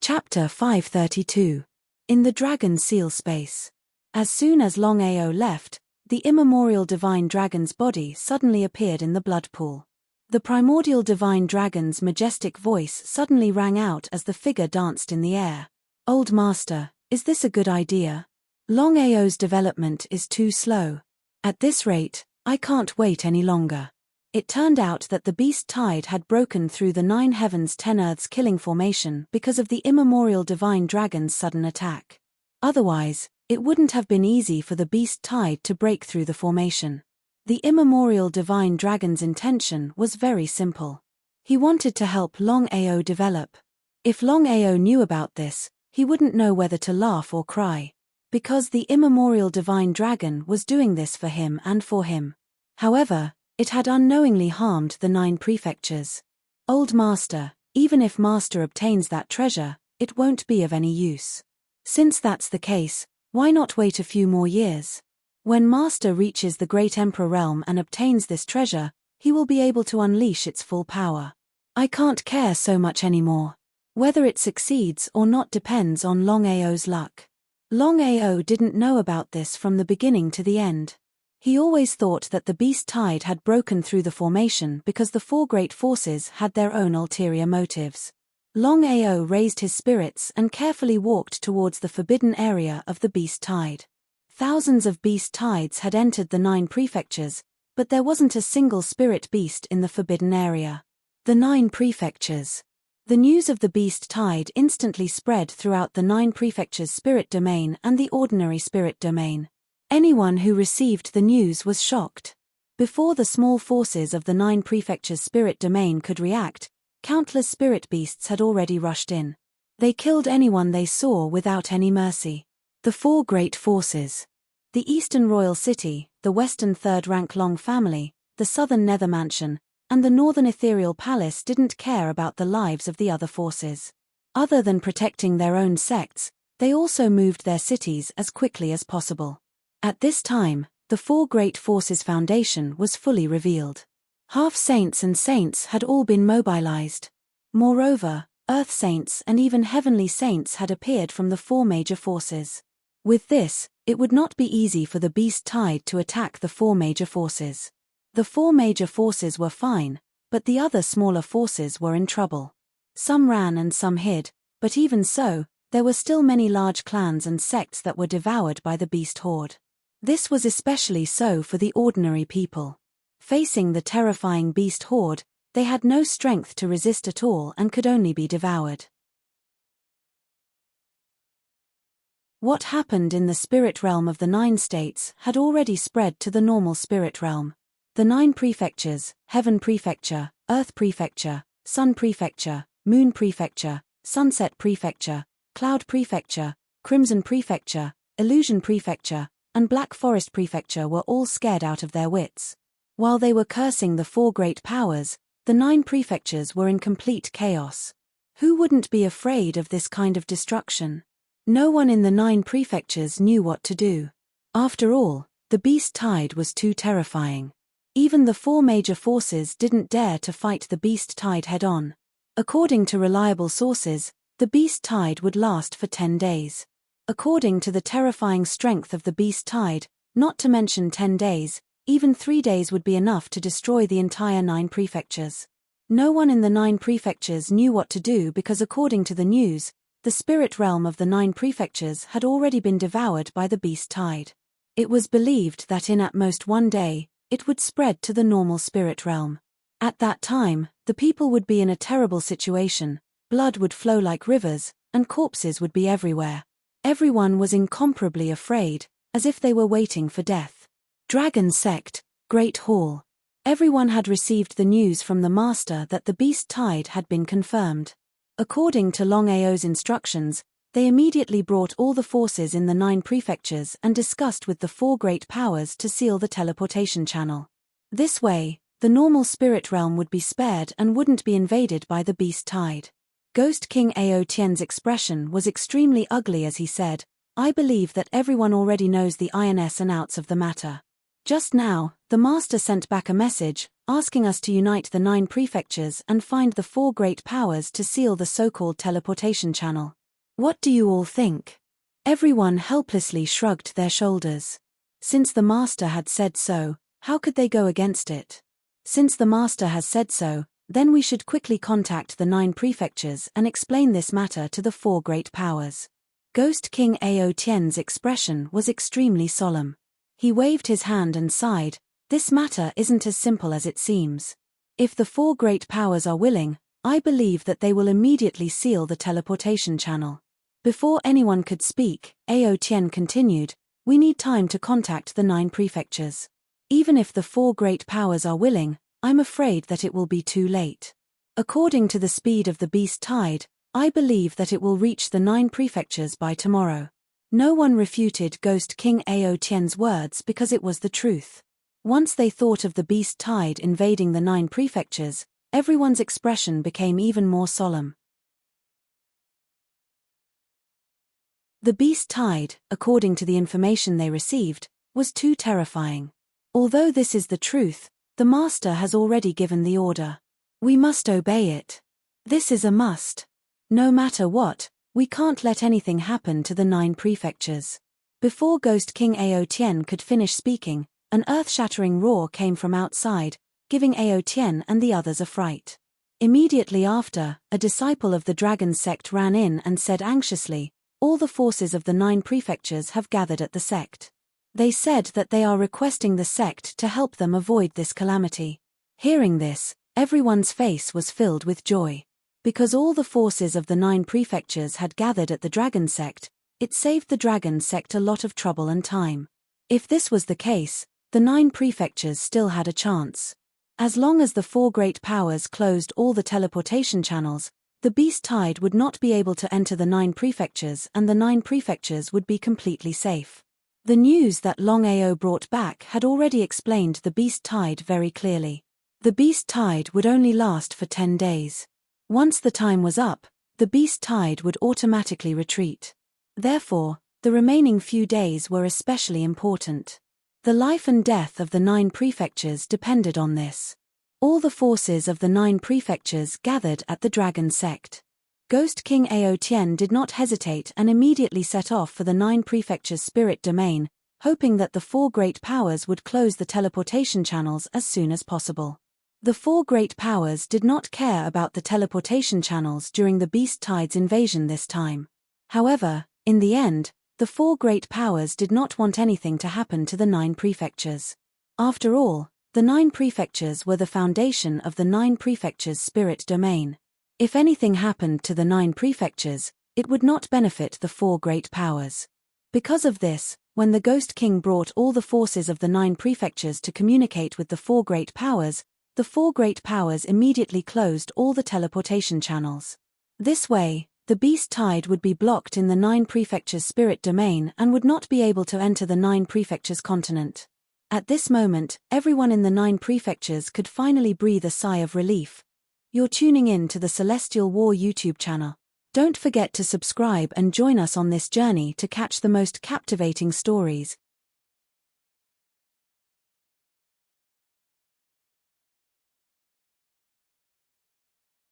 Chapter 532. In the Dragon Seal Space. As soon as Longao left, the immemorial divine dragon's body suddenly appeared in the blood pool. The primordial divine dragon's majestic voice suddenly rang out as the figure danced in the air. "Old Master, is this a good idea? Longao's development is too slow. At this rate, I can't wait any longer." It turned out that the Beast Tide had broken through the 9 heavens 10 earths killing formation because of the immemorial divine dragon's sudden attack. Otherwise, it wouldn't have been easy for the Beast Tide to break through the formation. The immemorial divine dragon's intention was very simple. He wanted to help Longao develop. If Longao knew about this, he wouldn't know whether to laugh or cry. Because the immemorial divine dragon was doing this for him and for him. However, it had unknowingly harmed the 9 prefectures. "Old Master, even if Master obtains that treasure, it won't be of any use. Since that's the case, why not wait a few more years? When Master reaches the Great Emperor realm and obtains this treasure, he will be able to unleash its full power. I can't care so much anymore. Whether it succeeds or not depends on Longao's luck." Longao didn't know about this from the beginning to the end. He always thought that the Beast Tide had broken through the formation because the 4 great forces had their own ulterior motives. Longao raised his spirits and carefully walked towards the forbidden area of the Beast Tide. Thousands of beast tides had entered the 9 prefectures, but there wasn't a single spirit beast in the forbidden area. The 9 prefectures. The news of the Beast Tide instantly spread throughout the 9 prefectures' spirit domain and the ordinary spirit domain. Anyone who received the news was shocked. Before the small forces of the 9 prefectures' spirit domain could react, countless spirit beasts had already rushed in. They killed anyone they saw without any mercy. The 4 great forces. The Eastern Royal City, the Western Third-Rank Long Family, the Southern Nether Mansion, and the Northern Ethereal Palace didn't care about the lives of the other forces. Other than protecting their own sects, they also moved their cities as quickly as possible. At this time, the 4 great forces' foundation was fully revealed. Half-saints and saints had all been mobilized. Moreover, earth saints and even heavenly saints had appeared from the 4 major forces. With this, it would not be easy for the Beast Tide to attack the 4 major forces. The 4 major forces were fine, but the other smaller forces were in trouble. Some ran and some hid, but even so, there were still many large clans and sects that were devoured by the beast horde. This was especially so for the ordinary people. Facing the terrifying beast horde, they had no strength to resist at all and could only be devoured. What happened in the spirit realm of the 9 states had already spread to the normal spirit realm. The 9 prefectures, Heaven Prefecture, Earth Prefecture, Sun Prefecture, Moon Prefecture, Sunset Prefecture, Cloud Prefecture, Crimson Prefecture, Illusion Prefecture, and Black Forest Prefecture were all scared out of their wits. While they were cursing the 4 great powers, the 9 prefectures were in complete chaos. Who wouldn't be afraid of this kind of destruction? No one in the 9 prefectures knew what to do. After all, the Beast Tide was too terrifying. Even the 4 major forces didn't dare to fight the Beast Tide head-on. According to reliable sources, the Beast Tide would last for 10 days. According to the terrifying strength of the Beast Tide, not to mention 10 days, even 3 days would be enough to destroy the entire 9 prefectures. No one in the 9 prefectures knew what to do because according to the news, the spirit realm of the 9 prefectures had already been devoured by the Beast Tide. It was believed that in at most 1 day, it would spread to the normal spirit realm. At that time, the people would be in a terrible situation, blood would flow like rivers, and corpses would be everywhere. Everyone was incomparably afraid, as if they were waiting for death. Dragon Sect, Great Hall. Everyone had received the news from the Master that the beast tide had been confirmed. According to Longao's instructions, they immediately brought all the forces in the 9 prefectures and discussed with the 4 great powers to seal the teleportation channel. This way, the normal spirit realm would be spared and wouldn't be invaded by the beast tide. Ghost King Ao Tian's expression was extremely ugly as he said, "I believe that everyone already knows the ins and outs of the matter. Just now, the Master sent back a message, asking us to unite the 9 prefectures and find the 4 great powers to seal the so-called teleportation channel. What do you all think?" Everyone helplessly shrugged their shoulders. Since the Master had said so, how could they go against it? Since the Master has said so, then we should quickly contact the 9 prefectures and explain this matter to the 4 great powers. Ghost King Ao Tian's expression was extremely solemn. He waved his hand and sighed, "This matter isn't as simple as it seems. If the 4 great powers are willing, I believe that they will immediately seal the teleportation channel." Before anyone could speak, Ao Tian continued, "We need time to contact the 9 prefectures. Even if the 4 great powers are willing, I'm afraid that it will be too late. According to the speed of the beast tide, I believe that it will reach the 9 prefectures by tomorrow." No one refuted Ghost King Ao Tian's words because it was the truth. Once they thought of the beast tide invading the 9 prefectures, everyone's expression became even more solemn. The beast tide, according to the information they received, was too terrifying. Although this is the truth, the Master has already given the order. We must obey it. This is a must. No matter what, we can't let anything happen to the 9 prefectures. Before Ghost King Ao Tian could finish speaking, an earth-shattering roar came from outside, giving Ao Tian and the others a fright. Immediately after, a disciple of the Dragon Sect ran in and said anxiously, "All the forces of the 9 prefectures have gathered at the sect. They said that they are requesting the sect to help them avoid this calamity." Hearing this, everyone's face was filled with joy. Because all the forces of the 9 prefectures had gathered at the Dragon Sect, it saved the Dragon Sect a lot of trouble and time. If this was the case, the 9 prefectures still had a chance. As long as the 4 great powers closed all the teleportation channels, the beast tide would not be able to enter the 9 prefectures and the 9 prefectures would be completely safe. The news that Longao brought back had already explained the beast tide very clearly. The beast tide would only last for 10 days. Once the time was up, the beast tide would automatically retreat. Therefore, the remaining few days were especially important. The life and death of the 9 prefectures depended on this. All the forces of the 9 prefectures gathered at the Dragon Sect. Ghost King Ao Tian did not hesitate and immediately set off for the 9 prefectures' spirit domain, hoping that the 4 great powers would close the teleportation channels as soon as possible. The 4 great powers did not care about the teleportation channels during the beast tide's invasion this time. However, in the end, the 4 great powers did not want anything to happen to the 9 prefectures. After all, the 9 prefectures were the foundation of the 9 prefectures' spirit domain. If anything happened to the 9 prefectures, it would not benefit the 4 great powers. Because of this, when the Ghost King brought all the forces of the 9 prefectures to communicate with the 4 great powers, the 4 great powers immediately closed all the teleportation channels. This way, the beast tide would be blocked in the 9 prefectures' spirit domain and would not be able to enter the 9 prefectures' continent. At this moment, everyone in the 9 prefectures could finally breathe a sigh of relief. You're tuning in to the Celestial War YouTube channel. Don't forget to subscribe and join us on this journey to catch the most captivating stories,